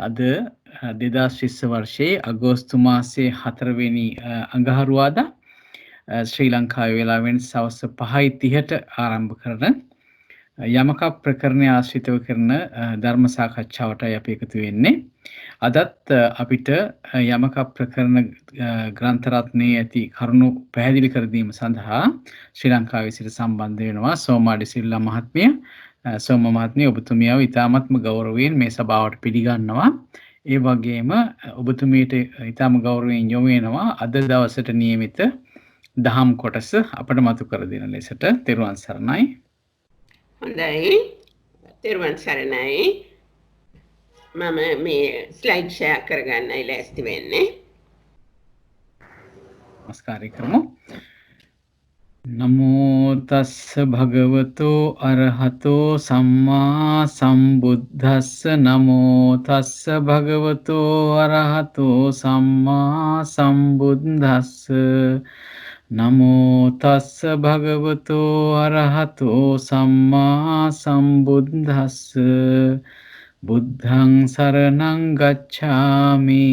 අද 2020 වර්ෂයේ අගෝස්තු මාසයේ 4 වෙනි අඟහරුවාදා ශ්‍රී ලංකාවේ වෙලාවෙන් සවස් 5:30ට ආරම්භ කරන යමක ප්‍රකරණය ආශ්‍රිතව කරන ධර්ම සාකච්ඡාවටයි අපි එකතු වෙන්නේ. අදත් අපිට යමක ප්‍රකරණ ග්‍රන්ථ රත්නයේ ඇති කරුණු පැහැදිලි කර දීම සඳහා ශ්‍රී ලංකාවේ සිට සම්බන්ධ වෙනවා සෝමාඩි සිල්ලා මහත්මිය. සෝම මහත්මිය ඔබතුමියව ඉතාමත්ම ගෞරවයෙන් මේ සභාවට පිළිගන්නවා. ඒ වගේම ඔබතුමියට ඉතාම ගෞරවයෙන් යොමු වෙනවා අද දවසට නියමිත දහම් කොටස අපට මතු කර දෙන ලෙසට. තෙරුවන් සරණයි. හොඳයි. තෙරුවන් සරණයි. මම මේ ස්ලයිඩ් ෂෙයා කරගන්නයි ලෑස්ති වෙන්නේ. නමස්කාරය කරමු. නමෝ තස්ස භගවතෝ අරහතෝ සම්මා සම්බුද්දස්ස. නමෝ තස්ස භගවතෝ අරහතෝ සම්මා සම්බුද්දස්ස. නමෝ තස්ස භගවතෝ අරහතෝ සම්මා සම්බුද්දස්ස. බුද්ධං සරණං ගච්ඡාමි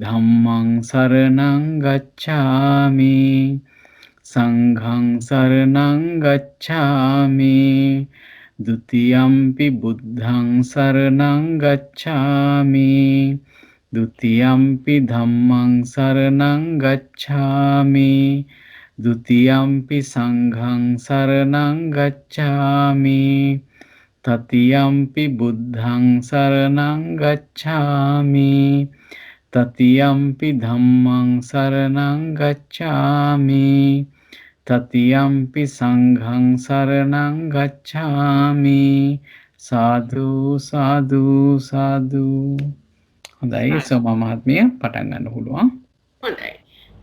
ධම්මං සරණං ගච්ඡාමි සංඝං සරණං ගච්ඡාමි ဒ ුතියම්පි බුද්ධං සරණං ගච්ඡාමි ဒ ුතියම්පි ධම්මං සරණං ගච්ඡාමි ဒ ුතියම්පි සංඝං සරණං ගච්ඡාමි තතියම්පි බුද්ධං සරණං ගච්ඡාමි තතියම්පි ධම්මං සරණං ගච්ඡාමි තතියම්පි සංඝං සරණං ගච්ඡාමි. සාදු සාදු සාදු. හොඳයි සෝම මහත්මිය පටන් ගන්න පුළුවන්. හොඳයි.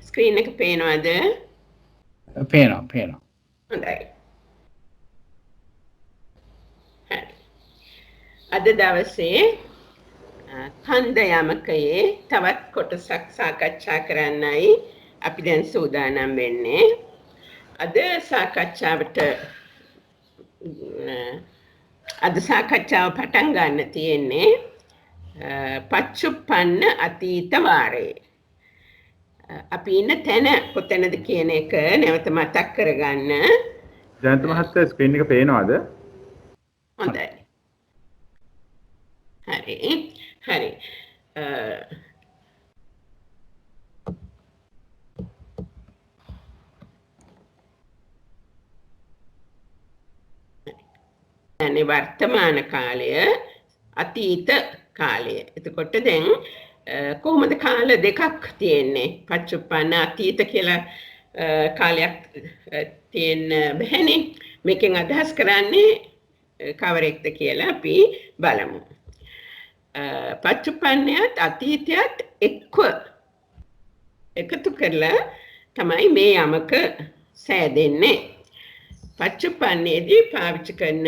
ස්ක්‍රීන් එක පේනවද? පේනවා. හොඳයි. අද දවසේ කන්ද යමකයේ තවත් කොටසක් සාකච්ඡා කරන්නයි අපි දැන් සූදානම් වෙන්නේ. අද සාකච්ඡාව පටන් ගන්න තියෙන්නේ පච්චුප්පන්න අතීත වාරයේ. අපි ඉන්න තැන කොතැනද කියන එක නැවත මතක් කරගන්න. ජයන්ත මහත්තයා ස්ක්‍රීන් එක පේනවද? හොඳයි. හරි. වර්තමාන කාලය අතීත කාලය. එතකොට දැන් කොහොමද කාල දෙකක් තියෙන්නේ? පච්චුප්පන්න අතීත කියලා කාලයක් තියෙන්න බැහැනේ. මේකෙන් අදහස් කරන්නේ කවරෙක්ද කියලා අපි බලමු. පච්චුප්පන්නයත් අතීතයත් එකතු කරලා තමයි මේ යමක සෑදෙන්නේ. පච්චුප්පන්නයේදී පාවිච්චි කරන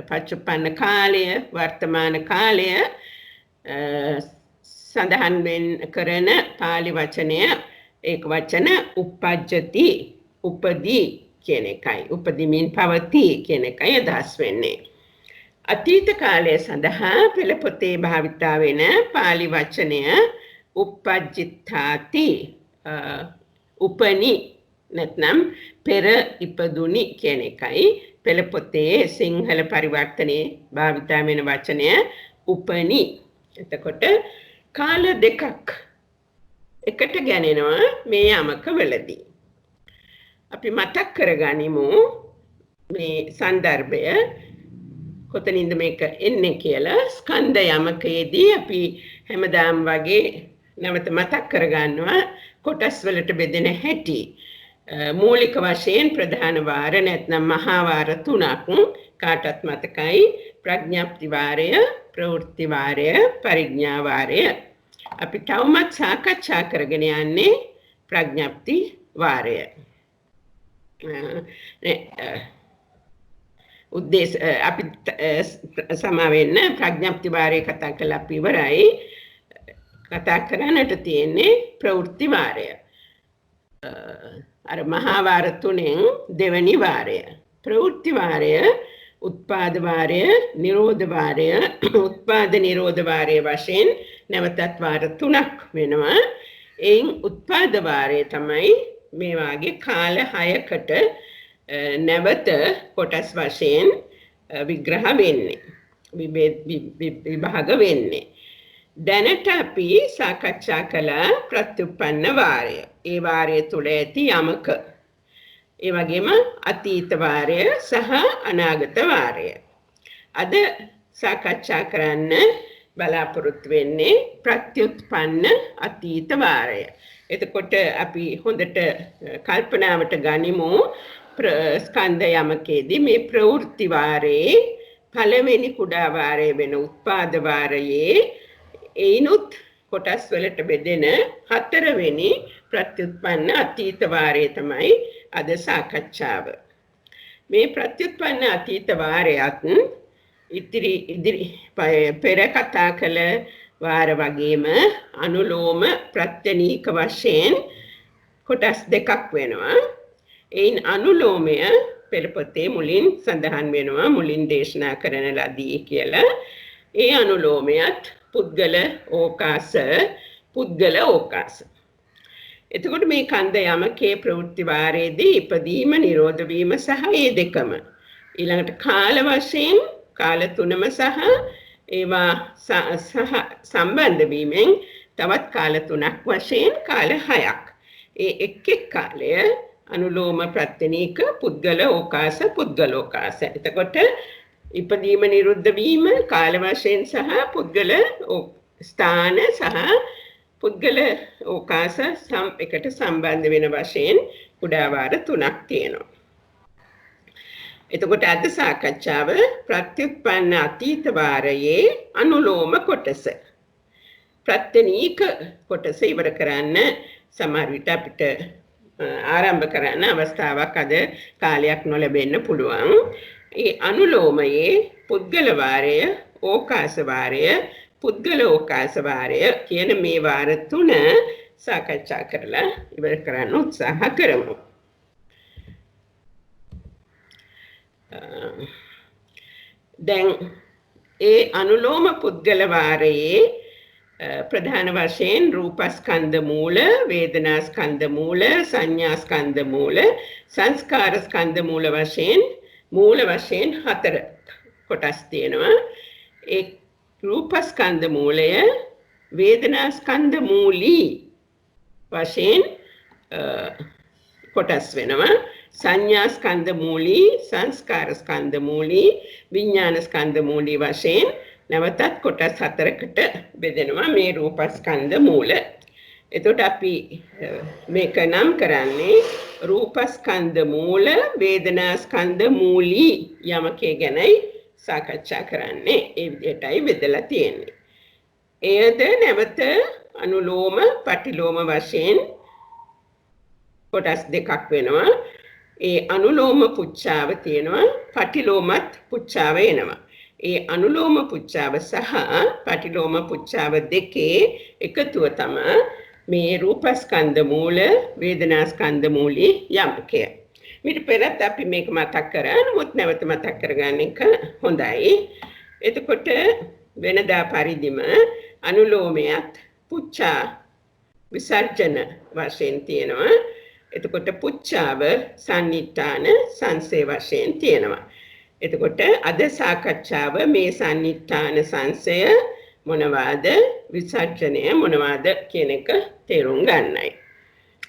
පච්චුප්පන්න කාලය වර්තමාන කාලය සඳහන් කරන පාලි වචනය ඒක වචන uppajjati උපදී කියන එකයි. උපදිමින් පවතී කියන එකයි අදහස් වෙන්නේ. අතීත කාලය සඳහා පෙළ පොතේ භාවිතා වෙන පාලි වචනය uppajjittati උපනි නැත්නම් පෙර ඉපදුනි කියන එකයි. පෙළ පොතේ සිංහල පරිවර්තනයේ භාවිතා වෙන වචනය උපනි. එතකොට කාල දෙකක් එකට ගැනෙනවා මේ යමක වලදී. අපි මතක් කරගනිමු මේ සන්දර්භය කොතනින්ද මේක එන්නේ කියලා. ස්කන්ධ යමකයේදී අපි හැමදාම වගේ නැවත මතක් කරගන්නවා කොටස් වලට බෙදෙන හැටි. මූලික වශයෙන් ප්‍රධාන වාර නැත්නම් මහා වාර තුනක් කාටත් මතකයි. ප්‍රඥප්ති වාරය, ප්‍රවෘත්ති වාරය, පරිඥා වාරය. අපි තවමත් සාකච්ඡා කරගෙන යන්නේ ප්‍රඥප්ති වාරය. උද්දේශ අපි සමාවෙන්න ප්‍රඥප්ති වාරය කතා කළා අපි ඉවරයි. කතා කරන්නට තියෙන්නේ ප්‍රවෘත්ති වාරය. අර මහා වාර තුනෙන් දෙවැනි වාරය. ප්‍රවෘත්ති වාරය උත්පාද වාරය, නිරෝධ වාරය, උත්පාද නිරෝධ වාරය වශයෙන් නැවතත් වාර 3ක් වෙනවා. එයින් උත්පාද වාරය තමයි මේ වාගේ කාල 6කට නැවත කොටස් වශයෙන් විග්‍රහ වෙන්නේ. විභාග වෙන්නේ. දැනට අපි සාකච්ඡා කළ ප්‍රත්‍යুৎপন্ন වාරය. ඒ වාරය තුල ඇති යමක. ඒ වගේම අතීත වාරය සහ අනාගත වාරය. අද සාකච්ඡා කරන්න බලාපොරොත්තු වෙන්නේ ප්‍රත්‍යুৎপন্ন අතීත වාරය. එතකොට අපි හොඳට කල්පනාවට ගනිමු ස්කන්ධ යමකේදී මේ ප්‍රවෘත්ති වාරයේ පළවෙනි කුඩා වාරය වෙන උත්පාද වාරයේ ඒනුත් කොටස් වලට බෙදෙන හතරවෙනි ප්‍රත්‍යুৎপন্ন අතීත වාරය තමයි අද සාකච්ඡාව. මේ ප්‍රත්‍යুৎপন্ন අතීත වාරයත් ඉදිරි පෙර කතා කළ වාර වගේම අනුලෝම ප්‍රත්‍යනීක වශයෙන් කොටස් දෙකක් වෙනවා. එයින් අනුලෝමය පෙරපතේ මුලින් සඳහන් වෙනවා මුලින් දේශනා කරන ලදී කියලා. ඒ අනුලෝමයත් පුද්ගල ඕකාස පුද්ගල ඕකාස. එතකොට මේ කන්ද යමකේ ප්‍රවෘත්ති වාරයේදී ඉපදීම නිරෝධ වීම සහ ඒ දෙකම ඊළඟට කාල වශයෙන් කාල තුනම සහ ඒවා සම්බන්ධ වීමෙන් තවත් කාල තුනක් වශයෙන් කාල 6ක්. ඒ එක් කාලය අනුලෝම ප්‍රත්‍යනීක පුද්ගල ඕකාස පුද්ගලෝකාස. එතකොට ඉපදීම නිරුද්ධ වීම කාල වශයෙන් සහ පුද්ගල ස්ථාන සහ පුද්ගල ඕකාස එකට සම්බන්ධ වෙන වශයෙන් කුඩා වාර 3ක් තියෙනවා. එතකොට අද සාකච්ඡාව ප්‍රත්‍යুৎপন্ন අතීත වාරයේ අනුලෝම කොටස. ප්‍රත්‍යනීක කොටස ඉවර කරන්න සමහර විට අපිට ආරම්භ කරන්න අවස්ථාවක් අද කාලයක් නොලැබෙන්න පුළුවන්. ඒ අනුලෝමයේ පුද්ගල වාරය, ඕකාස වාරය, පුද්ගල ඕකාස වාරය කියන මේ වාර 3 සාකච්ඡා කරලා ඉවර කරන්න උත්සාහ කරමු. දැන් ඒ අනුලෝම පුද්ගල වාරයේ ප්‍රධාන වශයෙන් රූපස්කන්ධ මූල, වේදනාස්කන්ධ මූල, සංඥාස්කන්ධ මූල, සංස්කාරස්කන්ධ මූල වශයෙන් 4 කොටස් තියෙනවා. ඒ රූපස්කන්ධ මූලය වේදනාස්කන්ධ මූලී වශයෙන් කොටස් වෙනවා. සංඥාස්කන්ධ මූලී, සංස්කාරස්කන්ධ මූලී, විඥානස්කන්ධ මූලී වශයෙන් නැවතත් කොටස් 4කට බෙදෙනවා මේ රූපස්කන්ධ මූල. එතකොට අපි මේක නම් කරන්නේ රූපස්කන්ධ මූල, වේදනාස්කන්ධ මූලී යමකේ ගැනයි සාකච්ඡා කරන්නේ. ඒ විදිහටයි බෙදලා තියෙන්නේ. එයද නැවත අනුලෝම, පටිලෝම වශයෙන් කොටස් දෙකක් වෙනවා. ඒ අනුලෝම පුච්ඡාව තියෙනවා, පටිලෝමත් පුච්ඡාව එනවා. ඒ අනුලෝම පුච්ඡාව සහ පටිලෝම පුච්ඡාව දෙකේ එකතුව තමයි මේ රූපස්කන්ධ මූල, වේදනාස්කන්ධ මූලී යමකය. මීට පෙරත් අපි මේක මතක් කරා, නමුත් නැවත මතක් කරගන්න එක හොඳයි. එතකොට වෙනදා පරිදිම අනුලෝමයත් පුච්ඡා විසර්ජන වශයෙන් තියෙනවා. එතකොට පුච්ඡාව සන්නිට්ඨාන සංසේ වශයෙන් තියෙනවා. එතකොට අද සාකච්ඡාව මේ සන්නිට්ඨාන සංසය මොනවාද, විසර්ජනය මොනවාද කියන එක තේරුම් ගන්නයි.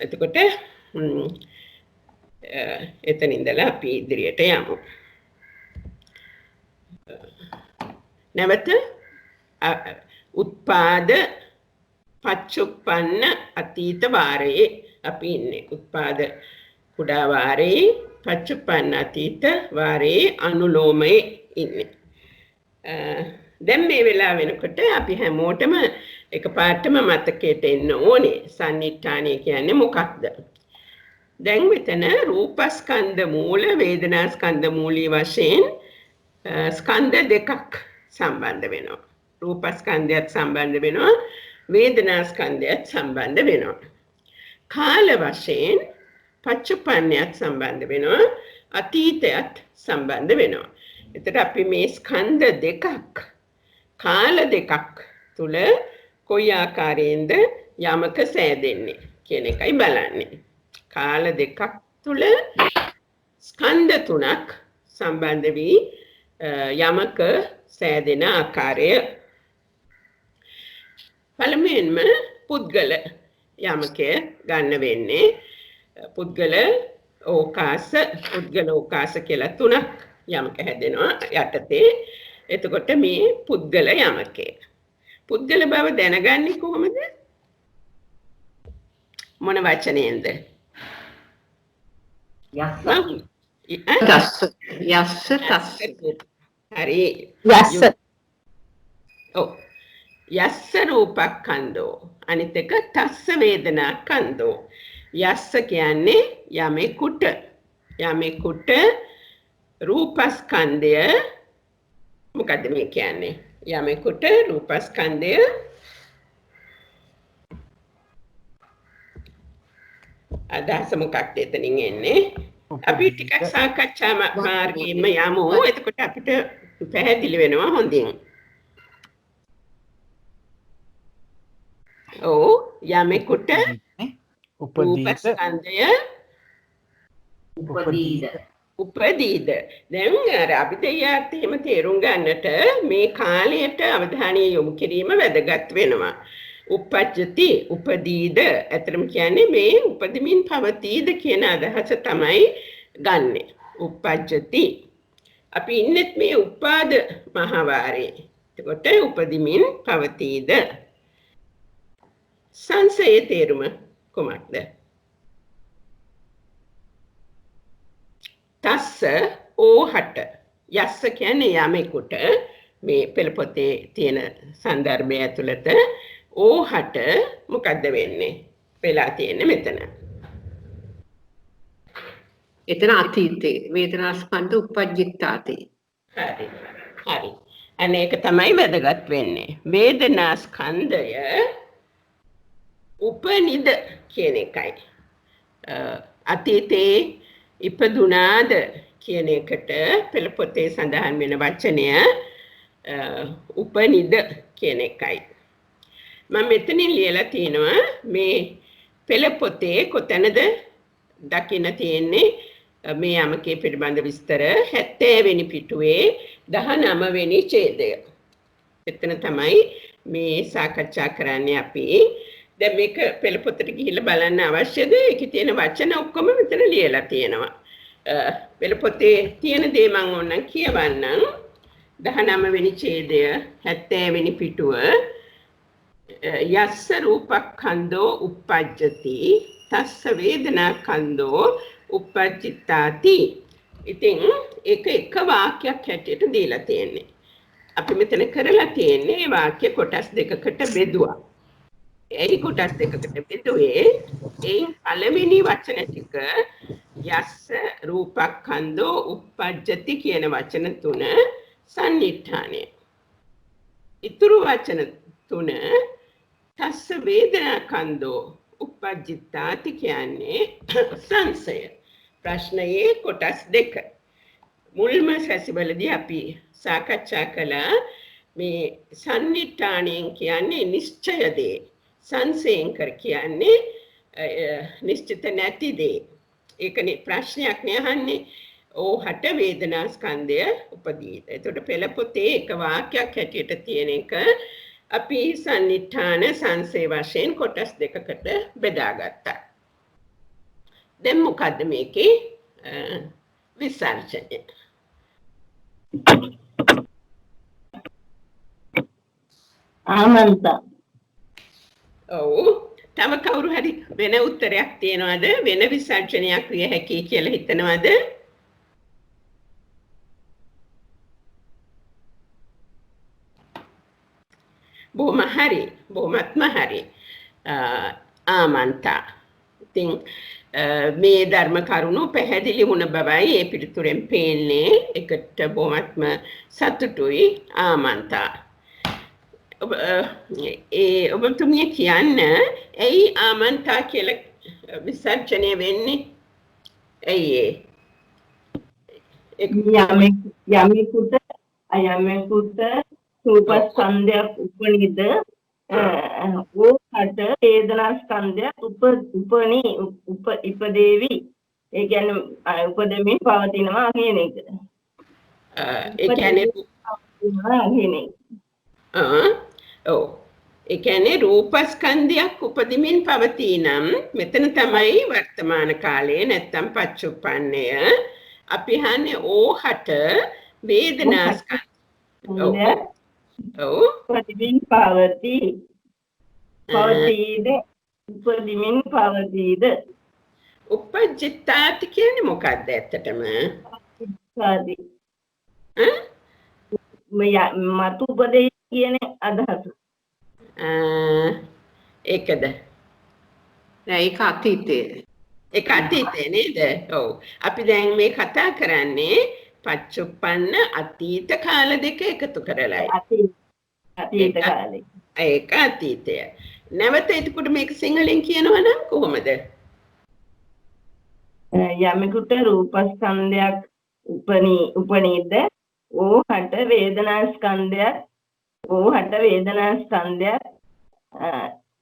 එතකොට එතන ඉඳලා අපි ඉදිරියට යමු. නැවත උත්පාද පච්චුප්පන්න අතීත වාරයේ අපි ඉන්නේ. උත්පාද කුඩා වාරයේ, පච්චුප්පන්න අතීත වාරයේ අනුලෝමයේ ඉන්නේ. දැන් මේ වෙලාව වෙනකොට අපි හැමෝටම එකපාරටම මතකයට එන්න ඕනේ සන්නිට්ඨානය කියන්නේ මොකක්ද? දැන් මෙතන රූපස්කන්ධ මූල, වේදනාස්කන්ධ මූලී වශයෙන් ස්කන්ධ දෙකක් සම්බන්ධ වෙනවා. රූපස්කන්ධයත් සම්බන්ධ වෙනවා, වේදනාස්කන්ධයත් සම්බන්ධ වෙනවා. කාල වශයෙන් පච්චුප්පන්නයත් සම්බන්ධ වෙනවා, අතීතයත් සම්බන්ධ වෙනවා. එතකොට අපි මේ ස්කන්ධ දෙකක් කාල දෙකක් තුල කොයි ආකාරයෙන්ද යමක සෑදෙන්නේ කියන එකයි බලන්නේ. කාල දෙකක් තුල ස්කන්ධ තුනක් සම්බන්ධ වී යමක සෑදෙන ආකාරය. පළමුවෙන්ම පුද්ගල යමක ගන්න වෙන්නේ පුද්ගල ඕකාස කියලා තුනක් යමක හැදෙනවා යටතේ. එතකොට මේ පුද්ගල යමකේ. පුද්ගල බව දැනගන්නේ කොහොමද? මොන වචනයෙන්ද? යස්ස තස්ස. හරි. යස්ස රූපක්ඛන්தோ. අනිත් එක තස්ස වේදනාක්ඛන්தோ. යස්ස කියන්නේ යමෙකුට රූපස්කන්ධය. මොකද්ද මේ කියන්නේ? යමෙකුට රූපස්කන්ධය අදහස මොකක්ද එතනින් එන්නේ? අපි ටිකක් සාකච්ඡා මාර්ගයෙන්ම යමු. එතකොට අපිට පැහැදිලි වෙනවා හොඳින්. යමෙකුට රූපස්කන්ධය උපදීද. දැන් අර අභිධර්මයට එහෙම තේරුම් ගන්නට මේ කාලයට අවධානය යොමු කිරීම වැදගත් වෙනවා. උපජ්ජති උපදීද ඇත්තටම කියන්නේ මේ උපදමින් පවතීද කියන අදහස තමයි ගන්නෙ. උපජ්ජති. අපි ඉන්නෙත් මේ උපාද මහවාරේ. එතකොට උපදමින් පවතීද. සංසයේ තේරුම කොහොමද? තස්ස ඕහට. යස්ස කියන්නේ යමෙකුට මේ පෙළ පොතේ තියෙන සන්දර්භය ඇතුළත ඕහට මොකද්ද වෙන්නේ? වෙලා තියෙන්නේ මෙතන. එතන අතීතේ වේදනා ස්කන්ධ උපජ්ජිතාති. හරි. අනේක තමයි වැදගත් වෙන්නේ. වේදනා ස්කන්ධය උපනිද කියන එකයි. අතීතේ ඉපදුනාද කියන එකට පෙළ පොතේ සඳහන් වෙන වචනය උපනිද කියන එකයි. මම මෙතනින් ලියලා තියෙනවා මේ පෙළ පොතේ කොතැනද දකින්න තියෙන්නේ මේ යමකේ පිළිබඳ විස්තර 70 වෙනි පිටුවේ 19 වෙනි ඡේදය. එතන තමයි මේ සාකච්ඡා කරන්නේ අපි. දැන් මේක පෙළ පොතට ගිහිල්ලා බලන්න අවශ්‍යද? ඒකේ තියෙන වචන ඔක්කොම මෙතන ලියලා තියෙනවා. පෙළ පොතේ තියෙන දේ මම ඕනනම් කියවන්නම්. 19 වෙනි ඡේදය 70 වෙනි පිටුව යස්ස රූපක්ඛන්தோ uppajjati තස්ස වේදනාක්ඛන්தோ uppajjitāti. ඉතින් ඒක එක වාක්‍යයක් හැටියට දීලා තියෙන්නේ. අපි මෙතන කරලා තියෙන්නේ මේ වාක්‍ය කොටස් දෙකකට බෙදුවා. ඒ කොටස් දෙකකට බෙදුවේ ඒ පළවෙනි වචන ටික යස්ස රූපක්ඛන්தோ uppajjati කියන වචන තුන සන්නිඨානය. ඉතුරු වචන තුන තස්ස වේදනාක්ඛන්தோ uppajjitāti කියන්නේ සංසය. ප්‍රශ්නයේ කොටස් දෙක. මුල්ම සැසිවලදී අපි සාකච්ඡා කළා මේ සන්නිඨාණයෙන් කියන්නේ නිශ්චය දේ. සංසයෙන් කර කියන්නේ නිශ්චිත නැති දේ. ඒකනේ ප්‍රශ්නයක් නේ අහන්නේ. ඕහට වේදනා ස්කන්ධය උපදීද. එතකොට පෙළ පොතේ එක වාක්‍යයක් හැටියට තියෙන එක අපි සන්නිඨාන සංසේ වශයෙන් කොටස් දෙකකට බෙදාගත්තා. දැන් මොකද්ද මේකේ විසර්ජනය? ආනන්ද. තව කවුරු හරි වෙන උත්තරයක් තියනවද? වෙන විසර්ජනයක් විය හැකියි කියලා හිතනවද? බොහොමත්ම හරි. ආමන්තා. ඉතින් මේ ධර්ම කරුණු පැහැදිලි වුණ බවයි ඒ පිටුරෙන් පේන්නේ. එකට බොහොමත්ම සතුටුයි ආමන්තා. ඔබතුමිය කියන්න ඇයි ආමන්තා කියලා විසර්ජනය වෙන්නේ? ඇයි යමෙකුට රූපස්කන්ධයක් උපනිද ඕකට වේදනාස්කන්ධයක් ඉපදේවි. ඒ කියන්නේ උපදෙමින් පවතිනවා කියන එක. ඒ කියන්නේ ඔව්. ඒ කියන්නේ රූපස්කන්ධයක් උපදිමින් පවතී නම් මෙතන තමයි වර්තමාන කාලයේ නැත්තම් පච්චුප්පන්නය. අපි හන්නේ ඕහට වේදනාස්කන්ධය උපදිමින් පවතී. උපදිමින් පවතීද? උපජ්ජිතාති කියන්නේ මොකක්ද ඇත්තටම? මතු උපදේ කියන අදහස. ඒකද? ඒක අතීතයේ. ඒක අතීතේ නේද? ඔව්. අපි දැන් මේ කතා කරන්නේ පච්චුප්පන්න අතීත කාල දෙක එකතු කරලායි. අතීත කාලේ. ඒක අතීතය. නැවත එතකොට මේක සිංහලෙන් කියනවා නම් කොහොමද? යමෙකුට රූපස්කන්ධයක් උපනීද ඕහට වේදනාස්කන්ධයක්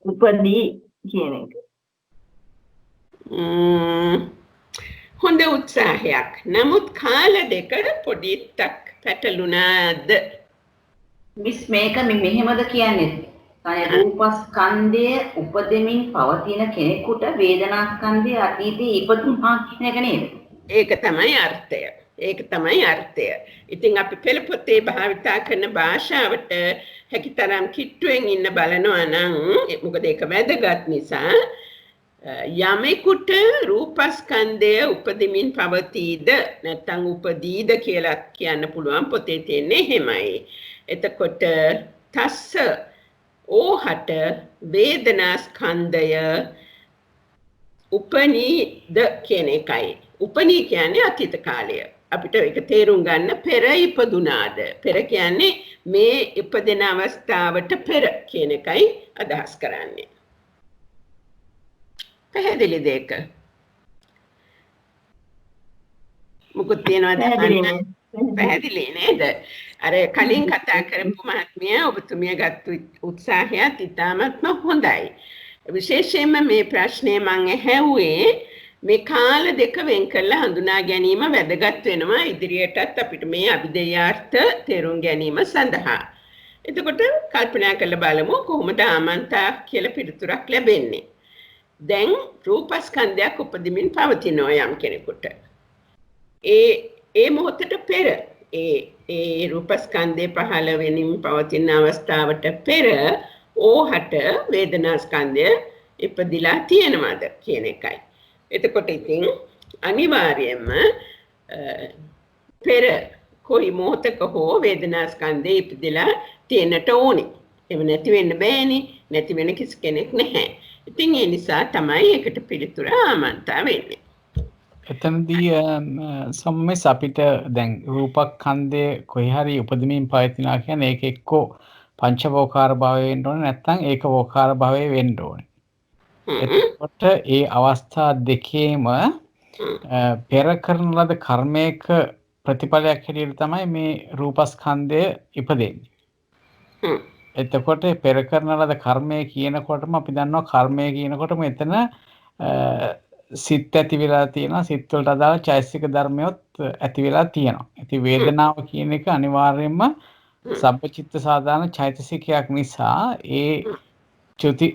උපදී කියන එක. හොඳ උත්සාහයක්. නමුත් කාල දෙක පොඩිත්තක් පැටලුණාද? මිස් මේක මෙහෙමද කියන්නේ? රූපස්කන්ධය උපදෙමින් පවතින කෙනෙකුට වේදනාස්කන්ධය අතීතයේ ඉපදුනා කියන එක නේද? ඒක තමයි අර්ථය. ඉතින් අපි පෙළ පොතේ භාවිතා කරන භාෂාවට හැකිතරම් කිට්ටුවෙන් ඉන්න බලනවා නම් මොකද ඒක වැදගත් නිසා යමෙකුට රූපස්කන්ධය උපදෙමින් පවතීද නැත්නම් උපදීද කියලා කියන්න පුළුවන් පොතේ තියෙන්නේ එහෙමයි. එතකොට තස්ස ඕහට වේදනාස්කන්ධය උපනීද කියන එකයි. උපනී කියන්නේ අතීත කාලය. අපිට ඒක තේරුම් ගන්න පෙර ඉපදුනාද. පෙර කියන්නේ මේ ඉපදෙන අවස්ථාවට පෙර කියන එකයි අදහස් කරන්නේ. පැහැදිලිද ඒක? මොකද තියනවද? පැහැදිලි නේද? අර කලින් කතා කරපු මහත්මිය ඔබතුමිය ගත්ත උත්සාහයත් ඉතාමත්ම හොඳයි. විශේෂයෙන්ම මේ ප්‍රශ්නය මම ඇහුවේ මේ කාල දෙක වෙන් කරලා හඳුනා ගැනීම වැදගත් වෙනවා ඉදිරියටත් අපිට මේ අභිධේයාර්ථ තේරුම් ගැනීම සඳහා. එතකොට කල්පනා කරලා බලමු කොහොමද ආමන්තා කියලා පිළිතුරක් ලැබෙන්නේ. දැන් රූපස්කන්ධයක් උපදිමින් පවතිනවා යම් කෙනෙකුට. ඒ මොහොතට පෙර ඒ රූපස්කන්ධය පහළ වෙනින් පවතින අවස්ථාවට පෙර ඕහට වේදනාස්කන්ධය ඉපදිලා තියෙනවද කියන එකයි. එතකොට ඉතින් අනිවාර්යයෙන්ම පෙර කොයි මොහොතක හෝ වේදනාස්කන්ධය ඉපදිලා තියෙන්නට ඕනේ. එහෙම නැති වෙන්න බෑනේ. නැති වෙන කිසි කෙනෙක් නැහැ. ඉතින් ඒ නිසා තමයි ඒකට පිළිතුර ආමන්තා වෙන්නේ. එතනදී සම්මෙස් අපිට දැන් රූපස්කන්ධය කොහේ හරි උපදමින් පවතිනවා කියන්නේ ඒක එක්කෝ පංචවෝකාර භාවය වෙන්න ඕනේ නැත්නම් ඒකවෝකාර භාවය වෙන්න ඕනේ. එතකොට ඒ අවස්ථා දෙකේම පෙර කරන ලද කර්මයක ප්‍රතිඵලයක් හැටියට තමයි මේ රූපස්කන්ධය ඉපදෙන්නේ. එතකොට පෙර කරන ලද කර්මය කියනකොටම අපි දන්නවා කර්මය කියනකොටම එතන සිත් ඇති වෙලා තියෙනවා, සිත් වලට අදාළ චෛතසික ධර්මයොත් ඇති වෙලා තියෙනවා. ඉතින් වේදනාව කියන එක අනිවාර්යයෙන්ම සබ්බචිත්ත සාධාරණ චෛතසිකයක් නිසා ඒ චුති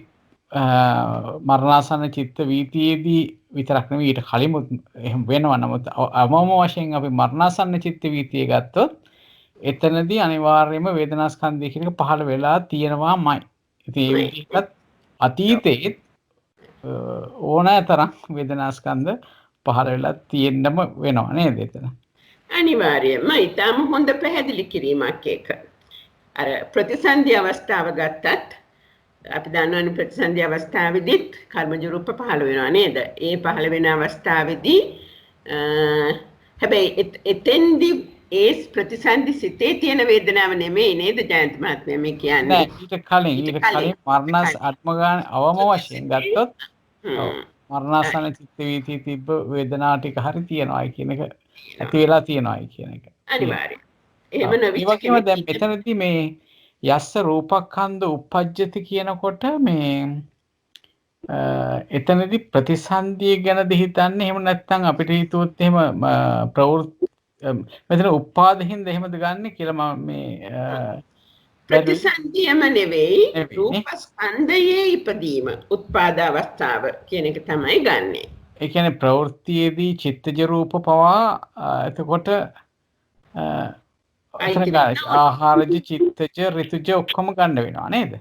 මරණාසන්න චිත්ත වීතියේදී විතරක් නෙවෙයි ඊට කලිමුත් එහෙම වෙනවා. නමුත් අවම වශයෙන් අපි මරණාසන්න චිත්ත වීතිය ගත්තොත් එතනදී අනිවාර්යයෙන්ම වේදනාස්කන්ධය කියන එක පහළ වෙලා තියෙනවාමයි. ඉතින් ඒ විදිහට අතීතයේ ඕනෑ තරම් වේදනාස්කන්ධ පහළ වෙලා තියෙන්නම වෙනවා නේද එතන? අනිවාර්යයෙන්ම ඊටම හොඳ පැහැදිලි කිරීමක් ඒක. අර ප්‍රතිසන්දි අවස්ථාව ගත්තත් අපි දන්නවනේ ප්‍රතිසන්දි අවස්ථාවේදීත් කර්මජ රූප පහළ වෙනවා නේද? ඒ පහළ වෙන අවස්ථාවේදී හැබැයි එතෙන්දී ඒ ප්‍රතිසන්දි සිතේ තියෙන වේදනාව නෙමෙයි නේද ජයන්ත මහත්මයා මේ කියන්නේ? නෑ ඊට කලින් මරණස් ආත්මගාන අවම වශයෙන් ගත්තොත් මරණාසන්න චිත්ත වීතිය තිබ්බ වේදනා ටික හරි තියෙනවා කියන එක ඇති වෙලා තියෙනවායි කියන එක. අනිවාර්යයෙන්. එහෙම ඒ නොවිච්ච වගේම දැන් කෙනෙක් මෙතනදී මේ යස්ස රූපක්ඛන්ද uppajjati කියනකොට මේ එතනදී ප්‍රතිසන්දිය ගැනද හිතන්නේ එහෙම නැත්නම් අපිට හිතුවොත් එහෙම මෙතන උපාදින්ද එහෙමද ගන්නෙ කියලා මම මේ ප්‍රතිසන්දියම නෙවෙයි නෙවෙයි, රූපස්කන්ධයේ ඉපදීම උත්පාද අවස්ථාව කියන එක තමයි ගන්නෙ. ඒ කියන්නේ ප්‍රවෘත්තියේදී චිත්තජ රූප පවා එතකොට ආහාරජ චිත්තජ ඍතුජ ඔක්කොම ගන්න වෙනවා නේද?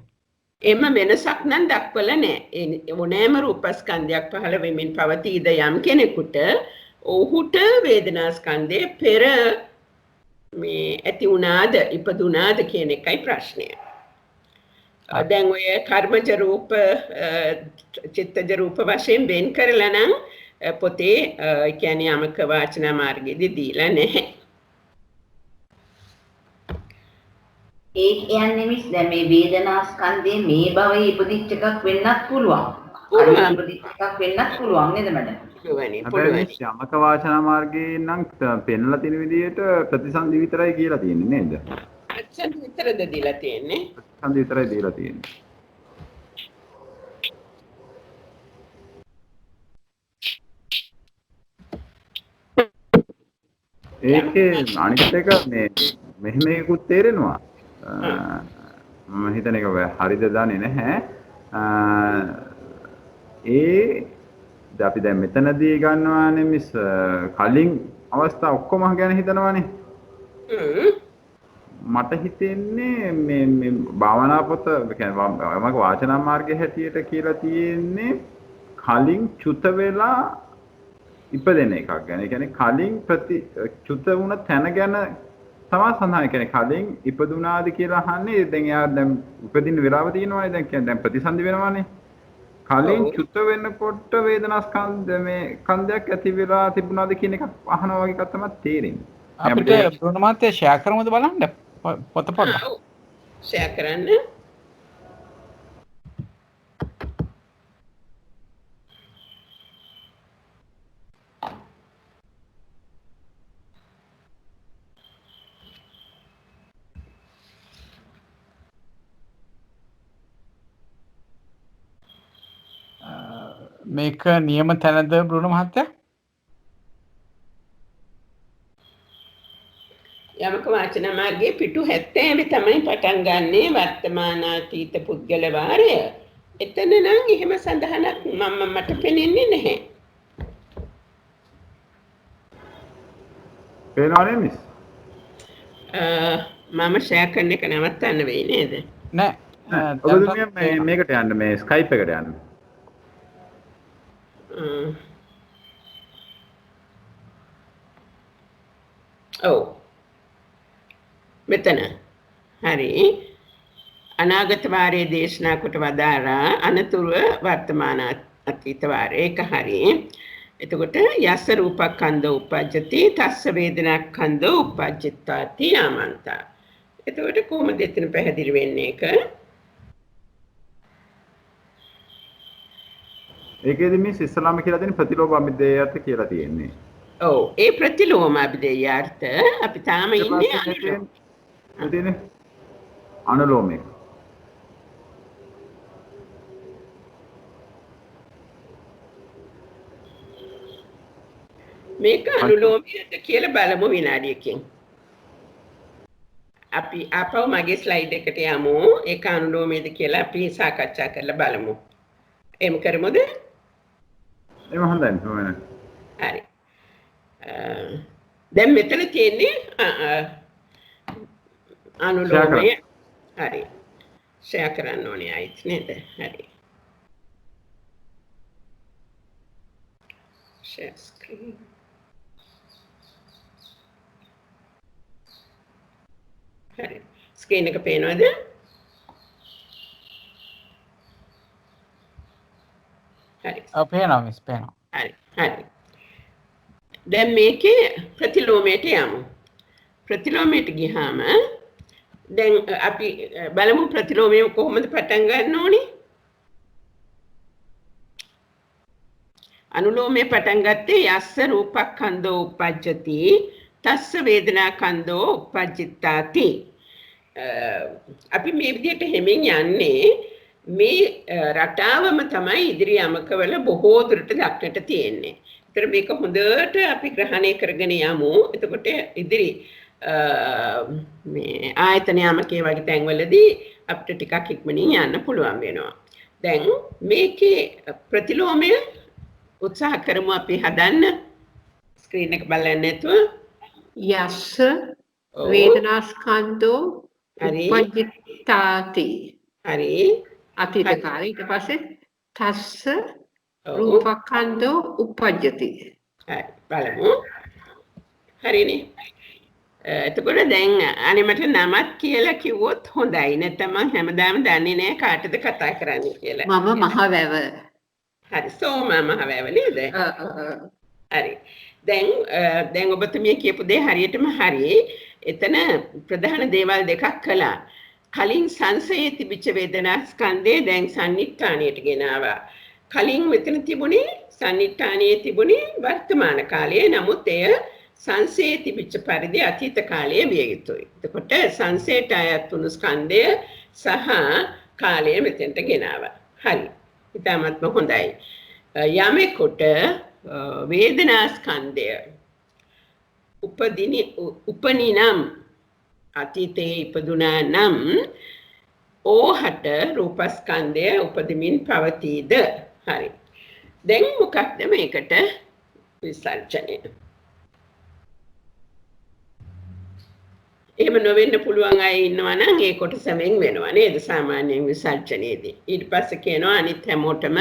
එම වෙනසක් නම් දක්වලා නැහැ. ඕනෑම රූපස්කන්ධයක් පහළ වෙමින් පවතීද යම් කෙනෙකුට ඔහුට වේදනාස්කන්ධයේ පෙර මේ ඇති වුණාද ඉපදුණාද කියන එකයි ප්‍රශ්නය. දැන් ඔය කර්මජ රූප චිත්තජ රූප වශයෙන් වෙන් කරලා නම් පොතේ කියන්නේ යමක වාචනා මාර්ගයේදී දීලා නැහැ. ඒ කියන්නේ මිස් දැන් මේ වේදනා ස්කන්ධයේ මේ භවයේ ඉපදිච්ච එකක් වෙන්නත් පුළුවන්. ඉපදිච්ච එකක් වෙන්නත් පුළුවන් නේද මඩම්? හැබැයි යමක වාචනා මාර්ගයේ නම් පෙන්ලා තියෙන විදිහට ප්‍රතිසන්දි විතරයි කියලා තියෙන්නේ නේද? ප්‍රතිසන්දි විතරද දීලා තියෙන්නේ? ප්‍රතිසන්දි විතරයි දීලා තියෙන්නේ. ඒකේ අනිත් එක මේ මෙහෙම එකකුත් තේරෙනවා. මම හිතන එක හරිද දන්නේ නැහැ. අපි දැන් මෙතනදී ගන්නවානේ මිස් කලින් අවස්ථා ඔක්කොම ගැන හිතනවානේ. මට හිතෙන්නේ මේ භාවනා පොත කියන්නේ මම වාචනා මාර්ගයේ හැටියට කියලා තියෙන්නේ කලින් චුත වෙලා ඉපදෙන එකක් ගැන. ඒ කියන්නේ කලින් චුත වුණ තැන ගැන තමයි සඳහන් කියන්නේ කලින් ඉපදුනාද කියලා අහන්නේ. දැන් එයා දැන් උපදින්න වෙලාව තියෙනවානේ. දැන් කියන්නේ දැන් ප්‍රතිසන්දි වෙනවානේ. කලින් චුත වෙනකොට වේදනාස්කන්ධ මේ කන්දයක් ඇති වෙලා තිබුණාද කියන එක අහනවා වගේ එකක් තමයි තේරෙන්නේ. අපිට බ්‍රුණ මාත්‍ය ෂෙයා කරමුද බලන්න පොත පොඩ්ඩක්. ෂෙයා කරන්න. මේක නියම තැනද බ්‍රුණ මහත්තයා? යමක වාචන මාර්ගයේ පිටු 70 තමයි පටන් ගන්නෙ වර්තමානාතීත පුද්ගල වාරය. එතන නම් එහෙම සඳහනක් මට පෙනෙන්නේ නැහැ. පේනවනේ මිස්? මම ෂෙයා කරන එක නවත්තන්න වෙයි නේද? නෑ. ඔබතුමිය මේකට යන්න මේ ස්කයිප් එකට යන්න. ඔව්. මෙතන හරි අනාගත වාරයේ දේශනා කොට වදාරා අනතුරු වර්තමාන අතීත වාරයේ එක හරි. එතකොට යස්ස රූපක්ඛන්ධ උපජ්ජති තස්ස වේදනාක්ඛන්ධ උපජ්ජිතාති ආමන්තා. එතකොට කොහොමද එතන පැහැදිලි වෙන්නේ ඒක? ඒකෙදි මේ ඉස්ලාම කියලා දෙන ප්‍රතිලෝභ අභිදේයත් කියලා තියෙන්නේ. ඔව් ඒ ප්‍රතිලෝම අභිදේයාර්ථ අපි තාම ඉන්නේ අනුලෝමයේ. මේක අනුලෝමයද කියලා බලමු විනාඩියකින්. අපි ආපහු මගේ ස්ලයිඩ් එකට යමු. ඒක අනුලෝමයේද කියලා අපි සාකච්ඡා කරලා බලමු. එහෙම කරමුද? එහෙම හොඳයි නේද? හරි. දැන් මෙතන තියෙන්නේ අනුලෝමය. හරි. ෂෙයා කරන්න ඕනේ ආයිත් නේද? හරි. Share screen. හරි. ස්ක්‍රීන් එක පේනවද? හරි. පේනවා මිස් පේනවා. හරි. හරි. දැන් මේකේ ප්‍රතිලෝමයට යමු. ප්‍රතිලෝමයට ගියාම දැන් අපි බලමු ප්‍රතිලෝමය කොහොමද පටන් ගන්න ඕනේ? අනුලෝමයේ පටන් ගත්තේ යස්ස රූපක්ඛන්தோ උපජ්ජති තස්ස වේදනාඛන්தோ උපජ්ජිතාති. අපි මේ විදිහට හැමෙන් යන්නේ මේ රටාවම තමයි ඉදිරි යමකවල බොහෝ දුරට දක්නට තියෙන්නේ. ඒතර මේක හොඳට අපි ග්‍රහණය කරගෙන යමු. එතකොට ඉදිරි මේ ආයතන යමකේ වගේ තැන්වලදී අපිට ටිකක් ඉක්මනින් යන්න පුළුවන් වෙනවා. දැන් මේකේ ප්‍රතිලෝමය උත්සාහ කරමු අපි හදන්න. ස්ක්‍රීන් එක බලන්න නැතුව. යස්ස වේදනාස්කන්ධෝ උපජ්ජිතාති. හරි. අතීත කාලේ ඊට පස්සේ තස්ස රූපක්ඛන්ධෝ උපජ්ජති. හරි බලමු. හරිනේ. එතකොට දැන් අනේ මට නමක් කියලා කිව්වොත් හොඳයි. නැත්නම් මම හැමදාම දන්නේ නැහැ කාටද කතා කරන්න කියලා. මම මහවැව. හරි සෝමා මහවැව නේද? හරි. දැන් ඔබතුමිය කියපු දේ හරියටම හරි. එතන ප්‍රධාන දේවල් දෙකක් කළා. කලින් සංසයේ තිබිච්ච වේදනා ස්කන්ධය දැන් සන්නිට්ඨානයට ගෙනාවා. කලින් මෙතන තිබුණේ සන්නිට්ඨානයේ තිබුණේ වර්තමාන කාලයේ. නමුත් එය සංසයේ තිබිච්ච පරිදි අතීත කාලයේ විය යුතුයි. එතකොට සංසයට අයත් වුණු ස්කන්ධය සහ කාලය මෙතෙන්ට ගෙනාවා. හරි. ඉතාමත්ම හොඳයි. යමෙකුට වේදනා ස්කන්ධය උපනිනම් අතීතයේ ඉපදුනා නම් ඕහට රූපස්කන්ධය උපදමින් පවතීද? හරි. දැන් මොකක්ද මේකට විසර්ජනය? එහෙම නොවෙන්න පුළුවන් අය ඉන්නවා නම් ඒ කොටසෙන් වෙනවා නේද සාමාන්‍යයෙන් විසර්ජනයේදී. ඊට පස්සේ කියනවා අනිත් හැමෝටම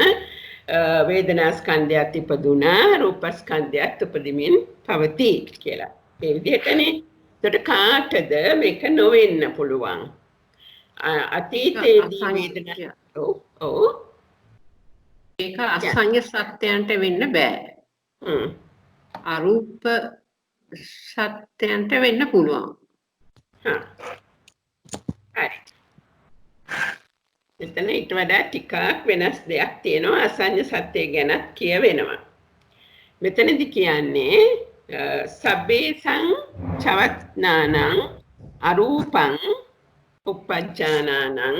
වේදනා ස්කන්ධයත් ඉපදුනා රූපස්කන්ධයත් උපදමින් පවතී කියලා. ඒ විදිහටනේ. ඒකට කාටද මේක නොවෙන්න පුළුවන්? අතීතයේදී වේදනා ඔව් ඒක අසංය සත්‍යයන්ට වෙන්න බෑ. අරූප සත්‍යයන්ට වෙන්න පුළුවන්. හරි. එතන ඊට වඩා ටිකක් වෙනස් දෙයක් තියෙනවා. අසංය සත්‍ය ගැනත් කියවෙනවා. මෙතනදී කියන්නේ සබ්බේසං චවත්නානං අරූපං උපජ්ජානානං.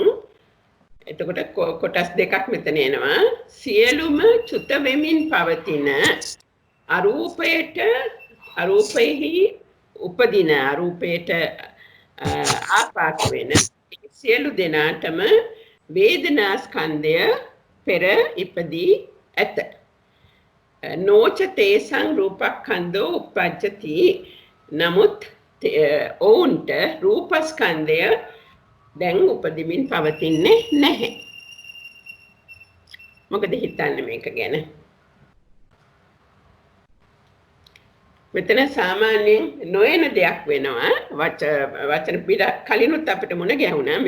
එතකොට කොටස් දෙකක් මෙතන එනවා. සියලුම චුත වෙමින් පවතින අරූපෙහි උපදින අරූපයට ආපාත වෙන සියලු දෙනාටම වේදනා ස්කන්ධය පෙර ඉපදී ඇත. නෝච තේසං රූපක්ඛන්ධෝ උපජ්ජති. නමුත් ඔවුන්ට රූපස්කන්ධය දැන් උපදිමින් පවතින්නේ නැහැ. මොකද හිතන්නේ මේක ගැන? මෙතන සාමාන්‍යයෙන් නොයන දෙයක් වෙනවා. වචන පිට කලිනුත් අපිට මුණ ගැහුණා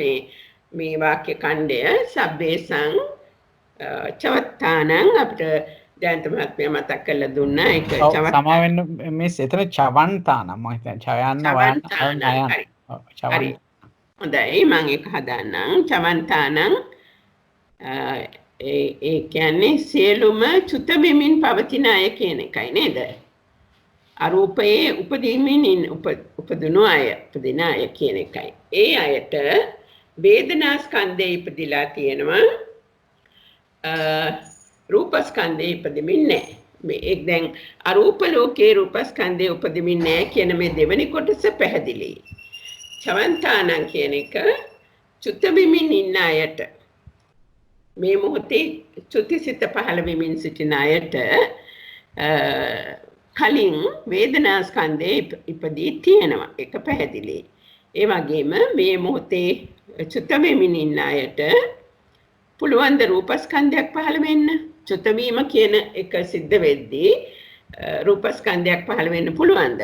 මේ වාක්‍ය ඛණ්ඩය. සබ්බේසං චවත්තානං අපිට ජයන්ත මහත්මයා මතක් කරලා දුන්නා. ඒක සමා වෙන්න මිස් එතන චවන්තානම් මම හිතන්නේ චයන්න වයන් හරි. හොඳයි මම ඒක හදාන්නම්. චවන්තානං ඒ කියන්නේ සියලුම චුත වෙමින් පවතින අය කියන එකයි නේද? අරූපයේ උපදිමින් උපදින අය කියන එකයි. ඒ අයට වේදනා ස්කන්ධය ඉපදිලා තියෙනවා. රූපස්කන්ධය ඉපදෙමින් නැහැ. මේ දැන් අරූප ලෝකේ රූපස්කන්ධය උපදෙමින් නැහැ කියන මේ දෙවෙනි කොටස පැහැදිලි. චවන්තානං කියන එක චුත වෙමින් ඉන්න අයට මේ මොහොතේ චුතිසිත පහළ වෙමින් සිටින අයට කලින් වේදනා ස්කන්ධය ඉපදී තියෙනවා. ඒක පැහැදිලි. ඒ වගේම මේ මොහොතේ චුත වෙමින් ඉන්න අයට පුළුවන් ද රූපස්කන්ධයක් පහළ වෙන්න? චුත වීම කියන එක සිද්ධ වෙද්දී රූපස්කන්ධයක් පහළ වෙන්න පුළුවන්ද?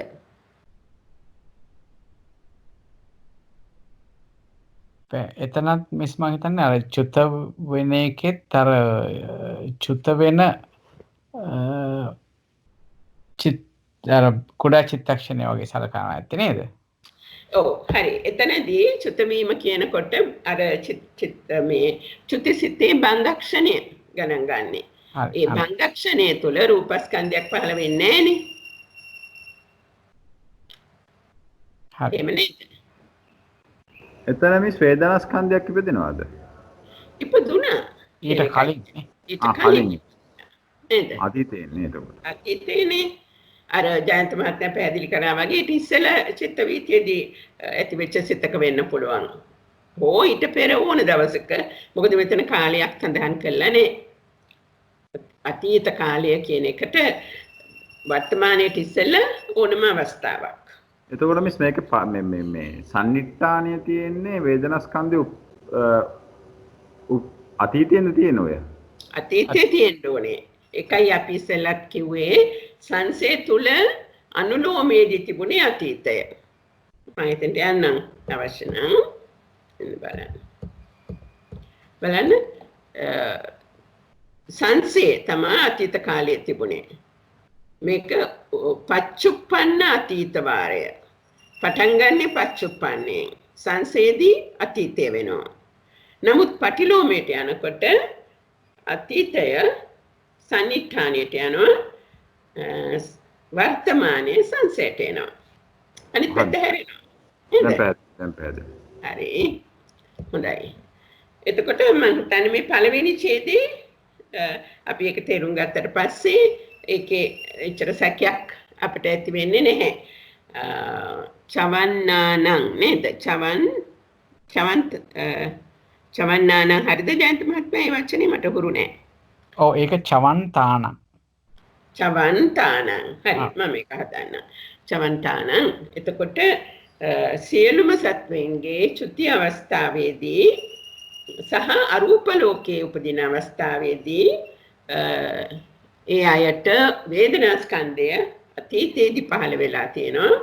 එතනත් මිස් මම හිතන්නේ අර චුත වෙන එකෙත් අර චුත වෙන අර කුඩා චිත්තක්ෂණය වගේ සලකනවා ඇත්තේ නේද? ඔව් හරි. එතනදී චුත වීම කියනකොට අර මේ චුතිසිතේ බංගක්ෂණය ගණන් ගන්නෙ. ඒ භංගක්ෂණය තුළ රූපස්කන්ධයක් පහළ වෙන්නේ නැහනේ. එහෙම නේද? එතන මේ වේදනාස්කන්ධයක් ඉපදෙනවද? ඉපදුණා. ඊට කලින් ඊට කලින් නේද? අතීතේ නේද? අතීතේනේ අර ජයන්ත මහත්මයා පැහැදිලි කරා වගේ ඊට ඉස්සෙල්ලා චිත්ත වීතියේදී ඇතිවෙච්ච සිතක වෙන්න පුළුවන්. හෝ ඊට පෙර ඕන දවසක මොකද මෙතන කාලයක් සඳහන් කළා නේ. අතීත කාලය කියන එකට වර්තමානයේ ඉස්සෙල්ලා ඕනම අවස්ථාවක්. එතකොට මිස් මේක මේ සම්නිට්ඨානිය තියෙන්නේ වේදනාස්කන්ධය අතීතයෙන් තියෙන ඔය. අතීතයේ තියෙන්න ඕනේ. එකයි අපි ඉස්සෙල්ලත් කිව්වේ සංසේ තුල අනුලෝමයේදී තිබුණේ අතීතය. මම හිතන්නේ යන්නම් අවශ්‍ය නම් බලන්න සංසේ තමයි අතීත කාලයේ තිබුණේ. මේක පච්චුප්පන්න අතීත වාරය. පටන් ගන්නෙ පච්චුප්පන්නේ. සංසේදී අතීතය වෙනවා. නමුත් පටිලෝමයට යනකොට අතීතය සන්නිඨානයට යනවා. වර්තමානයේ සංසයට එනවා. අනිත් පැත්ත හැරෙනවා. දැන් පැහැදිලි. හරි. හොඳයි. එතකොට මම හිතන්නේ මේ පළවෙනි ඡේදේ අපි ඒක තේරුම් ගත්තට පස්සේ ඒකේ එච්චර සැකයක් අපිට ඇති වෙන්නේ නැහැ. චවන්නානං නේද? චවන්නානං හරිද ජයන්ත මහත්මයා? මේ වචනේ මට හුරු නැහැ. ඔව් ඒක චවන්තානං. චවන්තානං. හරි මම ඒක හදන්න. චවන්තානං. එතකොට සියලුම සත්වයන්ගේ චුති අවස්ථාවේදී සහ අරූප ලෝකයේ උපදින අවස්ථාවේදී ඒ අයට වේදනාස්කන්ධය අතීතයේදී පහළ වෙලා තියෙනවා.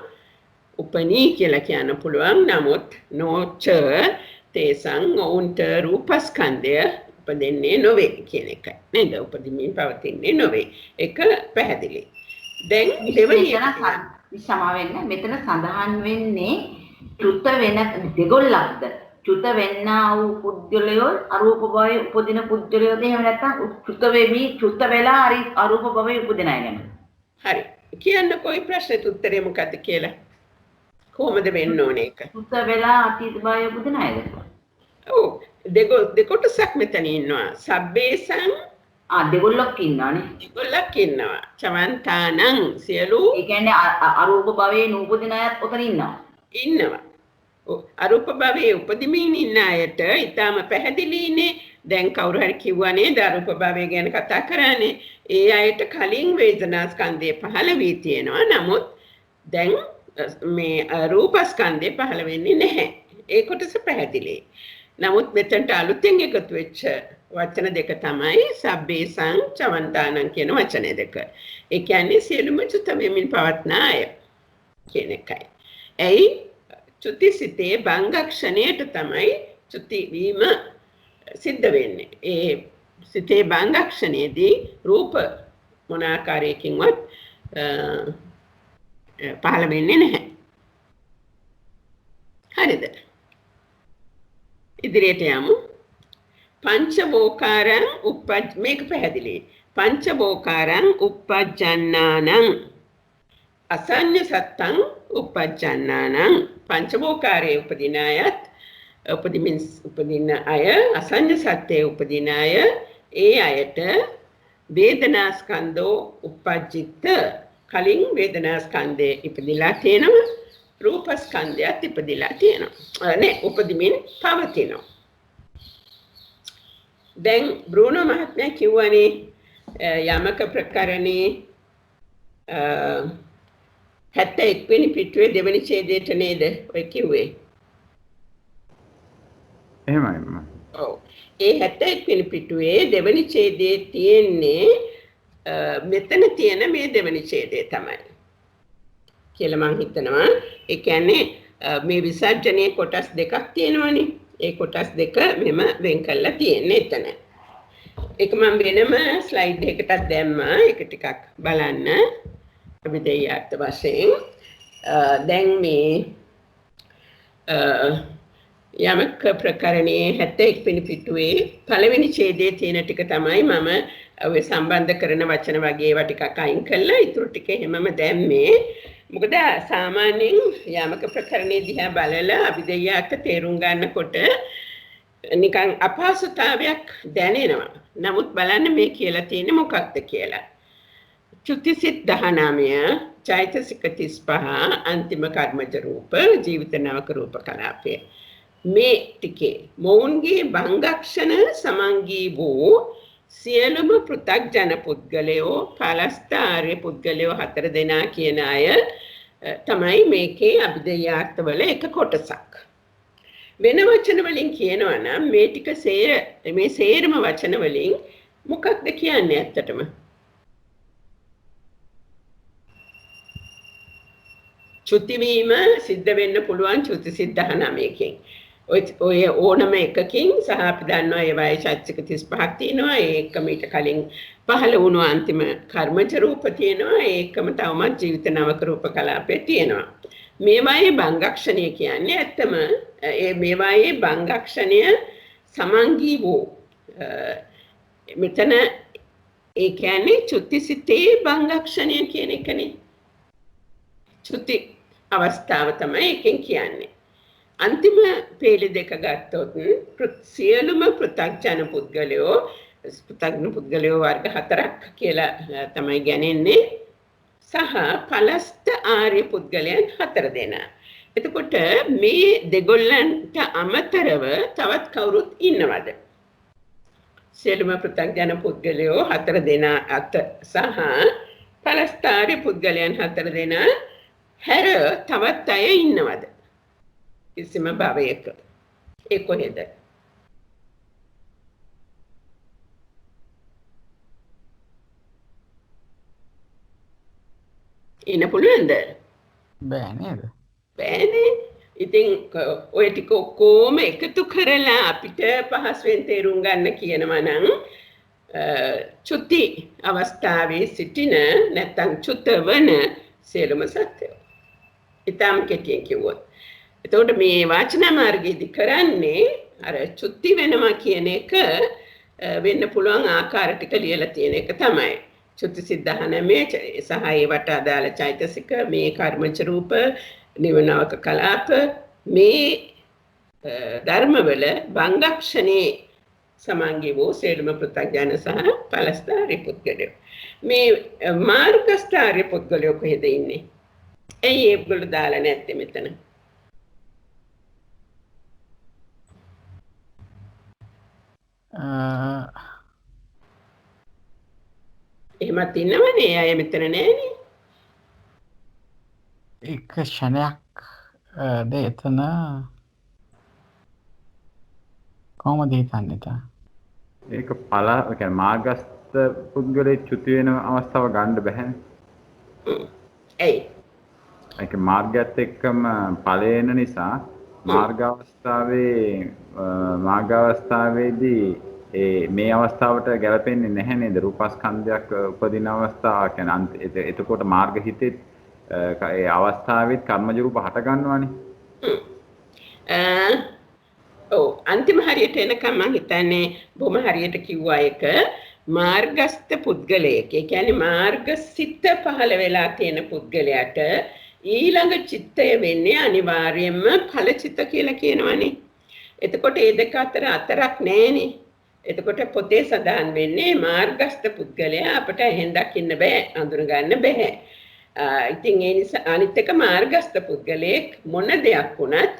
උපනී කියලා කියන්න පුළුවන්. නමුත් නොච තේසං ඔවුන්ට රූපස්කන්ධය උපදින්නේ නොවේ කියන එකයි. නේද? උපදිමින් පවතින්නේ නොවේ. ඒක පැහැදිලි. දැන් දෙවෙනි සමා වෙන්න මෙතන සඳහන් වෙන්නේ චුත වෙන දෙගොල්ලක්ද? චුත වෙන්නා වූ පුද්ගලයෝ අරූප භවයේ උපදින පුද්ගලයෝද එහෙම නැත්නම් චුත වෙමි චුත වෙලා අරූප භවයේ උපදින අය ගැන. හරි. කියන්න කොයි ප්‍රශ්නෙට උත්තරේ මොකද්ද කියලා. කොහොමද වෙන්න ඕනේ ඒක? චුත වෙලා අතීත භවයේ උපදින අයද? ඔව්. දෙකොටසක් මෙතන ඉන්නවා. සබ්බේසං දෙගොල්ලක් ඉන්නවානේ. දෙගොල්ලක් ඉන්නවා. චවන්තානං සියලු ඒ කියන්නේ අරූප භවයේ නූපදින අයත් ඔතන ඉන්නවා. ඉන්නවා. අරූප භවයේ උපදිමින් ඉන්න අයට ඊටම පැහැදිලිනේ. දැන් කවුරු හරි කිව්වා නේද අරූප භවය ගැන කතා කරන්නේ. ඒ අයට කලින් වේදනාස්කන්ධය පහළ වී තියෙනවා. නමුත් දැන් මේ රූපස්කන්ධය පහළ වෙන්නේ නැහැ. ඒ කොටස පැහැදිලි. නමුත් මෙතනට අලුතෙන් එකතු වෙච්ච වචන දෙක තමයි සබ්බේසං චවන්තානං කියන වචන දෙක. ඒ කියන්නේ සියලුම චුත වෙමින් පවත්න අය කියන එකයි. ඇයි චුතිසිතේ භංගක්ෂණයට තමයි චුති වීම සිද්ධ වෙන්නේ. ඒ සිතේ භංගක්ෂණයේදී රූප මොන ආකාරයකින්වත් පහළ වෙන්නේ නැහැ. හරිද? ඉදිරියට යමු. පංචවෝකාරං මේක පැහැදිලි. පංචවෝකාරං uppajjannaනං අසඤ්ඤ සත්තං uppajjannaනං පංචවෝකාරයේ උපදින අයත් උපදින අය අසඤ්ඤ සත්‍යයේ උපදින අය ඒ අයට වේදනාස්කන්ධෝ uppajjitta කලින් වේදනාස්කන්ධේ ඉපදිලා තියෙනවා. රූපස්කන්ධයත් ඉපදිලා තියෙනවා. නේ උපදිමින් පවතිනවා. දැන් බ්‍රූනෝ මහත්මයා කිව්වනේ යමක ප්‍රකරණේ 71 වෙනි පිටුවේ දෙවෙනි ඡේදයට නේද ඔය කිව්වේ? එහෙමයි. ඔව්. ඒ 71 වෙනි පිටුවේ දෙවෙනි ඡේදයේ තියෙන්නේ මෙතන තියෙන මේ දෙවෙනි ඡේදය තමයි. කියලා මම හිතනවා. ඒ කියන්නේ මේ විසර්ජනයේ කොටස් දෙකක් තියෙනවනේ. ඒ කොටස් දෙක මෙම වෙන් කරලා තියෙන්නේ එතන. ඒක මම වෙනම ස්ලයිඩ් එකකට දැම්මා. ඒක ටිකක් බලන්න. විදේයාර්ථ වශයෙන් දැන් මේ යමක ප්‍රකරණයේ 71 වෙනි පිටුවේ පළවෙනි ඡේදයේ තියෙන ටික තමයි මම ඔය සම්බන්ධ කරන වචන වගේ ඒවා ටිකක් අයින් කළා. ඊටු ටික හැමම දැම්මේ. මොකද සාමාන්‍යයෙන් යමක ප්‍රකරණේ දිහා බලලා අභිධර්යාර්ථ තේරුම් ගන්නකොට නිකන් අපහසුතාවයක් දැනෙනවා. නමුත් බලන්න මේ කියලා තියෙන්නේ මොකක්ද කියලා. චුතිසිත 19 චෛතසික 35 අන්තිම කර්මජ රූප ජීවිත නවක රූප කලාපය. මේ ටිකේ මොවුන්ගේ භංගක්ෂණ සමංගී වූ සියලුම පෘථග්ජන පුද්ගලයෝ පලස්ත ආර්ය පුද්ගලයෝ 4 දෙනා කියන අය තමයි මේකේ අභිධර්යාර්ථවල එක කොටසක්. වෙන වචන වලින් කියනවා නම් මේ ටික මේ සේරම වචන වලින් මොකක්ද කියන්නේ ඇත්තටම? චුති වීම සිද්ධ වෙන්න පුළුවන් චුතිසිත 19කින්. ඔය ඕනම එකකින් සහ අපි දන්නවා ඒ වගේ චෛතසික 35ක් තියෙනවා. ඒකම ඊට කලින් පහළ වුණු අන්තිම කර්මජ රූප තියෙනවා. ඒකම තවමත් ජීවිත නවක රූප කලාපේ තියෙනවා. මේවායේ භංගක්ෂණය කියන්නේ ඇත්තම මේවායේ භංගක්ෂණය සමංගී වූ මෙතන ඒ කියන්නේ චුතිසිතේ භංගක්ෂණය කියන එකනේ. චුති අවස්ථාව තමයි එකෙන් කියන්නේ. අන්තිම පේලි දෙක ගත්තොත් සියලුම පෘථග්ජන පුද්ගලයෝ වර්ග 4ක් කියලා තමයි ගණන්නේ සහ පලස්ත ආර්ය පුද්ගලයන් 4 දෙනා. එතකොට මේ දෙගොල්ලන්ට අමතරව තවත් කවුරුත් ඉන්නවද? සියලුම පෘථග්ජන පුද්ගලයෝ 4 දෙනා සහ පලස්ත ආර්ය පුද්ගලයන් 4 දෙනා හැර තවත් අය ඉන්නවද? කිසිම භවයක. ඒ කොහෙද? ඉන්න පුළුවන්ද? බෑ නේද? බෑනේ. ඉතින් ඔය ටික ඔක්කොම එකතු කරලා අපිට පහසුවෙන් තේරුම් ගන්න කියනවා නම් චුති අවස්ථාවේ සිටින නැත්නම් චුතවන සියලුම සත්‍යෝ. ඊටම කෙටියෙන් කිව්වොත්. එතකොට මේ වාචනා මාර්ගයේදී කරන්නේ අර චුති වෙනවා කියන එක වෙන්න පුළුවන් ආකාර ටික ලියලා තියෙන එක තමයි. චුති සිද්ධාන මේ සහ ඒවට අදාළ චෛතසික මේ කර්මජ රූප නිවනවක කලාප මේ ධර්මවල භංගක්ෂණේ සමංගී වූ සියලුම පෘථග්ජන සහ පලස්ථාරි පුද්ගලයෝ. මේ මාර්ගස්ථාරි පුද්ගලයෝ කොහෙද ඉන්නේ? ඇයි ඒගොල්ලෝ දාලා නැත්තේ මෙතන? එහෙමත් ඉන්නවනේ අය මෙතන නෑනේ. එක ක්ෂණයක් ද එතන කොහොමද හිතන්නේ තා? ඒක කියන්නේ මාර්ගස්ත පුද්ගලයේ චුති වෙන අවස්ථාව ගන්න බැහැනේ. ඇයි? ඒක මාර්ගයත් එක්කම ඵලයෙන් නිසා මාර්ගාවස්ථාවේදී මේ අවස්ථාවට ගැලපෙන්නේ නැහැ නේද? රූපස්කන්ධයක් උපදින අවස්ථාව කියන්නේ එතකොට මාර්ග හිතේ ඒ අවස්ථාවෙත් කර්මජ රූප හට ගන්නවානේ. ඔව් අන්තිම හරියට එනකම් මම හිතන්නේ බොහොම හරියට කිව්වා එක මාර්ගස්ත පුද්ගලයෙක්. ඒ කියන්නේ මාර්ගසිත පහළ වෙලා තියෙන පුද්ගලයාට ඊළඟ චිත්තය වෙන්නේ අනිවාර්යයෙන්ම ඵලචිත්ත කියලා කියනවනේ. එතකොට මේ දෙක අතර අතරක් නැහැනේ. එතකොට පොතේ සඳහන් වෙන්නේ මාර්ගස්ත පුද්ගලයා අපට එහෙන් දකින්න බෑ, අඳුර ගන්න බෑ. ඉතින් ඒ නිසා අනිත් එක මාර්ගස්ත පුද්ගලයෙක් මොන දෙයක් වුණත්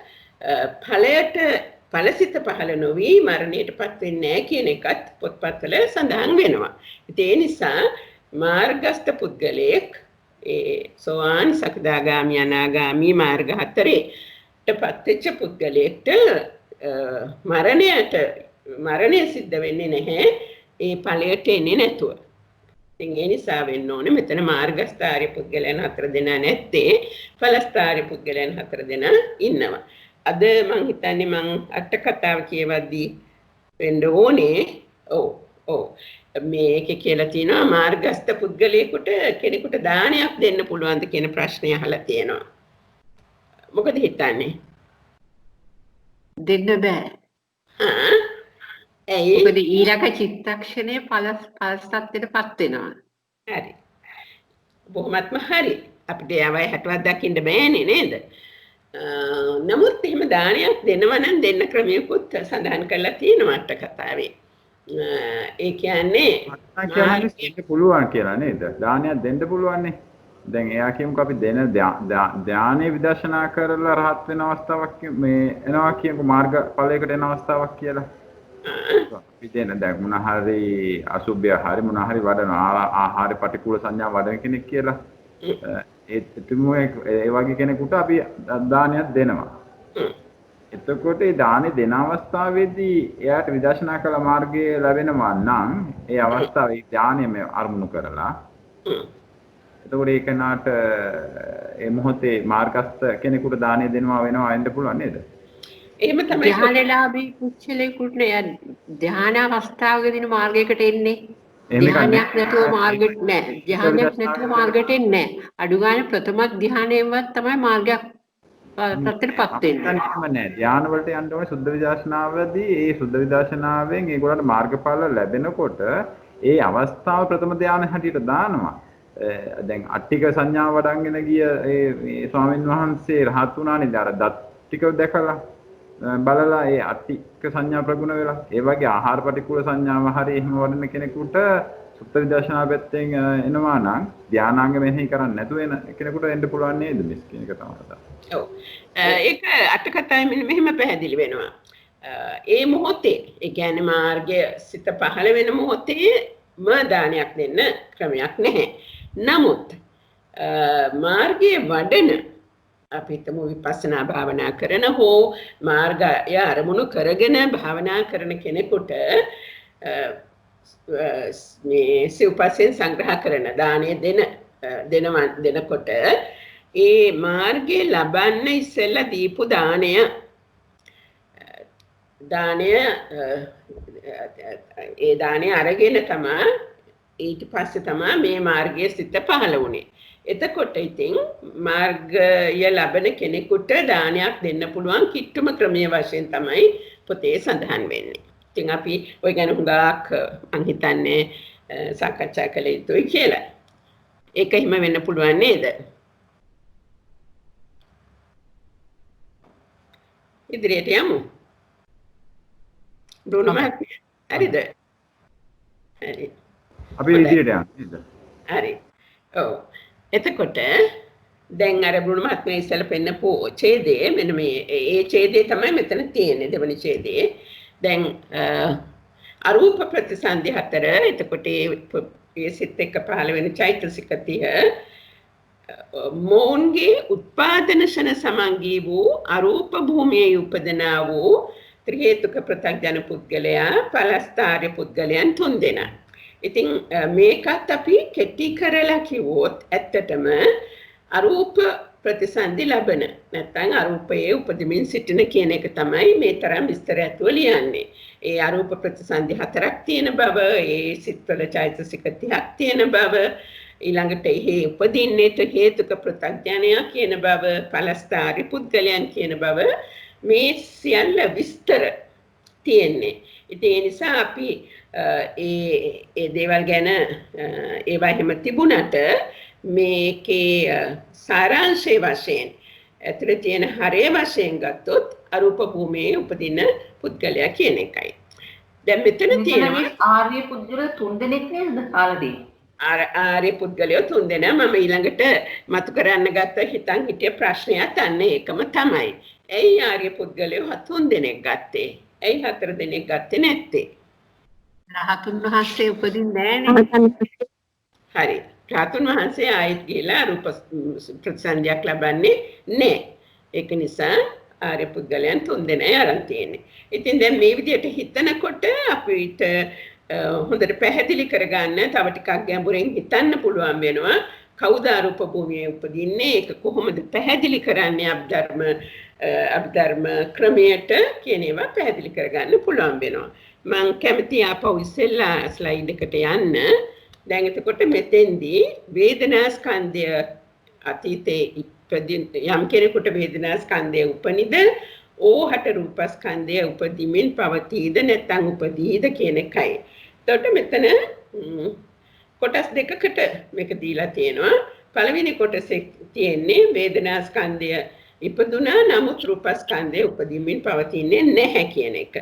ඵලසිත පහළ නොවි මරණයටපත් වෙන්නේ නැහැ කියන එකත් පොත්පත්වල සඳහන් වෙනවා. ඉතින් ඒ නිසා මාර්ගස්ත පුද්ගලයෙක් සෝවාන් සකදාගාමි අනාගාමි මාර්ග 4ටපත් වෙච්ච පුද්ගලයෙක්ට මරණය සිද්ධ වෙන්නේ නැහැ. ඒ ඵලයට එන්නේ නැතුව. ඉතින් ඒ නිසා වෙන්න ඕනේ මෙතන මාර්ගස්ථාරි පුද්ගලයන් 4 දෙනා නැත්තේ ඵලස්ථාරි පුද්ගලයන් 4 දෙනා ඉන්නවා. අද මං හිතන්නේ මං අට කතාව කියවද්දී වෙන්න ඕනේ. ඔව් මේකේ කියලා තියෙනවා මාර්ගස්ත පුද්ගලයෙකුට කෙනෙකුට දානයක් දෙන්න පුළුවන්ද කියන ප්‍රශ්නය අහලා තියෙනවා. මොකද හිතන්නේ? දෙන්න බෑ. ඇයි? මොකද ඊළඟ චිත්තක්ෂණයේ පලස්තත්වයටපත් වෙනවා. හරි. බොහොමත්ම හරි. අපිට යවයි හැටවත් දකින්න බෑනේ නේද? නමුත් එහෙම දානයක් දෙනවා නම් දෙන්න ක්‍රමයකුත් සඳහන් කරලා තියෙනවා අට කතාවේ. ඒ කියන්නේ දෙන්න පුළුවන් කියලා නේද? දානයක් දෙන්න පුළුවන්නේ. දැන් එයා කියමුකෝ අපි දෙන ධානයේ විදර්ශනා කරලා රහත් වෙන අවස්ථාවක් මේ එනවා කියමුකෝ මාර්ගඵලයකට එන අවස්ථාවක් කියලා. අපි දෙන දැන් මොන හරි අසුභය හරි මොන හරි වඩන ආහාර පටිකූල සංඥා වඩන කෙනෙක් කියලා. ඒ වගේ කෙනෙකුට අපි දානයක් දෙනවා. එතකොට ඒ දානේ දෙන අවස්ථාවේදී එයාට විදර්ශනා කළ මාර්ගය ලැබෙනවා නම් ඒ අවස්ථාවේ ඥානයම අරමුණු කරලා එතකොට ඒ කෙනාට ඒ මොහොතේ මාර්ගස්ත කෙනෙකුට දානය දෙනවා වෙනවා වෙන්න පුළුවන් නේද? එහෙම තමයි. ධානලාභී පුච්චලෙකුට නෑ ධාන අවස්ථාවකදී මාර්ගයකට එන්නේ. ධානයක් නැතුව මාර්ගයට නෑ. ධානයක් නැතුව මාර්ගයට එන්නේ නෑ. අඩු ගානේ ප්‍රථම ධානයෙන්වත් තමයි මාර්ගයක් තත්ත්වයටපත් වෙන්නේ. නෑ ධාන වලට යන්න ඕනේ සුද්ධ විදර්ශනාවේදී ඒ සුද්ධ විදර්ශනාවෙන් ඒගොල්ලන්ට මාර්ගඵල ලැබෙනකොට ඒ අවස්ථාව ප්‍රථම ධානය හැටියට දානවා. දැන් අට්ටික සංඥාව වඩන්ගෙන ගිය ඒ ස්වාමීන් වහන්සේ රහත් වුණානේ අර දත් ටික දැකලා බලලා ඒ අට්ටික සංඥා ප්‍රගුණ වෙලා ඒ වගේ ආහාර පටිකූල සංඥාව හරි එහෙම වඩන කෙනෙකුට සුත්ත විදර්ශනා පැත්තෙන් එනවා නම් ධානාංග මෙහෙයි කරන්නේ නැතුව එන කෙනෙකුට එන්න පුළුවන් නේද මිස් කියන එක තමයි කතාව. ඔව්. ඒක අට කතාවේ මෙහෙම පැහැදිලි වෙනවා. ඒ මොහොතේ ඒ කියන්නේ මාර්ගය සිත පහළ වෙන මොහොතේ දානයක් දෙන්න ක්‍රමයක් නැහැ. නමුත් මාර්ගයේ වඩන අපි හිතමු විපස්සනා භාවනා කරන හෝ මාර්ගය අරමුණු කරගෙන භාවනා කරන කෙනෙකුට මේ සිව්පස්යෙන් සංග්‍රහ කරන දානය දෙනකොට ඒ මාර්ගයේ ලබන්න ඉස්සෙල්ලා දීපු දානය ඒ දානය අරගෙන තමයි ඊට පස්සේ තමයි මේ මාර්ගයේ සිත පහළ වුණේ. එතකොට ඉතින් මාර්ගය ලබන කෙනෙකුට දානයක් දෙන්න පුළුවන් කිට්ටුම ක්‍රමයේ වශයෙන් තමයි පොතේ සඳහන් වෙන්නේ. ඉතින් අපි ඔය ගැන හුඟක් මං හිතන්නේ සාකච්ඡා කළ යුතුයි කියලා. ඒක හිම වෙන්න පුළුවන් නේද? ඉදිරියට යමු. බ්‍රූනෝ මහත්මයා. හරිද? හරි. අපි ඉදිරියට යමු. හරි. ඔව්. එතකොට දැන් අර බ්‍රූනෝ මහත්මයා ඉස්සෙල්ලා පෙන්නපු ඡේදයේ මෙන්න මේ ඒ ඡේදයේ තමයි මෙතන තියෙන්නේ දෙවනි ඡේදයේ. දැන් අරූප ප්‍රතිසන්දි 4 එතකොට ඒ සිත් එක්ක පහළ වෙන චෛතසික 30 මොන්ගේ උත්පාදන ශන සමංගී වූ අරූප භූමියේ උපදනා වූ ත්‍රි හේතුක ප්‍රත්‍යඥ පුද්ගලයා පලස්තාර්ය පුද්ගලයන් තුන්දෙනා. ඉතින් මේකත් අපි කෙටි කරලා කිව්වොත් ඇත්තටම අරූප ප්‍රතිසන්දි ලබන නැත්නම් අරූපයේ උපදමින් සිටින කියන එක තමයි මේ තරම් විස්තර ඇතුව ලියන්නේ. ඒ අරූප ප්‍රතිසන්දි 4ක් තියෙන බව, ඒ සිත්වල චෛතසික 30ක් තියෙන බව, ඊළඟට එහි උපදින්නේට හේතුක ප්‍රත්‍යඥය කියන බව, පලස්තාරි පුද්ගලයන් කියන බව මේ සියල්ල විස්තර තියෙන්නේ. ඉතින් ඒ නිසා අපි ඒ දේවල් ගැන ඒවා එහෙම තිබුණට මේකේ සාරාංශය වශයෙන් ඇතුළේ තියෙන හරය වශයෙන් ගත්තොත් අරූප භූමියේ උපදින පුද්ගලයා කියන එකයි. දැන් මෙතන තියෙනවා ආර්ය පුද්ගල තුන්දෙනෙක් නේද කාලදී? ආර්ය පුද්ගලයෝ තුන්දෙනා මම ඊළඟට මතු කරන්න ගත්ත හිතන් හිටිය ප්‍රශ්නයත් අන්න ඒකම තමයි. ඇයි ආර්ය පුද්ගලයෝ තුන්දෙනෙක් ගත්තේ? ඇයි 4 දෙනෙක් ගත්තේ නැත්තේ? රහතුන් වහන්සේ උපදින්නේ නැහැ. හරි. රහතුන් වහන්සේ ආයෙත් ගිහලා රූප ප්‍රතිසන්දියක් ලබන්නේ නැහැ. ඒක නිසා ආර්ය පුද්ගලයන් තුන්දෙනායි අරන් තියෙන්නේ. ඉතින් දැන් මේ විදිහට හිතනකොට අපිට හොඳට පැහැදිලි කරගන්න තව ටිකක් ගැඹුරින් හිතන්න පුළුවන් වෙනවා. කවුද අරූප භූමියේ උපදින්නේ? ඒක කොහොමද පැහැදිලි කරන්නේ අභිධර්ම ක්‍රමයට කියන ඒවා පැහැදිලි කරගන්න පුළුවන් වෙනවා. මම කැමති ආපහු ඉස්සෙල්ලා ස්ලයිඩ් එකට යන්න. දැන් එතකොට මෙතෙන්දී වේදනා ස්කන්ධය අතීතේ ඉපදින යම් කෙනෙකුට වේදනා ස්කන්ධය උපනිද ඕහට රූපස්කන්ධය උපදිමින් පවතීද නැත්නම් උපදීද කියන එකයි. එතකොට මෙතන කොටස් දෙකකට මේක දීලා තියෙනවා. පළවෙනි කොටසේ තියෙන්නේ වේදනාස්කන්ධය ඉපදුනා නමුත් රූපස්කන්ධය උපදිමින් පවතින්නේ නැහැ කියන එක.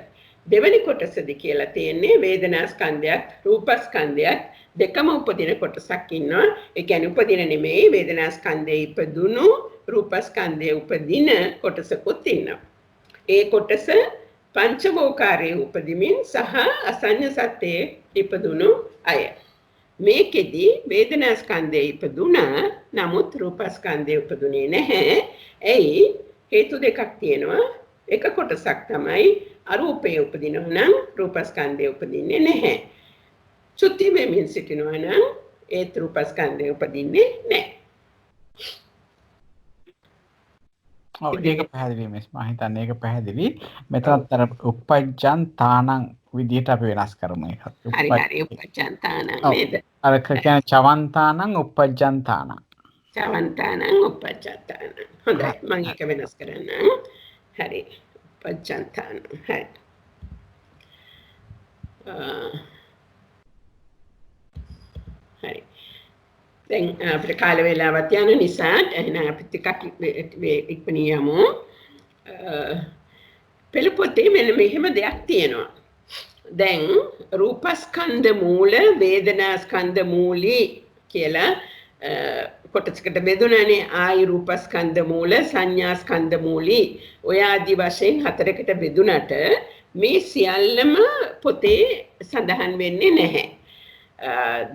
දෙවෙනි කොටසදී කියලා තියෙන්නේ වේදනාස්කන්ධයත් රූපස්කන්ධයත් දෙකම උපදින කොටසක් ඉන්නවා. ඒ කියන්නේ උපදින නෙමෙයි වේදනාස්කන්ධය ඉපදුණු රූපස්කන්ධය උපදින කොටසකුත් ඉන්නවා. ඒ කොටස පංචවෝකාරයේ උපදිමින් සහ අසඤ්ඤ සත්‍යයේ ඉපදුණු අය. මේකෙදි වේදනාස්කන්ධය ඉපදුණා නමුත් රූපස්කන්ධය උපදුනේ නැහැ. එයි හේතු දෙකක් තියෙනවා. එක කොටසක් තමයි අරූපයේ උපදිනවා නම් රූපස්කන්ධය උපදින්නේ නැහැ. චුති වෙමින් සිටිනවා නම් ඒ රූපස්කන්ධය උපදින්නේ නැහැ. ඔව් ඒක පැහැදිලි මිස් මම හිතන්නේ ඒක පැහැදිලි. මෙතනත් අර උපජ්ජන්තානං විදිහට අපි වෙනස් කරමු ඒකත්. හරි හරි උපජ්ජන්තානං නේද? අර කියන්නේ චවන්තානං උපජ්ජන්තානං. චවන්තානං උපජ්ජන්තානං. හොඳයි මම ඒක වෙනස් කරන්නම්. හරි උපජ්ජන්තානං හරි. හරි. දැන් අපිට කාල වේලාවක් යන නිසා එහෙනම් අපි ටිකක් ඉක්මනින් යමු. පෙළ පොතේ මෙන්න මෙහෙම දෙයක් තියෙනවා. දැන් රූපස්කන්ධ මූල වේදනාස්කන්ධ මූලී කියලා කොටසකට බෙදුණානේ. ආයි රූපස්කන්ධ මූල සංඥාස්කන්ධ මූලී ඔය ආදි වශයෙන් හතරකට බෙදුණට මේ සියල්ලම පොතේ සඳහන් වෙන්නේ නැහැ.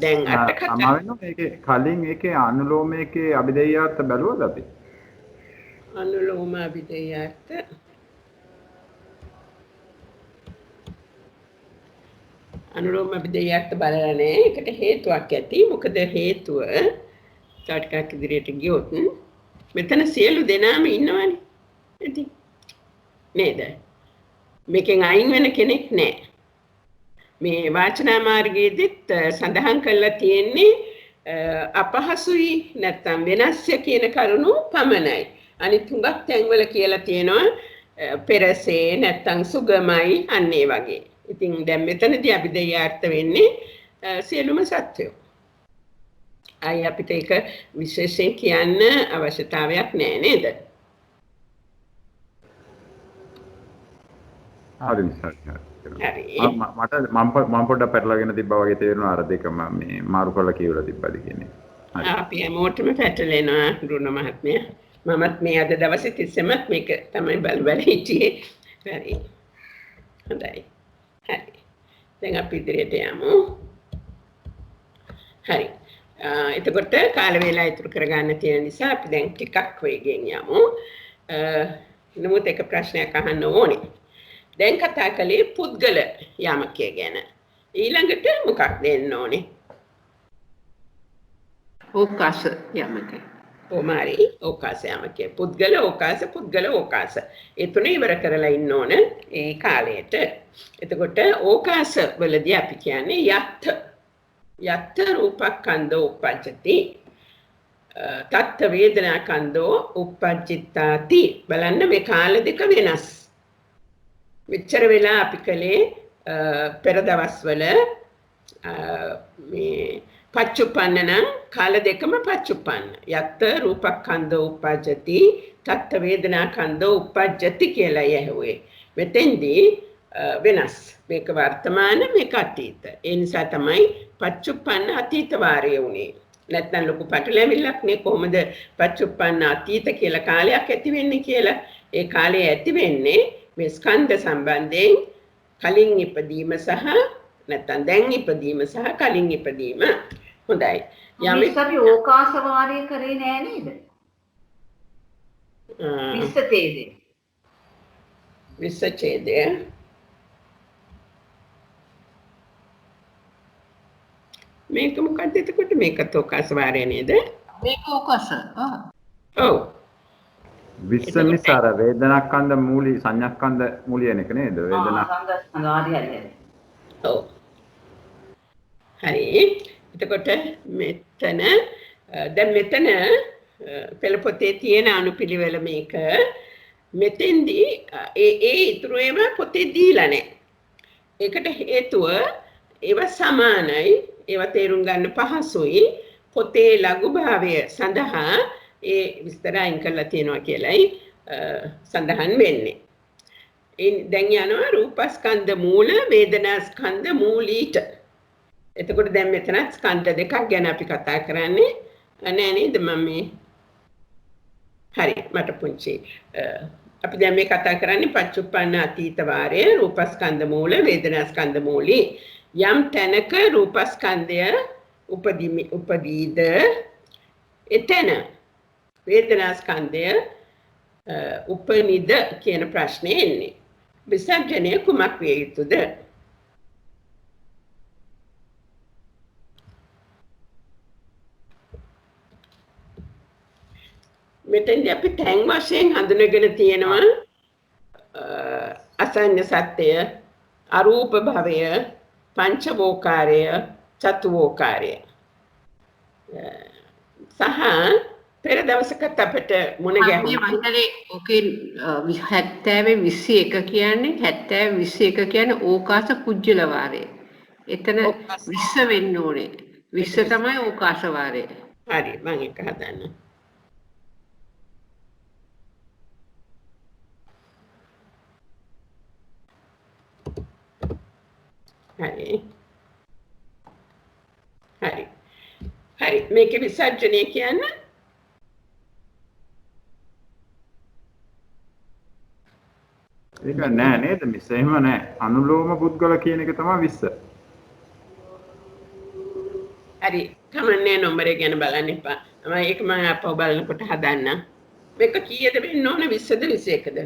දැන් අට කතා මේකේ කලින් ඒකේ අනුලෝමයේ අභිධේයාර්ථ බැලුවද අපි? අනුලෝම අභිධේයාර්ථ අනුලෝම අභිධේයාර්ථ බලලා නැහැ. ඒකට හේතුවක් ඇති. මොකද හේතුව තාටිකක් ඉදිරියට ගියොත් මෙතන සියලු දෙනාම ඉන්නවනේ. ඉතින් නේද? මේකෙන් අයින් වෙන කෙනෙක් නැහැ. මේ වාචනා මාර්ගයේදීත් සඳහන් කරලා තියෙන්නේ අපහසුයි නැත්නම් වෙනස්ය කියන කරුණු පමණයි. අනිත් හුඟක් තැන්වල කියලා තියෙනවා පෙරසේ නැත්නම් සුගමයි අන්න ඒ වගේ. ඉතින් දැන් මෙතනදී අභිධේයාර්ථ වෙන්නේ සියලුම සත්‍යෝ. අය අපිට ඒක විශේෂයෙන් කියන්න අවශ්‍යතාවයක් නැහැ නේද? හරි මට මම පොඩ්ඩක් පැටලගෙන තිබ්බා වගේ තේරුණා අර දෙකම මේ මාරු කරලා කියවලා තිබ්බද කියන්නේ. අපි හැමෝටම පැටලෙනවා රුණ මහත්මයා. මමත් මේ අද දවසේ තිස්සෙමත් මේක තමයි බල හිටියේ. හරි. හොඳයි. හරි. දැන් අපි ඉදිරියට යමු. හරි. එතකොට කාල වේලා ඉතුරු කරගන්න තියෙන නිසා අපි දැන් ටිකක් වේගෙන් යමු. නමුත් එක ප්‍රශ්නයක් අහන්න ඕනේ. දැන් කතා කළේ පුද්ගල යමකය ගැන. ඊළඟට මොකක් දෙන්න ඕනේ? ඕකාස යමකය. ඕමාරි ඕකාස යමකය. පුද්ගල ඕකාස පුද්ගල ඕකාස. ඒ තුන ඉවර කරලා ඉන්න ඕන ඒ කාලයට. එතකොට ඕකාස වලදී අපි කියන්නේ යත්ත රූපක්ඛන්ධෝ උපජ්ජති. තත්ත වේදනාඛන්ධෝ උපජ්ජිතාති. බලන්න මේ කාල දෙක වෙනස්. මෙච්චර වෙලා අපි කලේ පෙර දවස්වල මේ පච්චුප්පන්න නම් කාල දෙකම පච්චුප්පන්න. යත්ත රූපක්ඛන්ධෝ උපජ්ජති තත්ත වේදනාඛන්ධෝ උපජ්ජති කියලා යහුවේ. මෙතෙන්දී වෙනස්. මේක වර්තමාන මේක අතීත. ඒ නිසා තමයි පච්චුප්පන්න අතීත වාරය උනේ. නැත්නම් ලොකු පැටලෙවිල්ලක් නේ කොහොමද පච්චුප්පන්න අතීත කියලා කාලයක් ඇති වෙන්නේ කියලා. ඒ කාලය ඇති වෙන්නේ මේ ස්කන්ධ සම්බන්ධයෙන් කලින් ඉපදීම සහ නැත්නම් දැන් ඉපදීම සහ කලින් ඉපදීම. හොඳයි. යම් අපි ඕකාස වාරය කරේ නෑ නේද? විස්සතේදේ. විස්සචේදේ. මේක මොකක්ද එතකොට මේකත් ඕකාස වාරය නේද? මේක ඕකාස. ඔව්. විස්සනිසාර වේදනාස්කන්ධ මූලී සංඥාස්කන්ධ මූලිය එක නේද? වේදනාස්කන්ධ ආදී. ඔව්. හරි. එතකොට මෙතන දැන් මෙතන පෙළ පොතේ තියෙන අනුපිළිවෙල මේක මෙතෙන්දී ඒ ඉතුරු ඒවා පොතේ දීලා නැහැ. ඒකට හේතුව ඒවා සමානයි, ඒවා තේරුම් ගන්න පහසුයි. පොතේ ලඝුභාවය සඳහා ඒ විස්තර අයින් කරලා තියෙනවා කියලායි සඳහන් වෙන්නේ. දැන් යනවා රූපස්කන්ධ මූල වේදනාස්කන්ධ මූලීට. එතකොට දැන් මෙතන ස්කන්ධ දෙකක් ගැන අපි කතා කරන්නේ. නෑ නේද මම හරි මට පුංචි අපි දැන් මේ කතා කරන්නේ පච්චුප්පන්න අතීත වාරය රූපස්කන්ධ මූල වේදනාස්කන්ධ මූලී. යම් තැනක රූපස්කන්ධය උපදීද එතන වේදනාස්කන්ධය උපනිද කියන ප්‍රශ්නේ එන්නේ. විසර්ජනය කුමක් විය යුතුද? මෙතෙන්දී අපි තැන් වශයෙන් හඳුනගෙන තියෙනවා අසඤ්ඤ සත්‍යය, අරූප භවය, පංචවෝකාරය, චතුවෝකාරය. සහ පෙර දවසකට අපිට මුණ ගැහුණා. මම හිතන්නේ ඕකේ 70 21 කියන්නේ 70 21 කියන්නේ ඕකාස කුජ්ජල වාරය. එතන 20 වෙන්න ඕනේ. 20 තමයි ඕකාස වාරය. හරි මම ඒක හදන්න. හරි මේකේ විසර්ජනය කියන්නේ ඒක නෑ නේද මිස් එහෙම නෑ අනුලෝම පුද්ගල කියන එක තමයි 20. හරි කමන්නේ නම්බර් එක ගැන බලන්න එපා. ඒක මම අපව බලනකොට හදන්න. මේක කීයද වෙන්න ඕන 20ද 21ද?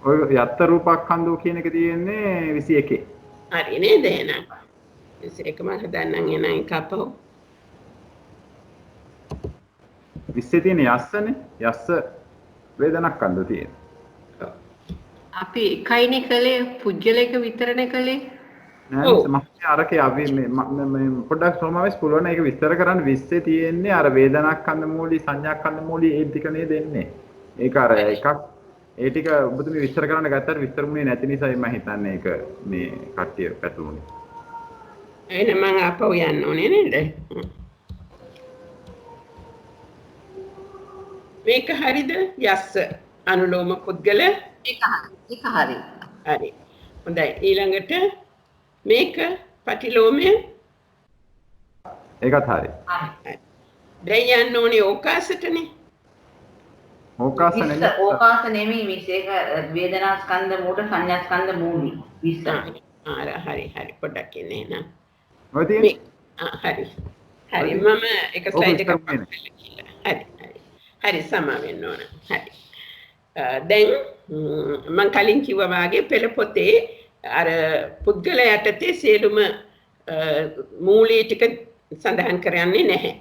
ඔය යත්ත රූපස්කන්ධෝ කියන එක තියෙන්නේ 21. හරි නේද එහෙනම් 21 මම හදන්නම් එන එක අපව 20 තියෙන යස්සනේ යස්ස වේදනාස්කන්ධ තියෙන. අපි එකයිනේ කළේ පුජ්‍යලයක විතරනේ කළේ. නෑ මම අරකේ අපි මේ පොඩ්ඩක් සෝමාවෙස් පුළුවන් ඒක විස්තර කරන්න 20 තියෙන්නේ අර වේදනාස්කන්ධ මූලී සංඥාස්කන්ධ මූලී ඒ ටික නේද එන්නේ. ඒක අර එකක් ඒ ටික ඔබතුමී විස්තර කරන්න ගත්තාට විස්තර මුනේ නැති නිසා මම හිතන්නේ ඒක මේ කට්ටිය පැතුනේ. එහෙනම් මම අපව යන්න ඕනේ නේද? මේක හරිද? යස්ස අනුලෝම පුද්ගල ඒක හරි. හරි. හොඳයි. ඊළඟට මේක පටිලෝමය ඒකත් හරි. දැන් යන්න ඕනේ ඕකාසටනේ. ඕකාස නෙමෙයි. ඕකාස නෙමෙයි මේක වේදනාස්කන්ධ මූල සංඥාස්කන්ධ මූලී 20. හරි පොඩ්ඩක් ඉන්නේ නේද? ඔය තියෙන්නේ. හරි මම එක ස්ලයිඩ් එකක් හරි සමා වෙන්න ඕන. හරි. දැන් මම කලින් කිව්වා වාගේ පෙළ පොතේ අර පුද්ගල යටතේ සියලුම මූලී ටික සඳහන් කරන්නේ නැහැ.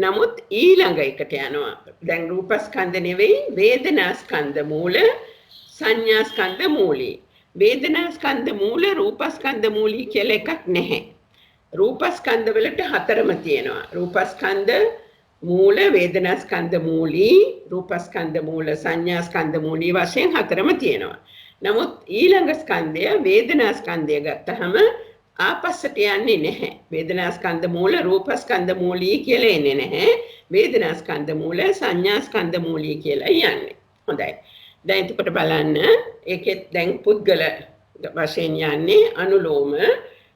නමුත් ඊළඟ එකට යනවා. දැන් රූපස්කන්ධ නෙවෙයි වේදනාස්කන්ධ මූල සංඥාස්කන්ධ මූලී. වේදනාස්කන්ධ මූල රූපස්කන්ධ මූලී කියලා එකක් නැහැ. රූපස්කන්ධ වලට හතරම තියෙනවා. රූපස්කන්ධ මූල වේදනාස්කන්ධ මූලී රූපස්කන්ධ මූල සංඥාස්කන්ධ මූලී වශයෙන් හතරම තියෙනවා. නමුත් ඊළඟ ස්කන්ධය වේදනාස්කන්ධය ගත්තහම ආපස්සට යන්නේ නැහැ. වේදනාස්කන්ධ මූල රූපස්කන්ධ මූලී කියලා එන්නේ නැහැ. වේදනාස්කන්ධ මූල සංඥාස්කන්ධ මූලී කියලා යන්නේ. හොඳයි. දැන් එතකොට බලන්න ඒකෙත් දැන් පුද්ගල වශයෙන් යන්නේ අනුලෝම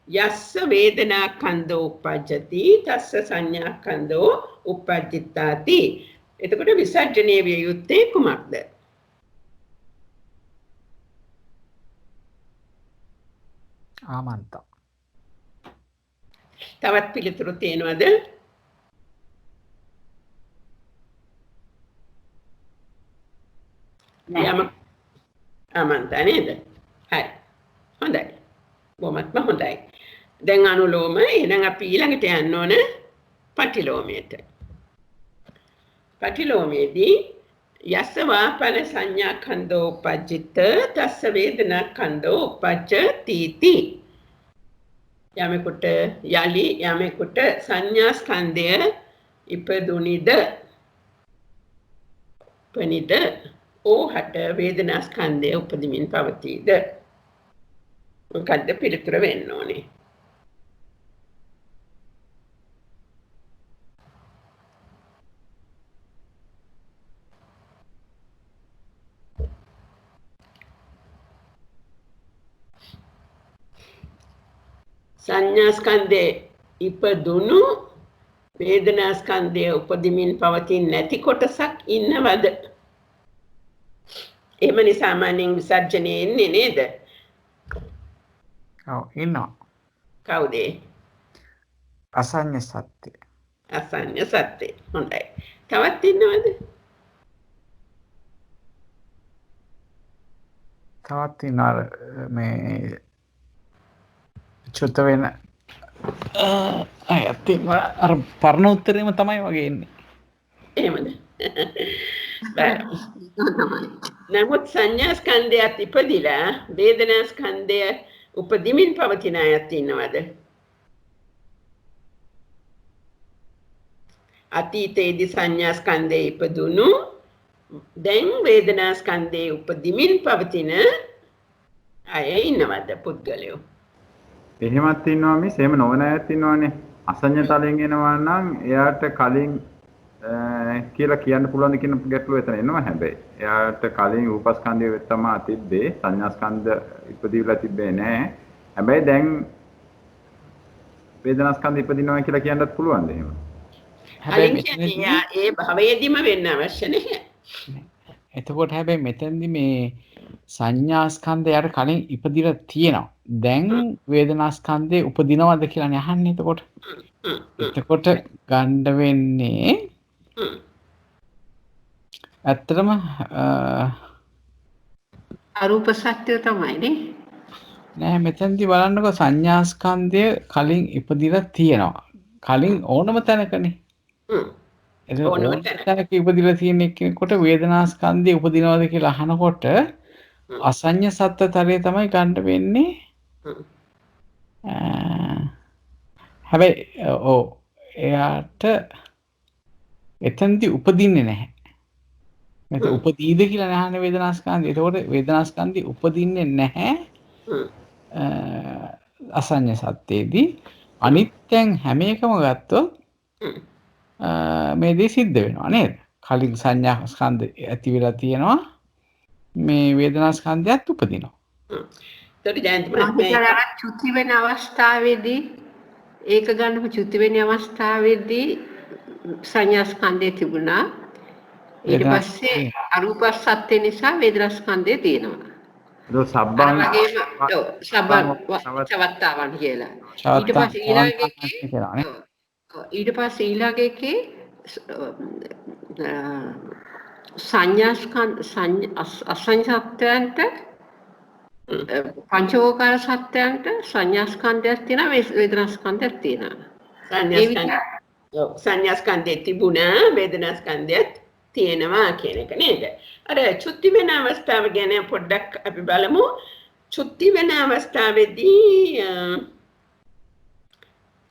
යස්ස වේදනාස්කන්ධෝ උප්පජ්ජති තස්ස සංඥාස්කන්ධෝ උප්පජ්ජිතාති. එතකොට විසර්ජනීය විය යුත්තේ කුමක්ද? ආමන්ත. තවත් පිළිතුරු තියෙනවද? යම ආමන්ත නේද? හරි. හොඳයි. බොහොමත්ම හොඳයි. දැන් අනුලෝම එහෙනම් අපි ඊළඟට යන්න ඕන පටිලෝමයට. පටිලෝමයේදී යස්ස වාපන සංඥාඛණ්ඩෝ උපජ්ජිත තස්ස වේදනාඛණ්ඩෝ උපජ්ජති. යමෙකුට යලි යමෙකුට සංඥා ස්කන්ධය ඉපදුනිද උපනිද ඕහට වේදනා ස්කන්ධය උපදිමින් පවතීද? මොකද්ද පිළිතුර වෙන්න ඕනේ? සංඥා ස්කන්ධේ ඉපදුණු වේදනා ස්කන්ධය උපදිමින් පවතින්නේ නැති කොටසක් ඉන්නවද? එහෙමනේ සාමාන්‍යයෙන් විසර්ජනයේ එන්නේ නේද? ඔව් ඉන්නවා. කවුද? අසඤ්ඤ සත්‍ය. අසඤ්ඤ සත්‍ය. හොඳයි. තවත් ඉන්නවද? තවත් ඉන්නවා මේ චුත වෙන අයත් අර පරණ උත්තරේම තමයි වගේ එන්නේ. එහෙමද? නමුත් සංඥා ස්කන්ධයත් ඉපදිලා වේදනා ස්කන්ධය උපදිමින් පවතින අයත් ඉන්නවද? අතීතයේදී සංඥා ස්කන්ධය ඉපදුණු දැන් වේදනා ස්කන්ධය උපදිමින් පවතින අය ඉන්නවද පුද්ගලයෝ? එහෙමත් ඉන්නවා මිස් එහෙම නොවන අයත් ඉන්නවානේ. අසඤ්ඤ තලයෙන් එනවා නම් එයාට කලින් කියලා කියන්න පුළුවන් ද කියන ගැටලුව එතන එනවා. හැබැයි එයාට කලින් රූපස්කන්ධය වෙත් තමයි තිබ්බේ. සංඥාස්කන්ධ ඉපදිලා තිබ්බේ නෑ. හැබැයි දැන් වේදනාස්කන්ධ ඉපදිනවා කියලා කියන්නත් පුළුවන් ද එහෙම? කලින් කියන්නේ ඒ භවයේදීම වෙන්න අවශ්‍ය නැහැ. එතකොට හැබැයි මෙතෙන්දි මේ සංඥාස්කන්ධයට කලින් ඉපදිලා තියෙනවා. දැන් වේදනාස්කන්ධේ උපදිනවද කියලා අහන්නේ. එතකොට ගන්න වෙන්නේ ඇත්තටම අරූප සත්‍ය තමයි නෑ මෙතෙන්දි බලන්නකො සංඥාස්කන්ධය කලින් ඉපදිලා තියෙනවා. කලින් ඕනම තැනකනේ. ඕනම තැනක ඉපදිලා තියෙන කෙනෙකුට වේදනාස්කන්ධය උපදිනවද කියලා අහනකොට අසඤ්ඤ සත්‍ය තරේ තමයි ගන්න වෙන්නේ. හැබැයි ඔව් එයාට එතනදී උපදින්නේ නැහැ. මෙතන උපදීද කියලා නහන වේදනාස්කන්ධය. ඒතකොට වේදනාස්කන්ධය උපදින්නේ නැහැ. අසඤ්ඤ සත්‍යයේදී අනිත්යෙන් හැම එකම ගත්තොත් මේ දේ සිද්ධ වෙනවා නේද? කලින් සංඥා ස්කන්ධ ඇති වෙලා තියෙනවා. මේ වේදනා ස්කන්ධයත් උපදිනවා. චුති වෙන අවස්ථාවේදී ඒක ගන්නකො චුති වෙන අවස්ථාවේදී සංඥා ස්කන්ධය තිබුණා. ඊට පස්සේ අරූප සත්‍ය නිසා වේදනා ස්කන්ධය තියෙනවා. ඒක සබ්බං සබ්බං චවත්තාවන් කියලා. ඊට පස්සේ ඊළඟ අසඤ්ඤ සත්‍යයන්ට පංචවෝකාර සත්‍යයන්ට සංඥා ස්කන්ධයක් තියෙනවා වේදනා ස්කන්ධයක් තියෙනවා. සංඥා ස්කන්ධය තිබුණා වේදනා ස්කන්ධයක් තියෙනවා කියන එක නේද? අර චුති වෙන අවස්ථාව ගැන පොඩ්ඩක් අපි බලමු. චුති වෙන අවස්ථාවේදී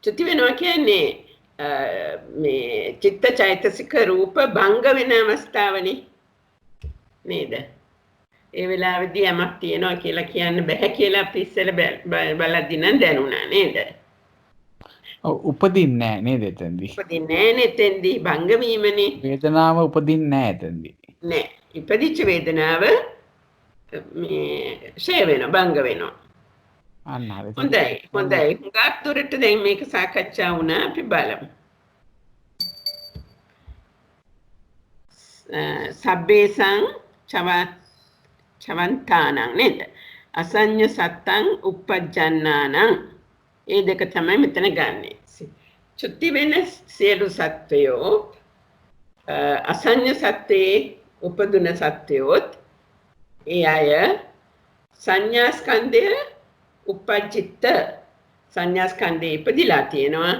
චුති වෙනවා කියන්නේ මේ චිත්ත චෛතසික රූප භංග වෙන අවස්ථාවනේ නේද? ඒ වෙලාවේදී යමක් තියෙනවා කියලා කියන්න බෑ කියලා අපි ඉස්සෙල්ලා බලද්දී නම් දැනුණා නේද? ඔව් උපදින්නේ නැහැ නේද එතෙන්දී? උපදින්නේ නැහැ නේ එතෙන්දී භංග වීමනේ. වේදනාව උපදින්නේ නැහැ එතෙන්දී. නෑ. ඉපදිච්ච වේදනාව මේ ෂේ වෙනවා භංග වෙනවා. අන්න හරි. හොඳයි. හුඟක් දුරට දැන් මේක සාකච්ඡා වුණා අපි බලමු. සබ්බේසං චවන්තානං නේද? අසඤ්ඤ සත්තං uppajjannaනං. ඒ දෙක තමයි මෙතන ගන්නෙ. චුති වෙන සියලු සත්වයෝ අසඤ්ඤ සත්‍යේ උපදුන සත්වයොත් ඒ අය සංඥා ස්කන්ධය උපජ්ජිත සංඥා ස්කන්ධේ ඉපදිලා තියෙනවා.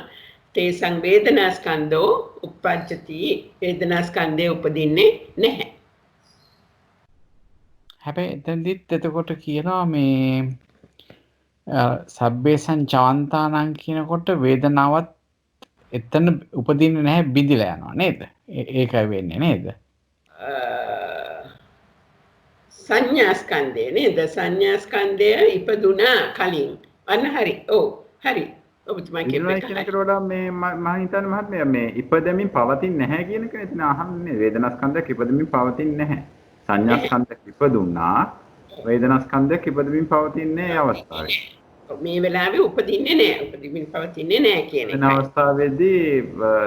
තේ සංවේදනා ස්කන්ධෝ උපජ්ජති වේදනා ස්කන්ධේ උපදින්නේ නැහැ. හැබැයි එතෙන්දිත් එතකොට කියනවා මේ සබ්බේසං චවන්තානං කියනකොට වේදනාවත් එතන උපදින්නේ නැහැ බිඳිලා යනවා නේද? ඒකයි වෙන්නේ නේද? සංඥා ස්කන්ධය නේද? සංඥා ස්කන්ධය ඉපදුනා කලින්. අන්න හරි. ඔව් හරි. ඔබතුමා කියනකට වඩා මේ මම හිතන්නේ මහත්මයා මේ ඉපදෙමින් පවතින්නේ නැහැ කියන එක එතන අහන්නේ. වේදනා ස්කන්ධයක් ඉපදෙමින් පවතින්නේ නැහැ. සංඥා ස්කන්ධයක් ඉපදුනා වේදනා ස්කන්ධයක් ඉපදෙමින් පවතින්නේ ඒ අවස්ථාවේ. මේ වෙලාවේ උපදින්නේ නැහැ. උපදින්න පවතින්නේ නැහැ කියන එක. වෙන අවස්ථාවේදී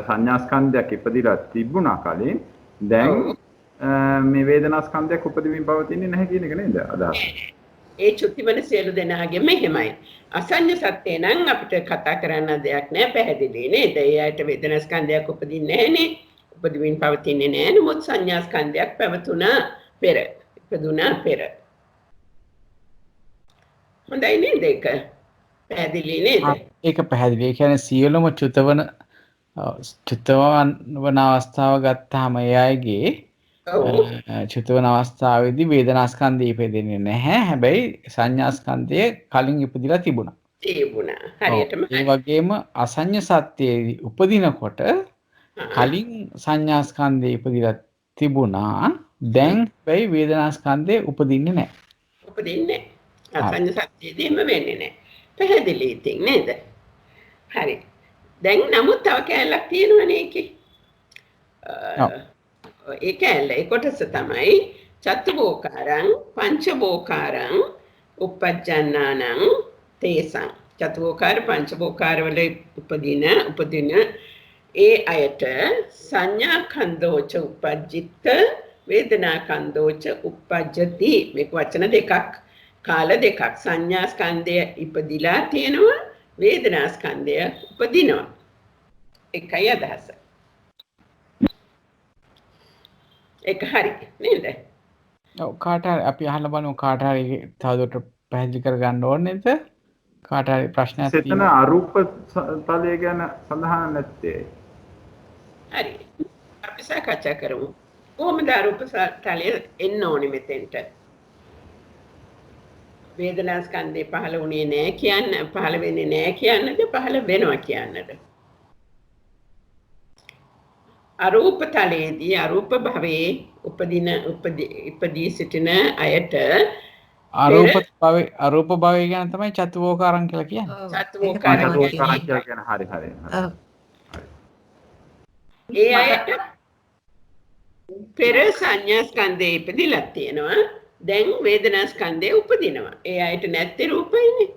සංඥා ස්කන්ධයක් ඉපදිලා තිබුණා කලින් දැන් මේ වේදනා ස්කන්ධයක් උපදින්න පවතින්නේ නැහැ කියන එක නේද අදහස? ඒ චුතිවන සියලු දෙනාගෙම එහෙමයි. අසඤ්ඤ සත්‍ය නම් අපිට කතා කරන්න දෙයක් නැහැ පැහැදිලි නේද? ඒ ඇයිට වේදනා ස්කන්ධයක් උපදින්නේ නැහනේ. උපදින්න පවතින්නේ නැහැ. නමුත් සංඥා ස්කන්ධයක් පැවතුණා පෙර. ඉපදුණා පෙර. හොඳයි නේද ඒක? පැහැදිලි නේද? ඒක පැහැදිලි. ඒ කියන්නේ සියලුම චුතවන අවස්ථාව ගත්තාම ඒ අයගේ චුතවන අවස්ථාවේදී වේදනා ස්කන්ධය ඉපදෙන්නේ නැහැ. හැබැයි සංඥා ස්කන්ධය කලින් ඉපදිලා තිබුණා. හරියටම. ඒ වගේම අසඤ්ඤ සත්‍යයේ උපදිනකොට කලින් සංඥා ස්කන්ධය ඉපදිලා තිබුණා. දැන් හැබැයි වේදනා ස්කන්ධය උපදින්නේ නැහැ. උපදින්නේ නැහැ. අසඤ්ඤ සත්‍යයේදීම වෙන්නේ නැහැ. පැහැදිලි ඉතින් නේද? හරි. දැන් නමුත් තව කැලලක් තියෙනවනේ ඒකේ. ඒ කැලල ඒ කොටස තමයි චතුබෝකාරං පංචබෝකාරං uppajjannaනං තේසං. චතුබෝකාර පංචබෝකාර වල උපදින ඒ අයට සංඥා කන්දෝච uppajjitta වේදනා කන්දෝච uppajjati මේක වචන දෙකක් කාල දෙකක්. සංඥා ස්කන්ධය ඉපදිලා තියෙනවා වේදනා ස්කන්ධය උපදිනවා. එකයි අදහස. ඒක හරි නේද? ඔව් කාට හරි අපි අහලා බලමු කාට හරි තවදුරටත් පැහැදිලි කරගන්න ඕනේ නේද? කාට හරි ප්‍රශ්නයක් තියෙනවා. එතන අරූප තලය ගැන සඳහන් නැත්තේ. හරි. අපි සාකච්ඡා කරමු. කොහොමද අරූප තලය එන්න ඕනේ මෙතෙන්ට? වේදනා ස්කන්ධේ පහළ වුණේ නැහැ කියන්න පහළ වෙන්නේ නැහැ කියන්නද පහළ වෙනවා කියන්නද? අරූප තලයේදී අරූප භවයේ උපදී සිටින අයට අරූප භවය ගැන තමයි චතුබෝකාරං කියලා කියන්නේ. චතුබෝකාරං කියන හරි. ඒ අයට පෙර සංඥා ස්කන්ධේ ඉපදිලා තියෙනවා. දැන් වේදනා ස්කන්ධය උපදිනවා. ඒ අයට නැත්තේ රූපයිනේ.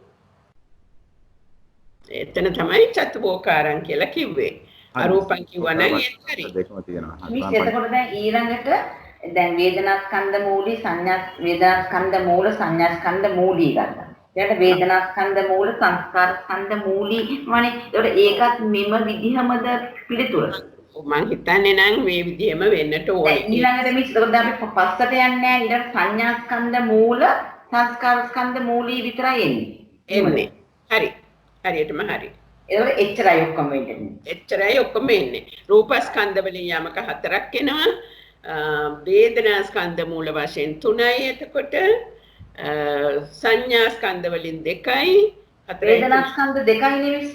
එතන තමයි චතුබෝකාරං කියලා කිව්වේ. අරූපං කිව්වා නම් ඒක හරි. දෙකම තියෙනවා. එතකොට දැන් ඊළඟට දැන් වේදනා ස්කන්ධ මූලී සංඥා වේදනා ස්කන්ධ මූල සංඥා ස්කන්ධ මූලී ගන්නවා. ඊට වේදනා ස්කන්ධ මූල සංස්කාර ස්කන්ධ මූලී වනේ. ඒකත් මෙම විදිහමද පිළිතුර. මම හිතන්නේ නම් මේ විදිහම වෙන්නට ඕනේ. ඊළඟට මේ ඒකට අපි පස්සට යන්නේ නැහැ. ඊට සංඥා ස්කන්ධ මූල සංස්කාර ස්කන්ධ මූලී විතරයි එන්නේ. හරි. හරියටම හරි. ඒක එච්චරයි ඔක්කොම වෙන්නේ. එච්චරයි ඔක්කොම එන්නේ. රූපස්කන්ධ වලින් යමක හතරක් එනවා. වේදනා ස්කන්ධ මූල වශයෙන් 3යි. එතකොට සංඥා ස්කන්ධ වලින් 2යි. වේදනා ස්කන්ධ 2යි නෙවෙයි.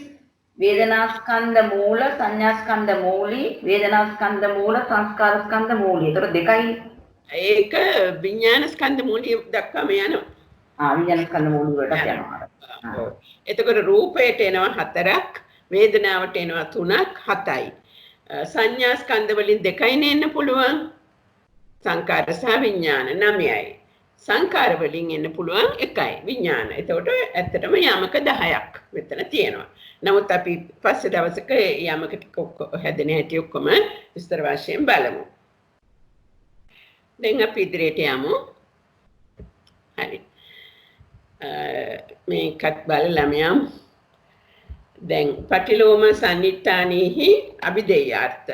වේදනා ස්කන්ධ මූල සංඥා ස්කන්ධ මූලී වේදනා ස්කන්ධ මූල සංස්කාර ස්කන්ධ මූලී. ඒතර 2යි. ඒක විඥාන ස්කන්ධ මූලිය දක්වාම යනවා. විඥාන ස්කන්ධ මූලිය වලට යනවා. එතකොට රූපයට එනවා 4ක්, වේදනාවට එනවා 3ක්, 7යි. සංඥා ස්කන්ධ වලින් 2යි එන්න පුළුවන්. සංකාර සහ විඥාන 9යි. සංකාර වලින් එන්න පුළුවන් 1යි විඥාන. එතකොට ඇත්තටම යමක 10ක් මෙතන තියෙනවා. නමුත් අපි පස්සේ දවසක යමක ටික හැදෙන හැටි ඔක්කොම විස්තර වශයෙන් බලමු. දැන් අපි ඉදිරියට යමු. හරි. මේකත් බලලම යමු. දැන් පටිලෝම සම්නිට්ඨානෙහි අභිදේයාර්ථ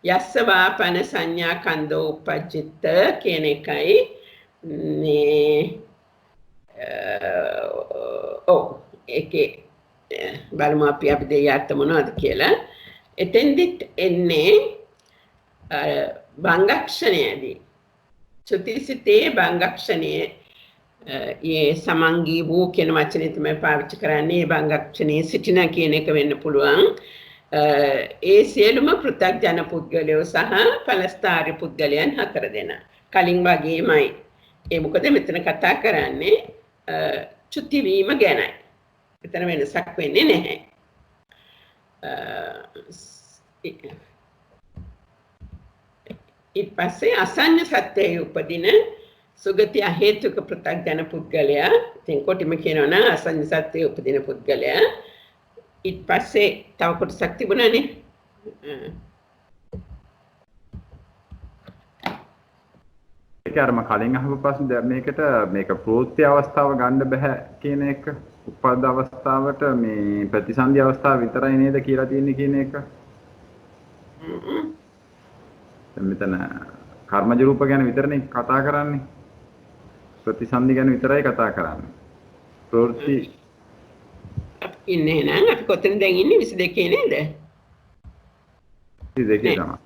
යස්ස වාපන සංඥා කන්දෝ උපජ්ජිත කියන එකයි මේ ඒකේ බලමු අපි අභිදේයාර්ථ මොනවද කියලා. එතෙන්දිත් එන්නේ භංගක්ෂණයේදී චුතිසිතේ භංගක්ෂණයේ ඒ සමංගී වූ කියන වචනේ තමයි පාවිච්චි කරන්නේ. භංගක්ෂණයේ සිටින කියන එක වෙන්න පුළුවන්. ඒ සියලුම පෘථග්ජන පුද්ගලයෝ සහ ඵලස්ථාරි පුද්ගලයන් 4 දෙනා. කලින් වගේමයි ඒ මොකද මෙතන කතා කරන්නේ චුති වීම ගැනයි. මෙතන වෙනසක් වෙන්නේ නැහැ. ඊට පස්සේ අසඤ්ඤ සත්‍යයේ උපදින සුගති අහේතුක පෘථග්ජන පුද්ගලයා, දැන් කොටිම කියනවා නම් අසඤ්ඤ සත්‍යයේ උපදින පුද්ගලයා. ඊට පස්සේ තව කොටසක් තිබුණානේ. ඒක අරම කලින් අහපු ප්‍රශ්නේ මේකට මේක ප්‍රවෘත්ති අවස්ථාව ගන්න බෑ කියන එක, උපද අවස්ථාවට මේ ප්‍රතිසන්දි අවස්ථාව විතරයි නේද කියලා තියෙන්නේ කියන එක. මෙතන කර්මජ රූප ගැන විතරනේ කතා කරන්නේ. ප්‍රතිසන්දි ගැන විතරයි කතා කරන්නේ. ප්‍රවෘත්ති ඉන්නේ නං අපි කොතන දැන් ඉන්නේ 22 නේද? 22 තමයි.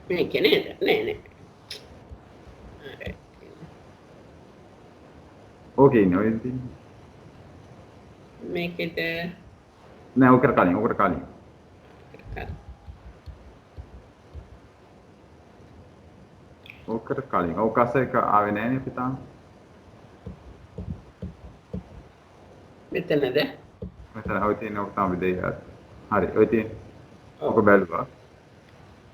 මේක නේද? නෑ. ඕකේ ඉන්නේ ඔය ඉතින්. මේකෙට නෑ ඔකට කලින්. ඕකට කලින්. ඕකස එක ආවේ නෑනේ අපි තාම. මෙතනද? මෙතන ඔය තියෙන ඔක තමයි දෙයක්. හරි. ඔය තියෙන. ඔක බැලුවා.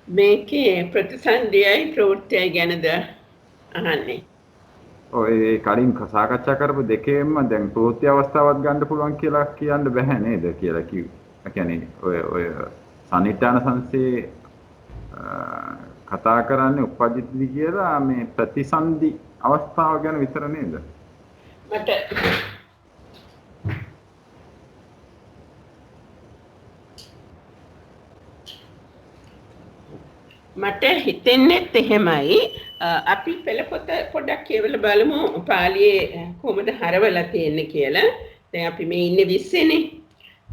මේකේ ප්‍රතිසන්දියයි ප්‍රවෘත්තියයි ගැනද අහන්නේ? ඔය කලින් සාකච්ඡා කරපු දෙකේම දැන් ප්‍රවෘත්ති අවස්ථාවක් ගන්න පුළුවන් කියලා කියන්න බෑ නේද කියලා කිව්වා. ඒ කියන්නේ ඔය සනිටාන සංසේ කතා කරන්නේ උපජ්ජති කියලා මේ ප්‍රතිසන්දි අවස්ථාව ගැන විතර නේද? මට හිතෙන්නේත් එහෙමයි. අපි පෙළ පොත පොඩ්ඩක් කියවලා බලමු පාලියේ කොහොමද හරවලා තියෙන්නේ කියලා. දැන් අපි මේ ඉන්නේ 20 නේ.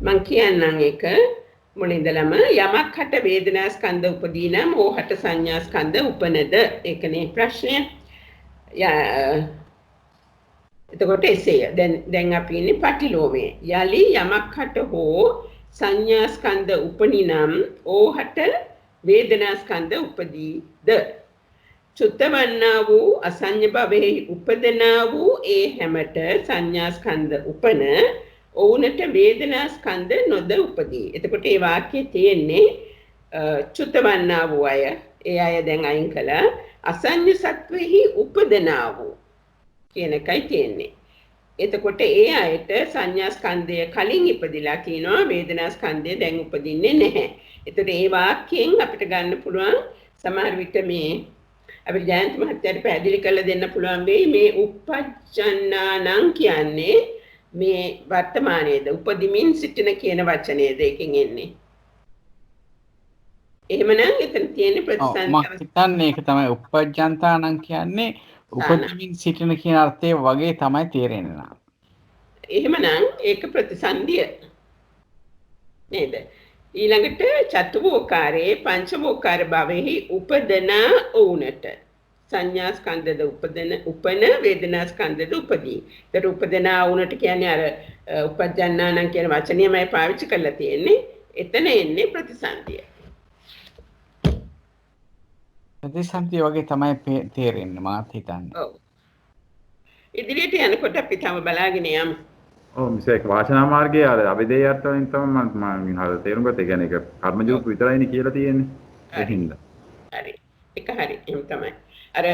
මං කියන්නම් ඒක මුලින්දලම යමක් හට වේදනා ස්කන්ධ උපදී නම් ඕහට සංඥා ස්කන්ධ උපනද? ඒකනේ ප්‍රශ්නය. එතකොට එසේය. දැන් අපි ඉන්නේ පටිලෝමයේ. යලි යමක් හට හෝ සංඥා ස්කන්ධ උපනිනම් ඕහට වේදනා ස්කන්ධ උපදීද? චුත්තවන්නා වූ අසඤ්ඤ භවයේ උපදනා වූ ඒ හැමත සංඥා ස්කන්ධ උපන ඔවුනට වේදනා ස්කන්ධ නොද උපදී. එතකොට මේ වාක්‍යයේ තියෙන්නේ චුත්තවන්නා වූ අය, ඒ අය දැන් අයින් කළා. අසඤ්ඤ සත්වෙහි උපදනා වූ කියන එකයි තියෙන්නේ. එතකොට ඒ අයට සංඥා ස්කන්ධය කලින් ඉපදිලා කියනවා, වේදනා ස්කන්ධය දැන් උපදින්නේ නැහැ. එතකොට මේ වාක්‍යයෙන් අපිට ගන්න පුළුවන් සමහර විට මේ අපිට ජයන්ත මහත්තයාට පැහැදිලි කරලා දෙන්න පුළුවන් වෙයි මේ උපජ්ජන්නානං කියන්නේ මේ වර්තමානයේද උපදිමින් සිටින කියන වචනයද එකෙන් එන්නේ. එහෙමනම් එතන තියෙන ප්‍රතිසන්දි මම හිතන්නේ ඒක තමයි උපජ්ජන්තානං කියන්නේ උපදිමින් සිටින කියන අර්ථය වගේ තමයි තේරෙන්නේ නා. එහෙමනම් ඒක ප්‍රතිසන්දිය නේද? ඊළඟට චතුෝකාරයේ පංචවෝකාර භවෙහි උපදනා වුණට සංඥා ස්කන්ධද උපන වේදනා ස්කන්ධද උපදී. ඒතර උපදනා වුණට කියන්නේ අර උපජ්ජන්නානම් කියන වචනයමයි පාවිච්චි කරලා තියෙන්නේ. එතන එන්නේ ප්‍රතිසන්දිය. ප්‍රතිසන්දිය වගේ තමයි තේරෙන්නේ මාත් හිතන්නේ. ඔව්. ඉදිරියට යනකොට අපි තව බලාගෙන යමු. ඔව් මිසෙක් වාචනා මාර්ගයේ අර අවිදේය අර්ථ වලින් තමයි මම හර තේරුම් ගත්තේ. කියන්නේ ඒක කර්මජෝප විතරයිනේ කියලා තියෙන්නේ. ඒ හින්දා. හරි. ඒක හරි. එහෙම තමයි. අර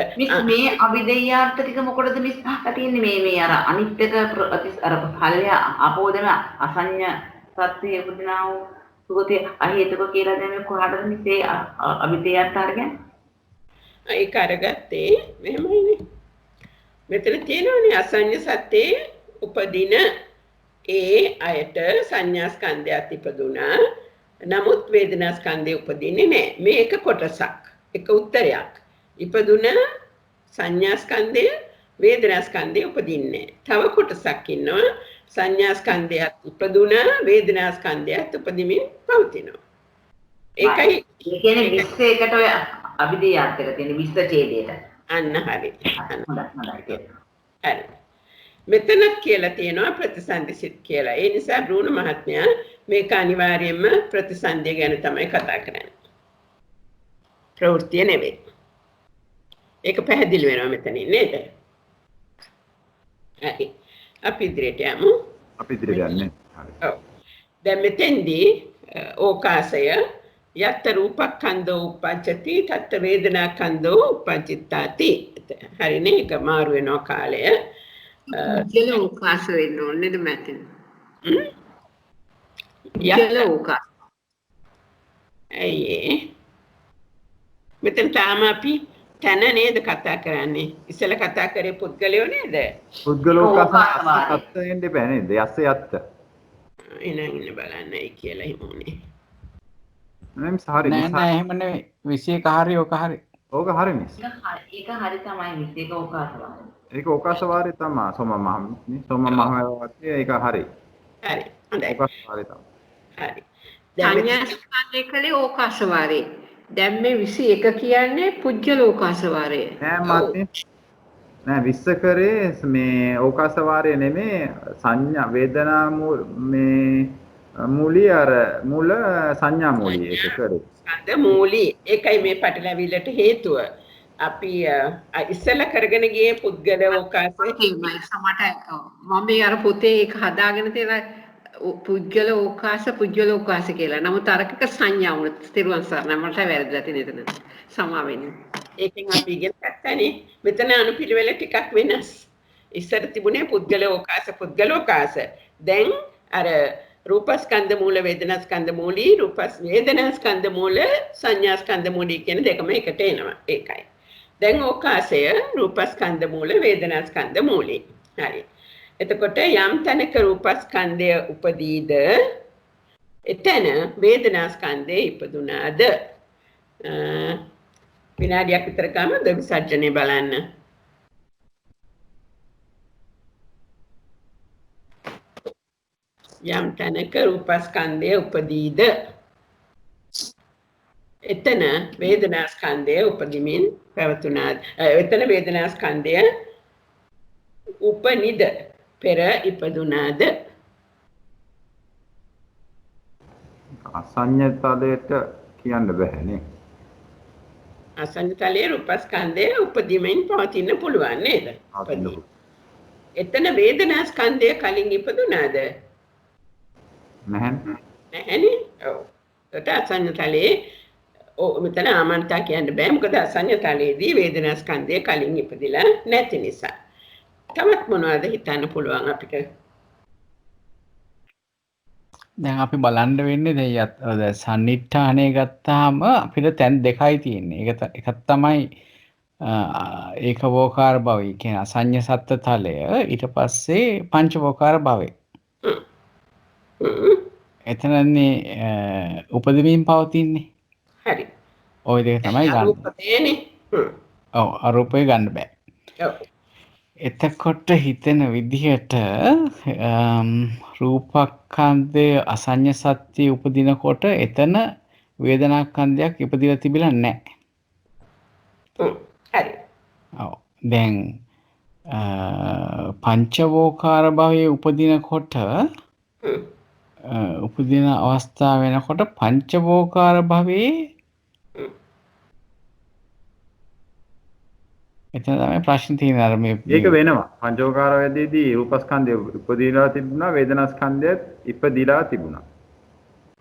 මේ අවිදේයාර්ථ ටික මොකටද මිස් අහලා තියෙන්නේ මේ අර අනිත් එක අර ඵලය අපෝදන අසඤ්ඤ සත්‍ය උපදිනා වූ සුගතිය අහේතුක කියලා දැන් කොහාටද මිසේ අවිදේයාර්ථ අරගෙන ඒක අරගත්තේ මෙහෙමයිනේ. මෙතන තියෙනවනේ අසඤ්ඤ සත්‍යේ උපදින ඒ අයට සංඥා ස්කන්ධයත් ඉපදුනා. නමුත් වේදනා ස්කන්ධය උපදින්නේ නැහැ. මේක කොටසක්. එක උත්තරයක්. ඉපදුන සංඥා ස්කන්ධය වේදනා ස්කන්ධය උපදින්නේ. තව කොටසක් ඉන්නවා සංඥා ස්කන්ධයත් ඉපදුනා වේදනා ස්කන්ධයත් උපදිමින් පවතිනවා. ඒකයි කියන්නේ 21කට ඔය අවිදේයාර්ථ එක තියෙන 20 ඡේදයට. අන්න හරි. හොඳයි. හරි. මෙතනත් කියලා තියෙනවා ප්‍රතිසන්දි සිත් කියලා. ඒ නිසා බ්‍රූන මහත්මයා මේක අනිවාර්යයෙන්ම ප්‍රතිසන්දිය ගැන තමයි කතා කරන්නේ. ප්‍රවෘත්තිය නෙවෙයි. ඒක පැහැදිලි වෙනවා මෙතනින් නේද? හරි. අපි ඉදිරියට යමු. අපි ඉදිරියට යන්නේ. හරි. ඔව්. දැන් මෙතෙන්දී ඕකාසය යත් රූපස්කන්ධෝ උපජ්ජති තත් වේදනාස්කන්ධෝ උපජ්ජිතාති. හරිනේ ඒක මාරු වෙනවා කාලය. පුද්ගල ඕකාස වෙන්න ඕනේ නේද මැතින්? පුද්ගල ඕකාස. ඇයි මෙතන තාම අපි තන නේද කතා කරන්නේ? ඉස්සෙල්ලා කතා කරේ පුද්ගලයෝ නේද? පුද්ගලෝකාස අත්යෙන් දෙපෑ නේද? යස්ස යත්ත. ඉන්න බලන්නයි කියලා හිමුනේ. නෑ සාරි නෑ එහෙම නෙවෙයි 21 හරි ඕක හරි. ඕක හරි මිස්. ඒක හරි තමයි 21 ඕකාස වාරය. ඒක ඕකාස වාරය තමයි සෝම මහන්නේ. සෝම මහවතිය ඒක හරි. හරි. හොඳයි. ඕකාස වාරය තමයි. හරි. සංඥා ස්කන්ධය කලේ ඕකාස වාරේ. දැන් මේ 21 කියන්නේ පුද්ගල ඕකාස වාරය. නෑ මාත්‍රි. නෑ 20 කරේ මේ ඕකාස වාරය නෙමේ සංඥා වේදනා මේ මූලිය අර මූල සංඥා මූලිය ඒක කරේ. ස්කන්ධ මූලිය. ඒකයි මේ පටලැවිල්ලට හේතුව. අපි ඉස්සෙල්ලා කරගෙන ගියේ පුද්ගල ඕකාසය සමට මම මේ අර පොතේ ඒක හදාගෙන තියෙන පුද්ගල ඕකාස කියලා. නමුත් අරකක සංඥා වුණත් තිරුවන් සරණ මට වැරදිලා තියෙන එතන. සමා වෙන්න. ඒකෙන් අපි ඉගෙන ගන්නනේ මෙතන අනුපිළිවෙල ටිකක් වෙනස්. ඉස්සර තිබුණේ පුද්ගල ඕකාස. දැන් අර රූපස්කන්ධ මූල වේදනාස්කන්ධ මූලී වේදනාස්කන්ධ මූල සංඥාස්කන්ධ මූලී කියන දෙකම එකට එනවා. ඒකයි. දැන් ඕකාසය රූපස්කන්ධ මූල වේදනාස්කන්ධ මූලී. හරි. එතකොට යම් තැනක රූපස්කන්ධය උපදීද එතන වේදනාස්කන්ධය ඉපදුනාද විනාඩියක් විතර ගමද විසර්ජනේ බලන්න. යම් තැනක රූපස්කන්ධය උපදීද එතන වේදනාස්කන්ධය උපදිමින් පැවතුනාද එතන වේදනාස්කන්ධය උපනිද පෙර ඉපදුනාද අසඤ්ඤතලයට කියන්න බෑනේ. අසඤ්ඤතලයේ රූපස්කන්ධය උපදිමින් පවතින්න පුළුවන් නේද? එතන වේදනාස්කන්ධය කලින් ඉපදුනාද? නැහැනේ. ඔව්. ඒත් අසඤ්ඤතලයේ මෙතන ආමන්තා කියන්න බෑ. මොකද අසඤ්ඤතලයේදී වේදනාස්කන්ධය කලින් ඉපදිලා නැති නිසා. තවත් මොනවද හිතන්න පුළුවන් අපිට? දැන් අපි බලන්න වෙන්නේ දැන් සන්නිට්ඨානය ගත්තාම අපිට තැන් දෙකයි තියෙන්නේ. එකක් තමයි ඒකවෝකාර භවය කියන අසඤ්ඤ සත්ත්‍ය තලය. ඊට පස්සේ පංචවෝකාර භවය. එතනන්නේ උපදමින් පවතින්නේ. හරි. ওই දෙක තමයි ගන්න. අරූපේනේ. ඔව් අරූපේ ගන්න බෑ. ඔව්. එතකොට හිතෙන විදිහට රූපස්කන්ධය අසඤ්ඤ සත්‍ය උපදිනකොට එතන වේදනාස්කන්ධයක් ඉපදිලා තිබිලා නැහැ. හරි. ඔව්. දැන් පංචවෝකාර භවයේ උපදිනකොට උපදින අවස්ථාව වෙනකොට පංචවෝකාර භවයේ එතන තමයි ප්‍රශ්න තියෙන්නේ අර මේ ඒක වෙනවා පංචෝකාර වේදේදී රූපස්කන්ධය උපදීලා තිබුණා වේදනාස්කන්ධයත් ඉපදීලා තිබුණා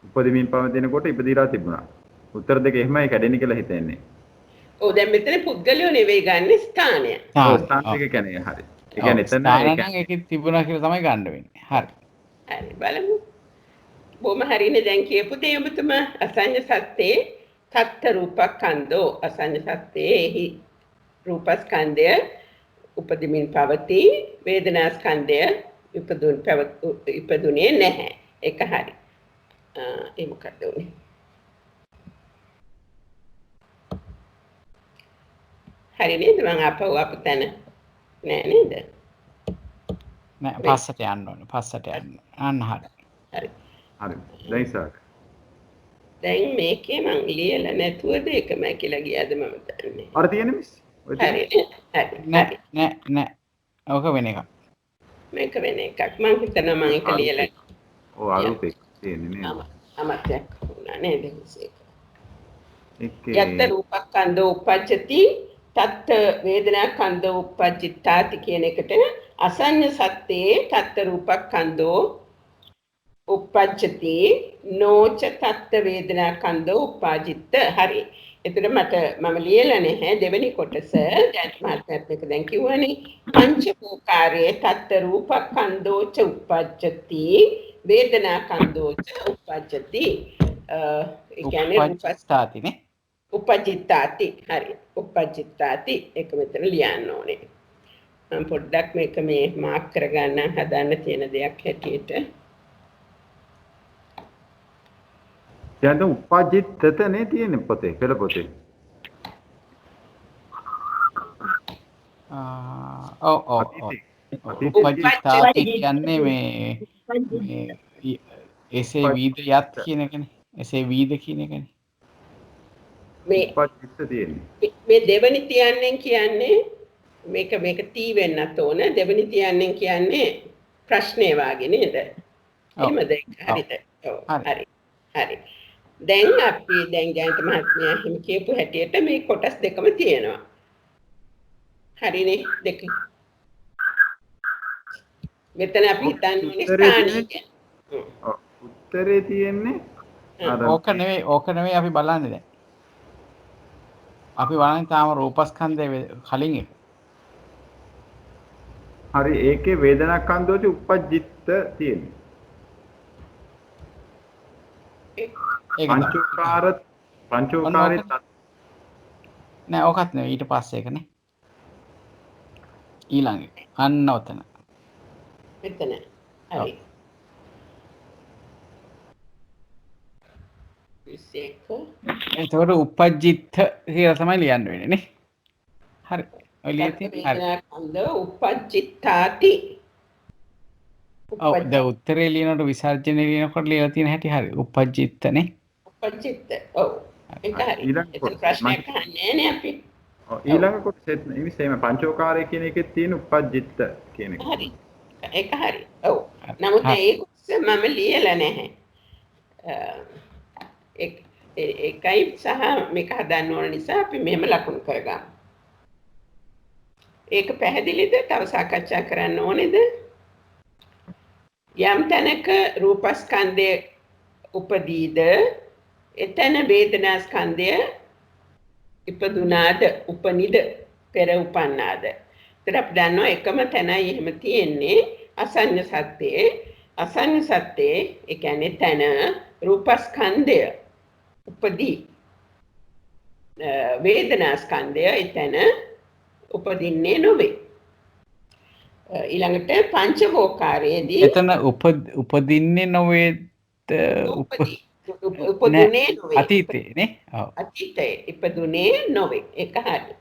උපදීමින් පවතිනකොට ඉපදීලා තිබුණා උත්තර දෙක එහෙමයි කැඩෙන්නේ කියලා හිතෙන්නේ. ඔව් දැන් මෙතන පුද්ගලයෝ නෙවෙයි ගන්න ස්ථානය. ඔව් ස්ථාන දෙක කියන්නේ හරි. ඒ කියන්නේ එතන ස්ථාන නම් ඒකෙත් තිබුණා කියලා තමයි ගන්න වෙන්නේ. හරි. හරි බලමු. බොහොම හරිනේ දැන් කියපු දේ ඔබතුමා අසඤ්ඤ සත්‍යේ තත්ත රූපස්කන්ධෝ අසඤ්ඤ සත්‍යේ රූපස්කන්ධය උපදිමින් පවතී වේදනාස්කන්ධය ඉපදුනේ නැහැ. ඒක හරි. ඒ මොකක්ද උනේ? හරි නේද මං අපව තැන නෑ නේද? නෑ පස්සට යන්න ඕනේ. පස්සට යන්න. අන්න හරි. හරි. හරි. දැන් සර්. දැන් මේකේ මං ලියලා නැතුවද ඒක මම කියලා ගියාද මම දන්නේ. අර තියෙන්නේ මිස්. නෑ ඕක වෙන එකක්. මේක වෙන එකක්. මං හිතනවා මං ඒක ලියලා. ඔව් අරූපේ තියෙන්නේ නේද? අමතක වුණා නේද ඒක. ඒකේ යත් රූපස්කන්ධෝ උපජ්ජති තත්ත වේදනාඛන්‍தோ uppajjittaati කියන එකට අසඤ්ඤ සත්‍යේ තත්ත රූපඛන්‍தோ uppajjati නොච තත්ත වේදනාඛන්‍தோ uppajjitta හරි. එතකොට මම ලියලා නැහැ දෙවෙනි කොටස. දැන් මාත්‍යක් එක දැන් කිව්වනේ පංචභූකාරයේ තත්ත රූපඛන්‍தோ ච uppajjati වේදනාඛන්‍தோ ච uppajjati ඒ කියන්නේ උපජ්ජිතාති නේ uppajjittaati හරි uppajjittaati එක මෙතන ලියන්න ඕනේ. මම පොඩ්ඩක් මේක මේ මාක් කරගන්න හදන්න තියෙන දෙයක් හැටියට. දැන් උපජ්ජිතතනේ තියෙන්නේ පොතේ පෙළ පොතේ. ඔව් උපජ්ජිතාති කියන්නේ මේ එසේ වීද යත් කියන එකනේ. එසේ වීද කියන එකනේ. මේ උපජ්ජිත තියෙන්නේ. මේ දෙවෙනි තියන්නෙන් කියන්නේ මේක තී වෙන්නත් ඕන. දෙවෙනි තියන්නෙන් කියන්නේ ප්‍රශ්නේ වාගේ නේද? එහෙමද? හරිද? ඔව් හරි. හරි. දැන් අපි ජයන්ත මහත්මයා හිම කියපු හැටියට මේ කොටස් දෙකම තියෙනවා. හරිනේ දෙක. මෙතන අපි හිතන්නේ ස්ථානීය. උත්තරේ තියෙන්නේ ඕක නෙවෙයි අපි බලන්නේ දැන්. අපි බලන්නේ තාම රූපස්කන්ධයේ කලින් එක. හරි ඒකේ වේදනාඛන්‍தோච uppajjitta තියෙන්නේ. පංචෝකාරේ නෑ ඕකත් නෙවෙයි ඊට පස්සේ එකනේ. ඊළඟ එක. අන්න ඔතන. මෙතන. හරි. එතකොට uppajjitta කියලා තමයි ලියන්න වෙන්නේ නේ. හරි. ඔය ලියන්නේ හරි. වේදනාඛන්‍தோ uppajjittaati. ඔව් දැන් උත්තරේ ලියනකොට විසර්ජනේ ලියනකොට ලියලා තියෙන හැටි හරි. uppajjitta නේ. uppajjitta. ඔව්. ඒක හරි. ඒක ප්‍රශ්නයක් අහන්නේ නේ අපි. ඔව් ඊළඟ කොටසෙත් ඉතින් පංචෝකාරය කියන එකේ තියෙන uppajjitta කියන එක. හරි. ඒක හරි. ඔව්. නමුත් ඒක මම ලියලා නැහැ. ඒකයි සහ මේක හදන්න ඕන නිසා අපි මෙහෙම ලකුණු කරගමු. ඒක පැහැදිලිද? තව සාකච්ඡා කරන්න ඕනේද? යම් තැනක රූපස්කන්ධය උපදීද එතන වේදනාස්කන්ධය ඉපදුනාද උපනිද පෙර උපන්නාද. ඒත් අපි දන්නවා එකම තැනයි එහෙම තියෙන්නේ අසඤ්ඤ සත්‍යයේ. අසඤ්ඤ සත්‍යයේ ඒ කියන්නේ තැන රූපස්කන්ධය උපදී වේදනාස්කන්ධය එතන උපදින්නේ නොවේ. ඊළඟට පංචවෝකාරයේදී එතන උපදින්නේ නොවේ උපදුනේ නොවේ. අතීතේ නේ. ඔව්. අතීතයේ ඉපදුනේ නොවේ. ඒක හරි.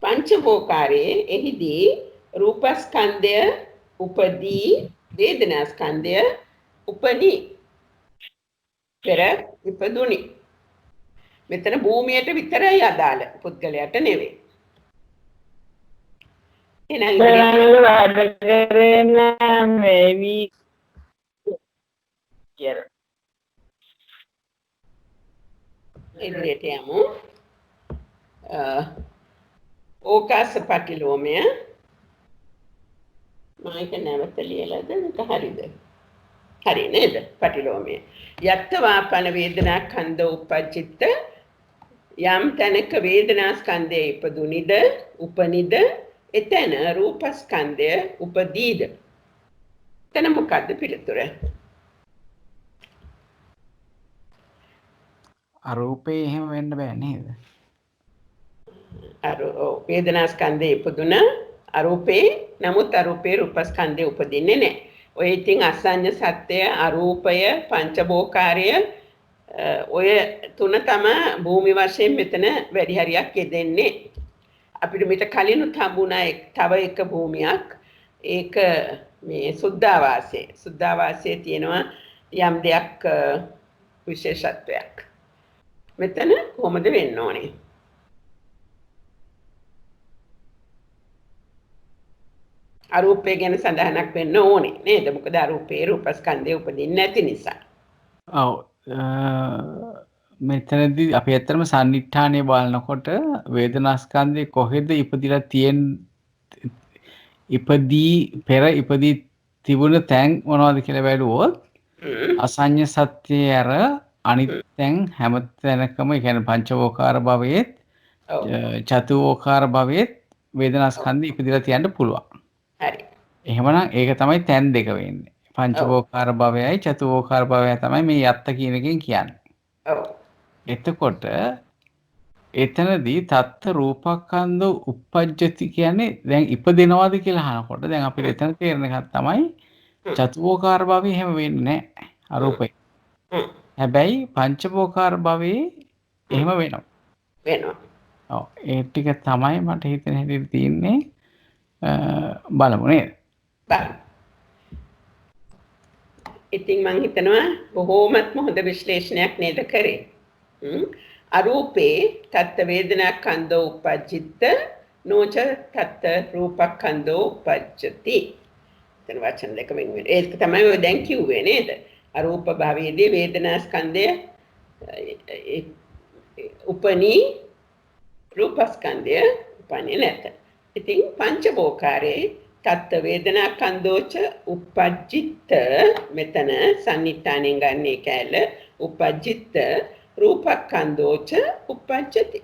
පංචවෝකාරයේ එහිදී රූපස්කන්ධය උපදී වේදනාස්කන්ධය උපනී පෙර ඉපදුනි. මෙතන භූමියට විතරයි අදාළ පුද්ගලයාට නෙවෙයි. ඉදිරියට යමු. ඕකාස පටිලෝමය මයික නැවත ලියලාද මේක හරිද? හරි නේද? පටිලෝමය. යත්තවාපන වේදනාඛන්‍தோ uppajjitta යම් තැනක වේදනාස්කන්ධය ඉපදුනිද උපනිද එතන රූපස්කන්ධය උපදීද. එතන මොකද්ද පිළිතුර? අරූපේ එහෙම වෙන්න බෑ නේද? වේදනාස්කන්ධය ඉපදුන අරූපේ නමුත් අරූපේ රූපස්කන්ධය උපදින්නේ නැහැ. ඔය ඉතින් අසඤ්ඤ සත්‍යය අරූපය පංචභෝකාරය ඔය තුන තමයි භූමි වශයෙන් මෙතන වැඩි හරියක් යෙදෙන්නේ. අපිට මෙත කලිනුත් හම්බුණා තව එක භූමියක්. ඒක මේ සුද්ධාවාසයේ. සුද්ධාවාසයේ තියෙනවා යම් දෙයක් විශේෂත්වයක්. මෙතන කොහොමද වෙන්න ඕනේ? අරූපය ගැන සඳහනක් වෙන්න ඕනේ නේද? මොකද අරූපේ රූපස්කන්ධය උපදින්නේ නැති නිසා. ඔව් මෙතනදී අපි ඇත්තටම සන්නිට්ඨානය බලනකොට වේදනාස්කන්ධය කොහෙද ඉපදිලා ඉපදී තිබුණ තැන් මොනවද කියලා බැලුවොත් අසඤ්ඤ සත්‍යය අර අනිත් තැන් හැම තැනකම ඒ කියන්නේ පංචවෝකාර භවයේත් චතුෝකාර භවයේත් වේදනාස්කන්ධය ඉපදිලා තියන්න පුළුවන්. හරි. එහෙමනම් ඒක තමයි තැන් දෙක වෙන්නේ. පංචවෝකාර භවයයි චතුෝකාර භවයයි තමයි මේ යත්ත කියන එකෙන් කියන්නේ. ඔව්. එතකොට එතනදී තත්ත රූපස්කන්ධ උප්පජ්ජති කියන්නේ දැන් ඉපදෙනවද කියලා අහනකොට දැන් අපිට එතන තේරෙන එකක් තමයි චතුෝකාර භවයේ එහෙම වෙන්නේ නැහැ අරූපේ. හැබැයි පංචවෝකාර භවයේ එහෙම වෙනවා. වෙනවා. ඔව් ඒ ටික තමයි මට හිතෙන හැටියට තියෙන්නේ බලමු නේද? බලමු. ඉතින් මම හිතනවා බොහෝමත්ම හොඳ විශ්ලේෂණයක් නේද කරේ. අරූපේ තත්ත වේදනාස්කන්ධෝ උපජ්ජිත නොච තත්ත රූපස්කන්ධෝ උපජ්ජති. එතන වචන දෙක වෙන වෙන. ඒක තමයි ඔය දැන් කිව්වේ නේද? අරූප භාවයේදී වේදනාස්කන්ධය උපනී රූපස්කන්ධය උපන්නේ නැත. ඉතින් පංචවෝකාරේ තත්ත වේදනාස්කන්ධෝච උපජ්ජිත මෙතන සන්නිට්ඨානෙන් ගන්නේ කැල උපජ්ජිත රූපස්කන්ධෝච උපජ්ජති.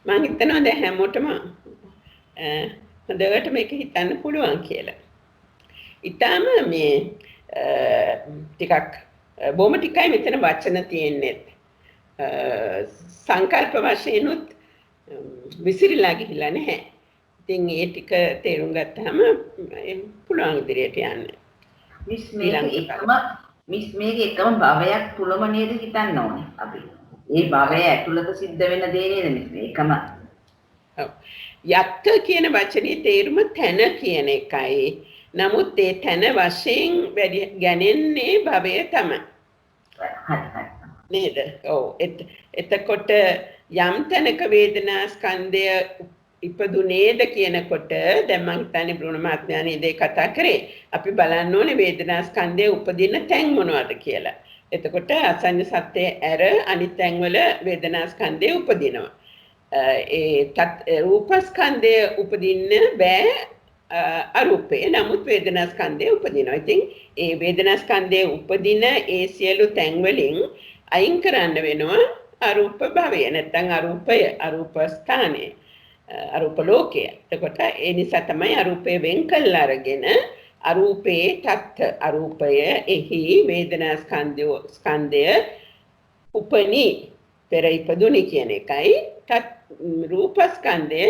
මම හිතනවා දැන් හැමෝටම හොඳට මේක හිතන්න පුළුවන් කියලා. ඊටම මේ ටිකක් බොහොම ටිකයි මෙතන වචන තියෙන්නේ. සංකල්ප වශයෙන්ුත් විසිරීලා ගිහිල්ලා නැහැ. ඉතින් ඒ ටික තේරුම් ගත්තාම පුළුවන් ඉදිරියට යන්න. මිස් මේක එකම භවයක් තුලම නේද හිතන්න ඕනේ අපි. ඒ භවය ඇතුළත සිද්ධ වෙන දේ නේද මිස් මේකම. ඔව්. යත්ත කියන වචනේ තේරුම තැන කියන එකයි. නමුත් ඒ තැන වශයෙන් ගැනෙන්නේ භවය තමයි. නේද? ඔව්. එතකොට යම් තැනක වේදනා ස්කන්ධය ඉපදුනේද කියනකොට දැන් මම හිතන්නේ බ්‍රුණ මහත්මයා නේද කතා කරේ. අපි බලන්න ඕනේ වේදනා ස්කන්ධය උපදින තැන් මොනවද කියලා. එතකොට අසඤ්ඤ සත්‍යය ඇර අනිත් තැන්වල වේදනා ස්කන්ධය උපදිනවා. ඒ රූප ස්කන්ධය උපදින්න බෑ අරූපේ. නමුත් වේදනා ස්කන්ධය උපදිනවා. ඉතින් ඒ වේදනා ස්කන්ධය උපදින ඒ සියලු තැන් වලින් අයින් කරන්න වෙනවා අරූප භවය. නැත්නම් අරූපය, අරූප ස්ථානය. අරූප ලෝකය. එතකොට ඒ නිසා තමයි අරූපය වෙන් කළා අරගෙන අරූපේ තත් අරූපය එහි වේදනා ස්කන්ධය උපනී පෙර ඉපදුනි කියන එකයි තත් රූප ස්කන්ධය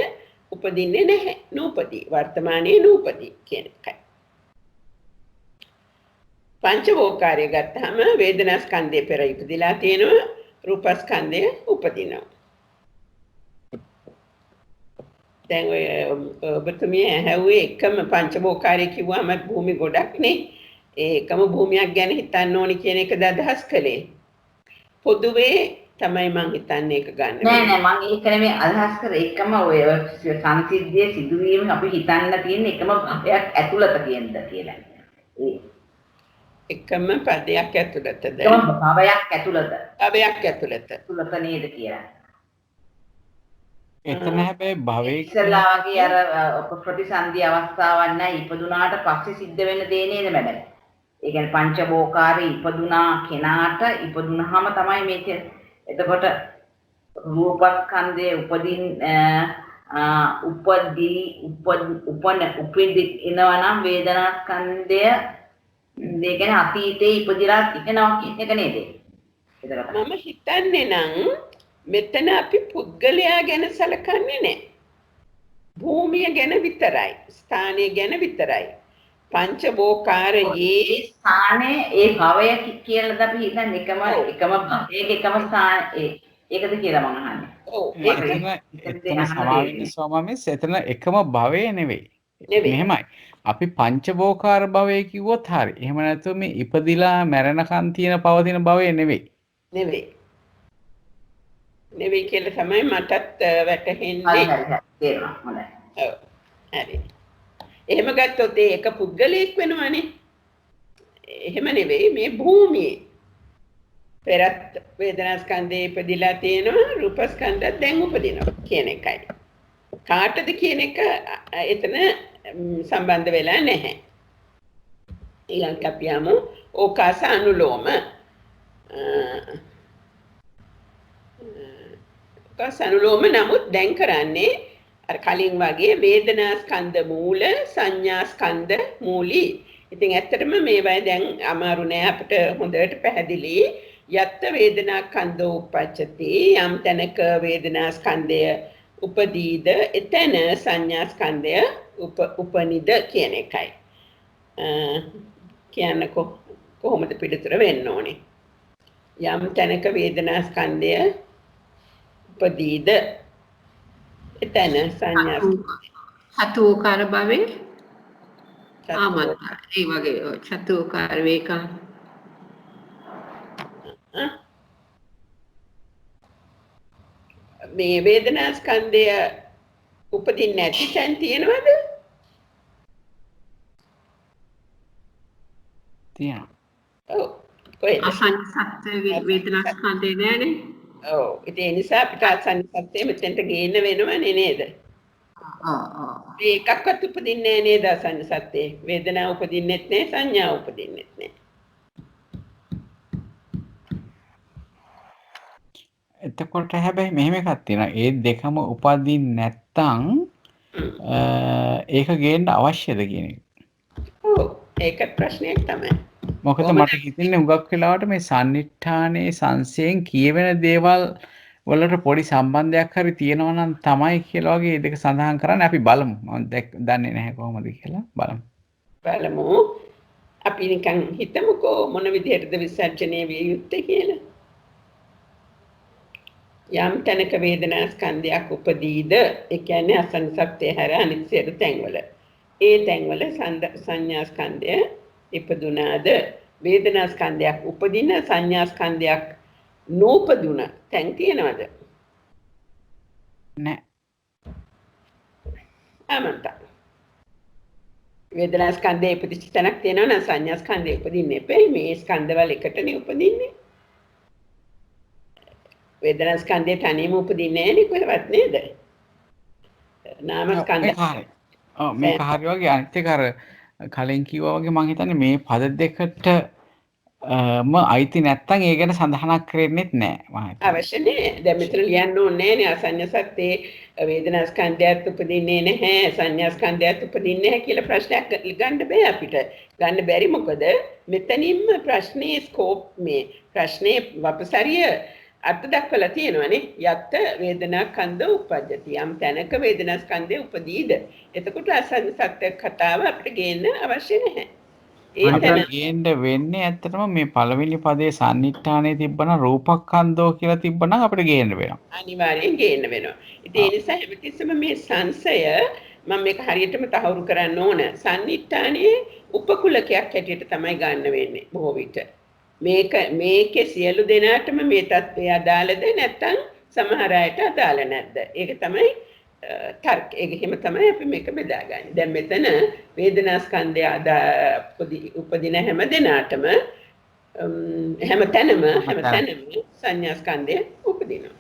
උපදින්නේ නැහැ. නූපදී වර්තමානයේ නූපදී කියන එකයි. පංචවෝකාරය ගත්තාම වේදනා ස්කන්ධය පෙර ඉපදිලා තියෙනවා රූප ස්කන්ධය උපදිනවා. දැන් ඔය ඔබතුමිය ඇහුවේ එකම පංචවෝකාරය කිව්වම භූමි ගොඩක් නේ. ඒකම භූමියක් ගැන හිතන්න ඕනි කියන එකද අදහස් කළේ. පොදුවේ තමයි මං හිතන්නේ ඒක ගන්න. නෑ මං ඒක නෙමෙයි අදහස් කරේ. එකම ඔය සංසිද්ධියේ සිදුවීම අපි හිතන්න තියෙන එකම භවයක් ඇතුළත කියනද කියලා. එකම පදයක් ඇතුළතද? එකම භවයක් ඇතුළත. භවයක් ඇතුළත. ඇතුළත නේද කියලා. එතන හැබැයි භවයේ ඉස්සලා වගේ අර ප්‍රතිසන්දි අවස්ථාවක් නැහැ. ඉපදුනාට පස්සේ සිද්ධ වෙන දේ නේද මැඩම්? ඒ කියන්නේ පංචවෝකාරේ ඉපදුනා කෙනාට ඉපදුනහම තමයි මේක. එතකොට රූපස්කන්ධයේ උපදිනවා නම් වේදනාස්කන්ධය ඒ කියන්නේ අතීතේ ඉපදිලා තිබෙනවා කියන එක නේද? මම හිතන්නේ නම් මෙතන අපි පුද්ගලයා ගැන සැලකන්නේ නැහැ. භූමිය ගැන විතරයි, ස්ථානය ගැන විතරයි. පංචවෝකාරයේ ස්ථානයේ ඒ භවය කියලාද අපි හිතන්නේ එකම ස්ථාන ඒකද කියලා මම අහන්නේ. ඔව් එතන සමාවෙන්න ස්වාමීන් එතන එකම භවය නෙවෙයි. මෙහෙමයි. අපි පංචවෝකාර භවය කිව්වොත් හරි. එහෙම නැත්නම් මේ ඉපදිලා මැරෙනකන් තියෙන පවතින භවය නෙවෙයි. නෙවෙයි කියලා තමයි මටත් වැටහෙන්නේ. හරි තේරුණා. හොඳයි. ඔව්. හරි. එහෙම ගත්තොත් ඒක පුද්ගලයෙක් වෙනවනේ. එහෙම නෙවෙයි මේ භූමියේ. පෙරත් වේදනාස්කන්ධේ ඉපදිලා තියෙනවා රූපස්කන්ධත් දැන් උපදිනවා කියන එකයි. කාටද කියන එක එතන සම්බන්ධ වෙලා නැහැ. ඊළඟට අපි යමු ඕකාස අනුලෝම. ඕකාස අනුලෝම නමුත් දැන් කරන්නේ අර කලින් වගේ වේදනාස්කන්ධ මූල සංඥාස්කන්ධ මූලී. ඉතින් ඇත්තටම මේවා දැන් අමාරු නෑ අපිට හොඳට පැහැදිලි. යත්ත වේදනාස්කන්ධෝ උප්පච්චති යම් තැනක වේදනාස්කන්ධය උපදීද එතන සංඥාස්කන්ධය උපනිද කියන එකයි. කියන්න කොහොමද පිළිතුර වෙන්න ඕනේ? යම් තැනක වේදනාස්කන්ධය උපදීද එතන සංඥා චතුෝකාර භවේ ආමත් ඒ වගේ චතුෝකාර වේකා මේ වේදනාස්කන්ධය උපදින්නේ නැති තැන් තියෙනවද? තියෙනවා. ඔව්. කොහෙද? අසංසත් වේදනාස්කන්ධේ නෑනේ. ඔව්. ඒ නිසා අපිට අසංසත්තේ මෙතෙන්ට ගේන්න වෙනවනේ නේද? ඒකක්වත් උපදින්නේ නෑ නේද අසංසත්තේ? වේදනාව උපදින්නෙත් නෑ සංඥාව උපදින්නෙත් නෑ. එතකොට හැබැයි මෙහෙම එකක් තියෙනවා. ඒ දෙකම උපදින්නේ නැත්තම් ඒක ගේන්න අවශ්‍යද කියන එක. ඔව්. ඒක ප්‍රශ්නයක් තමයි. මොකද මට හිතෙන්නේ හුඟක් වෙලාවට මේ සන්නිට්ඨානයේ සංසයෙන් කියවෙන දේවල් වලට පොඩි සම්බන්ධයක් හරි තියෙනවා නම් තමයි කියලා වගේ දෙක සඳහන් කරන්නේ. අපි බලමු. මම දන්නේ නැහැ කොහොමද කියලා. බලමු. අපි නිකන් හිතමුකෝ මොන විදිහටද විසර්ජනය විය යුත්තේ කියලා. යම් තැනක වේදනාස්කන්ධයක් උපදීද ඒ කියන්නේ අසංසත්තේ හැර අනිත් සියලු තැන්වල ඒ තැන්වල සංඥාස්කන්ධය ඉපදුනාද වේදනාස්කන්ධයක් උපදින සංඥාස්කන්ධයක් නූපදුන තැන් තියෙනවද? නැහැ. ආමන්ත වේදනාස්කන්ධයේ ඉපදිච්ච තැනක් තියෙනවා නම් සංඥාස්කන්ධය උපදින්නේ නැහැ. මේ ස්කන්ධවල එකටනේ උපදින්නේ. වේදනාස්කන්ධය තනියම උපදින්නේ නැහැ නේ කොහෙවත් නේද? නාමස්කන්ධය. ඔව් මේක හරි වගේ අනිත් එක අර කලින් කිව්වා වගේ මම හිතන්නේ මේ පද දෙකට අයිති නැත්තම් ඒ ගැන සඳහනක් කරෙන්නෙත් නැහැ. අවශ්‍ය නෑ. දැන් මෙතන ලියන්න ඕනේ නෑනේ අසඤ්ඤසත්තේ වේදනාස්කන්ධයත් උපදින්නේ නැහැ සංඥාස්කන්ධයත් උපදින්නේ නැහැ කියලා ප්‍රශ්නයක් ගන්න බෑ අපිට. ගන්න බැරි මොකද මෙතනින්ම ප්‍රශ්නේ ස්කෝප් මේ ප්‍රශ්නේ වපසරිය අර්ථ දක්වලා තියෙනවානේ. යත්ත වේදනාස්කන්ධ උපජ්ජති යම් තැනක වේදනාස්කන්ධය උපදීද. එතකොට අසඤ්ඤසත්ත්‍ය කතාව අපිට ගේන්න අවශ්‍ය නැහැ. ඒ ගේන්න වෙන්නේ ඇත්තටම මේ පළවෙනි පදේ සන්නිට්ඨානයේ තිබ්බනම් රූපස්කන්ධෝ කියලා තිබ්බනම් අපිට ගේන්න වෙනවා. අනිවාර්යෙන් ගේන්න වෙනවා. ඉතින් ඒ නිසා හැමතිස්සෙම මේ සංසය මම මේක හරියටම තහවුරු කරන්න ඕන. සන්නිට්ඨානයේ උපකුලකයක් හැටියට තමයි ගන්න වෙන්නේ බොහෝ විට. මේකේ සියලු දෙනාටම මේ தත්ත්වය අදාළද නැත්නම් සමහර අයට අදාළ නැද්ද? ඒක තමයි තර්ක. ඒක හිම තමයි අපි මේක බෙදාගන්නේ. දැන් මෙතන වේදනාස්කන්ධය උපදින හැම දෙනාටම හැමතැනම සංඥාස්කන්ධය උපදිනවා.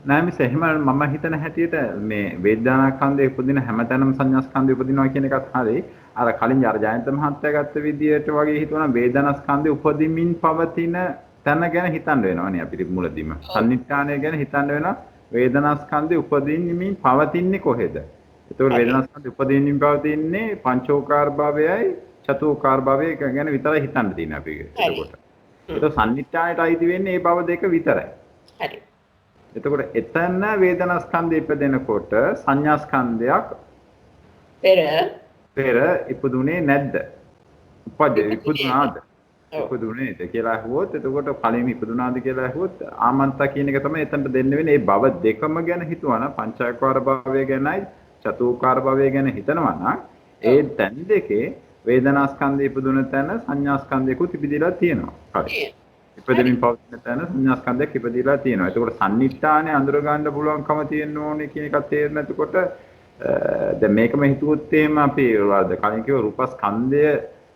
නෑ මිස් එහෙම මම හිතන හැටියට මේ වේදනාස්කන්ධය උපදින හැමතැනම සංඥාස්කන්ධය උපදිනවා කියන එකත් හරි. අර කලින් ජයන්ත මහත්තයා ගත්ත විදියට වගේ හිතුවනම් වේදනාස්කන්ධය උපදිමින් පවතින තැන ගැන හිතන්න වෙනවනේ අපිට මුලදීම. සන්නිට්ඨානය ගැන හිතන්න වෙනවා. වේදනාස්කන්ධය උපදින්නිමින් පවතින්නේ කොහෙද? ඒතකොට වේදනාස්කන්ධය උපදින්නිමින් පවතින්නේ පංචෝකාර භවයයි චතුෝකාර භවය ගැන විතරයි හිතන්න තියෙන්නේ අපි. එතකොට. ඒක සන්නිට්ඨානයට අයිති වෙන්නේ මේ භව දෙක විතරයි. හරි. එතකොට එතන වේදනාස්කන්ධය ඉපදෙනකොට සංඥාස්කන්ධයක් පෙර ඉපදුනේ නැද්ද? ඉපදුනාද? ඉපදුනේද කියලා අහුවොත් එතකොට කලින් ඉපදුනාද කියලා අහුවොත් ආමන්තා කියන එක තමයි එතනට දෙන්න වෙන්නේ. මේ භව දෙකම ගැන හිතුවනම් පංචාකාර භවය ගැනයි චතුෝකාර භවය ගැන හිතනවා නම් ඒ තැන් දෙකේ වේදනාස්කන්ධය ඉපදුන තැන සංඥාස්කන්ධයකුත් ඉපදිලා තියෙනවා. හරි. ඉපදෙමින් පවතින තැන සංඥාස්කන්ධයක් ඉපදිලා තියෙනවා. එතකොට සන්නිට්ඨානේ අඳුර ගන්න පුළුවන්කම තියෙන්න ඕනේ කියන එක තේරෙන එතකොට දැන් මේකම හිතුවොත් එහෙම අපි කලින් කිව්ව රූපස්කන්ධය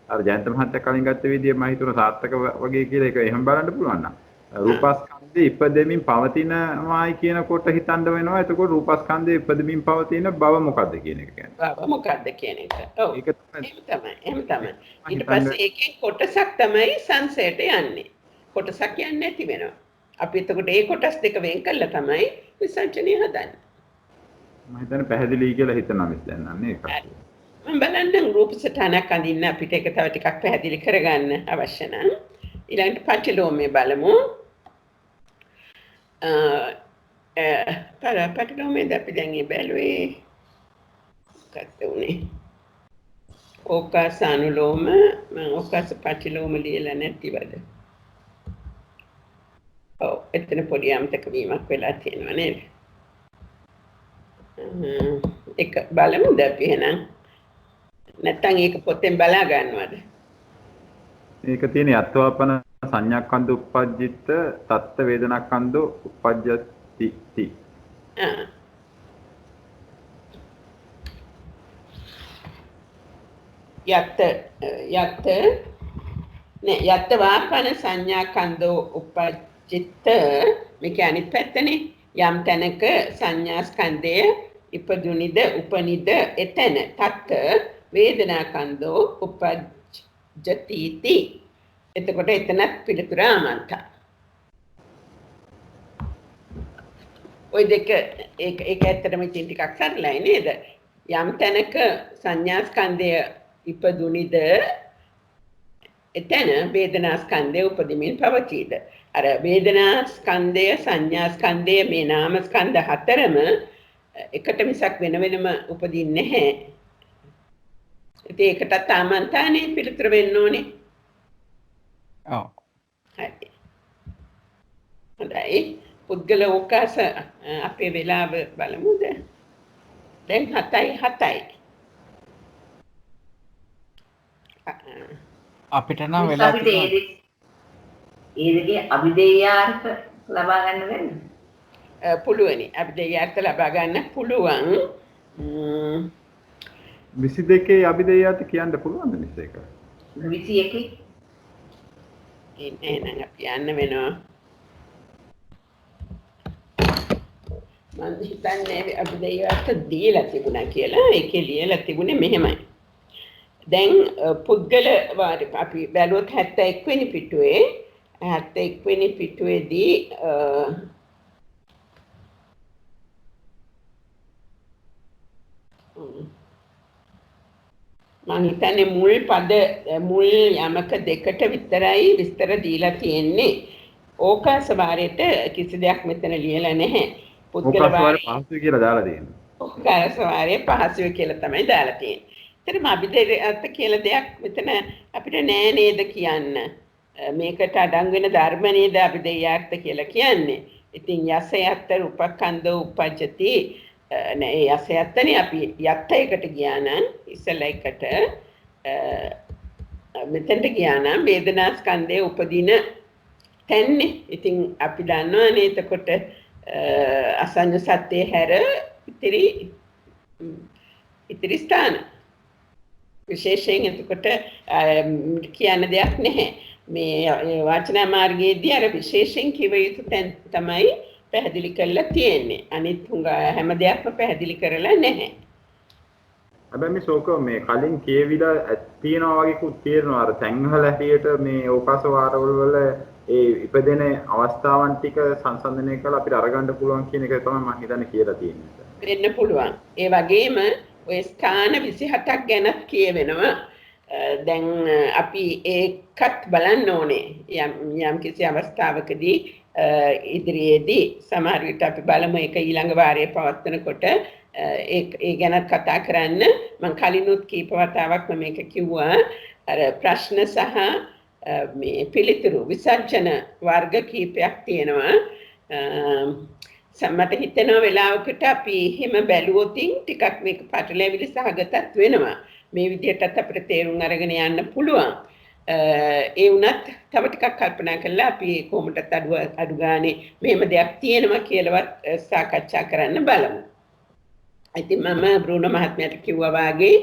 අර ජයන්ත මහත්තයා කලින් ගත්ත විදිය මම හිතුවා සාර්ථක වගේ කියලා ඒක එහෙම බලන්න පුළුවන් නම් රූපස්කන්ධය ඉපදෙමින් පවතිනවායි කියනකොට හිතන්න වෙනවා. එතකොට රූපස්කන්ධය ඉපදෙමින් පවතින බව මොකද්ද කියන එක කියන්නේ. බව මොකද්ද කියන එක. ඔව්. ඒක තමයි. ඊට පස්සේ ඒකේ කොටසක් තමයි සංසයට යන්නේ. කොටසක් යන්නේ නැති වෙනවා. අපි එතකොට ඒ කොටස් දෙක වෙන් කළා තමයි විසංචනය හදන්නේ. මම හිතන්නේ පැහැදිලි කියලා හිතනවා මිස් දැන් නම් ඒක. මම බලන්න රූප සටහනක් අඳින්න අපිට ඒක තව ටිකක් පැහැදිලි කරගන්න අවශ්‍ය නම් ඊළඟට පටිලෝමය බලමු. පටිලෝමයද අපි දැන් මේ බැලුවේ මොකක්ද උනේ? ඕකාස අනුලෝම මම ඕකාස පටිලෝම ලියලා නැතිවද? ඔව් එතන පොඩි අමතක වීමක් වෙලා තියෙනවා නේද? ඒක බලමුද අපි එහෙනම්? නැත්තම් ඒක පොතෙන් බලා ගන්නවද? ඒක තියෙන යත්වාපන සංඥාක්ඛන්ධ උප්පජ්ජිත තත්ත වේදනාක්ඛන්ධ උප්පජ්ජති ති. යත් වාපන සංඥාක්ඛන්ධ උප්පජ්ජිත මේක අනිත් පැත්තනේ. යම් තැනක සංඥා ස්කන්ධය ඉපදුනිද උපනිද එතන තත් වේදනාකන්ධෝ උපජ්ජති ති. එතකොට එතනත් පිළිතුර ආමන්තා. ඔය දෙක ඒක ඇත්තටම ඉතින් ටිකක් සරලයි නේද? යම් තැනක සංඥා ස්කන්ධය ඉපදුනිද එතන වේදනා ස්කන්ධය උපදිමින් පවතීද. අර වේදනා ස්කන්ධය සංඥා ස්කන්ධය මේ නාම ස්කන්ධ හතරම එකට මිසක් වෙන වෙනම උපදින්නේ නැහැ. ඉතින් ඒකටත් ආමන්තානේ පිළිතුර වෙන්න ඕනේ. ඔව්. හරි. හොඳයි. පුද්ගල ඕකාස අපේ වෙලාව බලමුද? දැන් 7:07යි. අපිට නම් වෙලා තියෙනවා. ඒ දෙකේ අභිදේයාර්ථ ලබා ගන්න වෙන්නේ. පුළුවනි. අභිදේයාර්ථ ලබා ගන්න පුළුවන්. 22 අභිදේයාර්ථ කියන්න පුළුවන්ද මිස් ඒක? 21 එහෙනම් අපි යන්න වෙනවා. මම හිතන්නේ අභිදේයාර්ථ දීලා තිබුණා කියලා. ඒකේ ලියලා තිබුණේ මෙහෙමයි. දැන් පුද්ගල වාරි අපි බැලුවොත් 71 වෙනි පිටුවේ 71 වෙනි පිටුවේදී මම හිතන්නේ මුල් පද මුල් යමක දෙකට විතරයි විස්තර දීලා තියෙන්නේ. ඕකාස වාරයට කිසි දෙයක් මෙතන ලියලා නැහැ. පුද්ගල වාරය පහසුයි කියලා දාලා තියෙනවා. ඕකාස වාරය පහසුයි කියලා තමයි දාලා තියෙන්නේ. එතරම් අභිදේයාර්ථ කියලා දෙයක් මෙතන අපිට නෑ නේද කියන්න. මේකට අඩංගු වෙන ධර්ම නේද අභිදේයාර්ථ කියලා කියන්නේ. ඉතින් යසයත් රූපකන්ධ උපජ්ජති නෑ යසයත්නේ අපි යත්තයකට ගියා නම් ඉස්සලා එකට මෙතනට ගියා නම් වේදනා ස්කන්ධයේ උපදින තැන්නේ. ඉතින් අපි දන්නවනේ එතකොට අසඤ්ඤ සත්‍යය හැර ඉතිරි ස්ථාන විශේෂයෙන් එතකොට කියන්න දෙයක් නැහැ. මේ වාචනා මාර්ගයේදී අර විශේෂයෙන් කිව යුතු තැන් තමයි පැහැදිලි කරලා තියෙන්නේ. අනිත් හැම දෙයක්ම පැහැදිලි කරලා නැහැ. හැබැයි මේ ශෝක මේ කලින් කියවිලා තියෙනවා වගේ කුත් තේරෙනවා. අර තැන්වල හැටියට මේ ඕකාස වාරවල වල ඒ ඉපදෙන අවස්ථාවන් ටික සංසන්දනය කරලා අපිට අරගන්න පුළුවන් කියන එක තමයි මම හිතන්නේ කියලා තියෙන්නේ. වෙන්න පුළුවන්. ඒ වගේම ඔය ස්ථාන 27ක් ගැන කියවෙනවා. දැන් අපි ඒකත් බලන්න ඕනේ. යම් කිසි අවස්ථාවකදී ඉදිරියේදී සමහර විට අපි බලමු ඒක ඊළඟ වාරයේ පවත්වනකොට ඒ ගැන කතා කරන්න. මම කලිනුත් කීප වතාවක් මේක කිව්වා. අර ප්‍රශ්න සහ මේ පිළිතුරු විසර්ජන වර්ග කීපයක් තියෙනවා. සම්මත හිතෙන වෙලාවකට අපි එහෙම බැලුවොත් ටිකක් මේක පටලැවිලි සහගතත් වෙනවා. මේ විදිහටත් අපිට තේරුම් අරගෙන යන්න පුළුවන්. ඒ වුණත් තව ටිකක් කල්පනා කරලා අපි කොහොමදත් අඩු ගානේ මෙහෙම දෙයක් තියෙනවා කියලාවත් සාකච්ඡා කරන්න බලමු. ඉතින් මම බ්‍රුණ මහත්මයාට කිව්වා වාගේ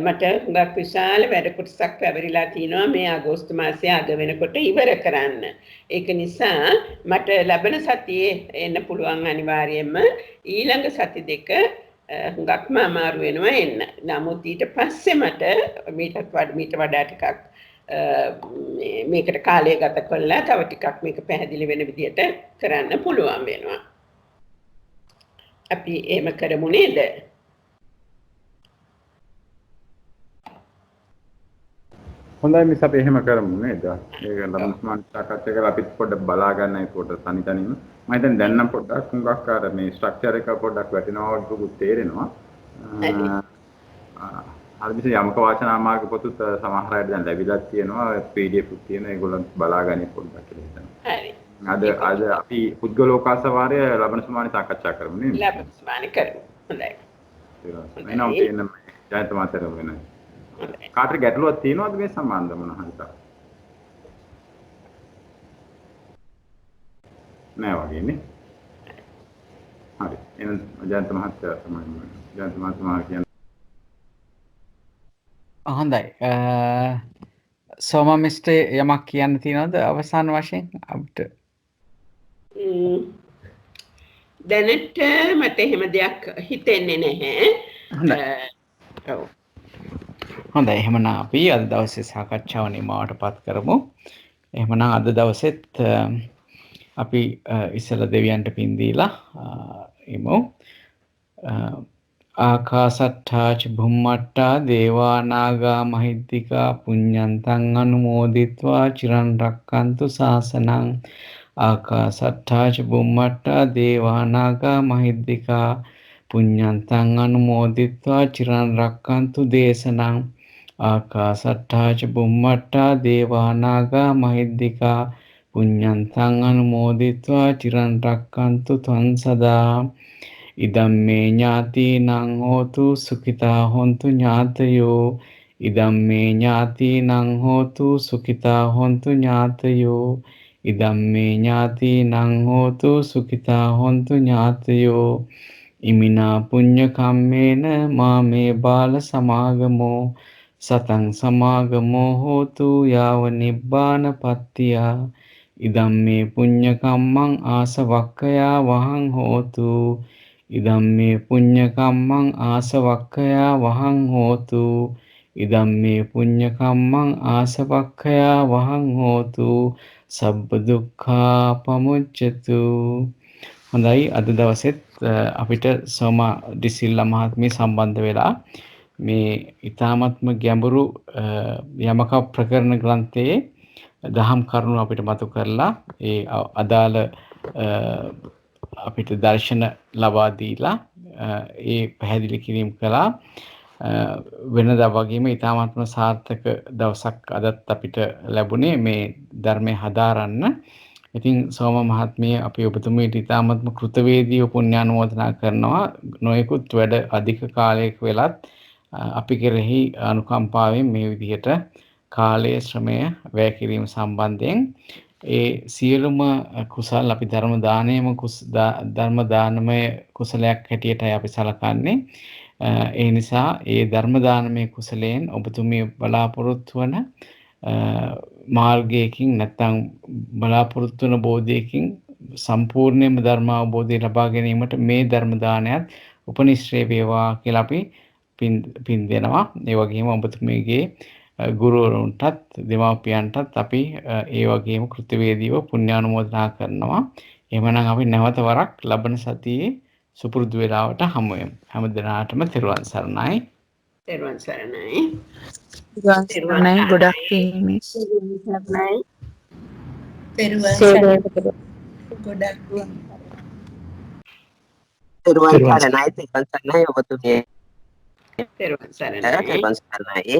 මට හුඟක් විශාල වැඩ කොටසක් පැවරිලා තිනවා මේ අගෝස්තු මාසයේ අග වෙනකොට ඉවර කරන්න. ඒක නිසා මට ලැබෙන සතියේ එන්න පුළුවන් අනිවාර්යයෙන්ම ඊළඟ සති දෙක හුඟක්ම අමාරු වෙනවා එන්න. නමුත් ඊට පස්සේ මට මීට වඩා ටිකක් මේකට කාලය ගත කරලා තව ටිකක් මේක පැහැදිලි වෙන විදිහට කරන්න පුළුවන් වෙනවා. අපි එහෙම කරමු නේද? හොඳයි මිස් අපි එහෙම කරමු නේද? ඒක ලබන සාකච්ඡා කරලා අපිත් පොඩ්ඩක් බලා ගන්න ඒකට තනි තනියම. මම හිතන්නේ දැන් නම් පොඩ්ඩක් හුඟක් අර මේ ස්ට්‍රක්චර් එක පොඩ්ඩක් වැටෙනවා වගේ තේරෙනවා. හරි මිස් යමක වාචනා මාර්ග පොතුත් සමහර අය දැන් ලැබිලා තියෙනවා PDF උත් තියෙනවා ඒගොල්ලන් බලාගන්න පොඩ්ඩක් කියලා හිතනවා. හරි. අද අපි පුද්ගලෝකාස වාරය ලබන සුමානේ සාකච්ඡා කරමු නේද? ලබන සුමානේ කරමු. හොඳයි. එහෙනම් එන්න ජයන්ත මාතර වෙනවා. කාටද ගැටලුවක් තියෙනවද මේ සම්බන්ධව මොන හරි තා? නෑ වගේ නේ. හරි. එහෙනම් ජයන්ත මහත්තයා තමයි ජයන්ත මහත්මයා කියන්නේ. හොඳයි. සෝමා මිස්ටර් යමක් කියන්න තියෙනවද අවසාන වශයෙන් අපිට? දැනට මට එහෙම දෙයක් හිතෙන්නේ නැහැ. ඔව්. හොඳයි එහෙමනම් අපි අද දවසේ සාකච්ඡාව නිමවටපත් කරමු. එහෙමනම් අද දවසෙත් අපි ඉස්සල දෙවියන්ට පින් දීලා ඉමු. ආකාසට්ඨා ච බුම්මට්ඨා දේවා නාග මහිද්దికා පුඤ්ඤන්තං අනුමෝදිත්වා චිරන් රක්칸තු ශාසනං. ආකාසට්ඨා ච බුම්මට්ඨා දේවා නාග මහිද්దికා පුඤ්ඤන්තං අනුමෝදිත්වා චිරන් රක්칸තු දේශනං. ආකාසට්ඨා ච බුම්මට්ඨා දේවා නාග මහිද්దికා පුඤ්ඤන්තං අනුමෝදිත්වා චිරන් රක්칸තු ත්වං සදා. ඉදම්මේ ඥාතිනං හෝතු සුඛිතා හොන්තු ඥාතයෝ. ඉදම්මේ ඥාතිනං හෝතු සුඛිතා හොන්තු ඥාතයෝ. ඉදම්මේ ඥාතිනං හෝතු සුඛිතා හොන්තු ඥාතයෝ. ඉමිනා පුඤ්ඤ කම්මේන මාමේ බාල සමාගමෝ සතං සමාගමෝ හෝතු යාව නිබ්බාන පත්තියා. ඉදම්මේ පුඤ්ඤ කම්මං ආසවක්ඛයා වහං හෝතු. ඉදම්මේ පුඤ්ඤ කම්මං ආසවක්ඛයා වහං හෝතු. ඉදම්මේ පුඤ්ඤ කම්මං ආසවක්ඛයා වහං හෝතු. සබ්බ දුක්ඛා පමුච්චතු. හොඳයි අද දවසෙත් අපිට සෝමා ඩිසිල්ලා මහත්මිය සම්බන්ධ වෙලා මේ ඊ타මත්ම ගැඹුරු යමක ප්‍රකරණ ග්‍රන්ථයේ දහම් කරුණු අපිට මතු කරලා ඒ අදාළ අපිට දර්ශන ලබා දීලා ඒ පැහැදිලි කිරීම කළා. වෙනදා වගේම ඊ타මත්ම සාර්ථක දවසක් අදත් අපිට ලැබුණේ මේ ධර්මය හදාරන්න. ඉතින් සෝම මහත්මිය අපි ඔබතුමීට ඊ타මත්ම කෘතවේදීව පුණ්‍යානුමෝදනා කරනවා. නොයෙකුත් වැඩ අධික කාලයක වෙලත් අපි කෙරෙහි අනුකම්පාවෙන් මේ විදිහට කාලය ශ්‍රමය වැය කිරීම සම්බන්ධයෙන් ඒ සියලුම කුසල් අපි ධර්ම දානමය කුසලයක් හැටියටයි අපි සලකන්නේ. ඒ නිසා ඒ ධර්ම දානමය කුසලයෙන් ඔබතුමිය බලාපොරොත්තු වන මාර්ගයකින් නැත්නම් බලාපොරොත්තු වන බෝධියකින් සම්පූර්ණයෙන්ම ධර්ම අවබෝධය ලබා ගැනීමට මේ ධර්ම දානයත් උපනිශ්‍රේ වේවා කියලා අපි පින් දෙනවා. ඒ වගේම ඔබතුමියගේ ගුරුවරුන්ටත් දෙමාපියන්ටත් අපි ඒ වගේම කෘතවේදීව පුණ්‍යානුමෝදනා කරනවා. එහෙමනම් අපි නැවත වරක් ලබන සතියේ සුපුරුදු වේලාවට හමු වෙමු. හැම දිනාටම තෙරුවන් සරණයි. තෙරුවන් සරණයි. තෙරුවන් සරණයි. ගොඩක් පින් මිස්. තෙරුවන් සරණයි. ගොඩක් පින්. තෙරුවන් සරණයි. තෙරුවන් සරණයි ඔබතුමිය. තෙරුවන් සරණයි. තෙරුවන් සරණයි.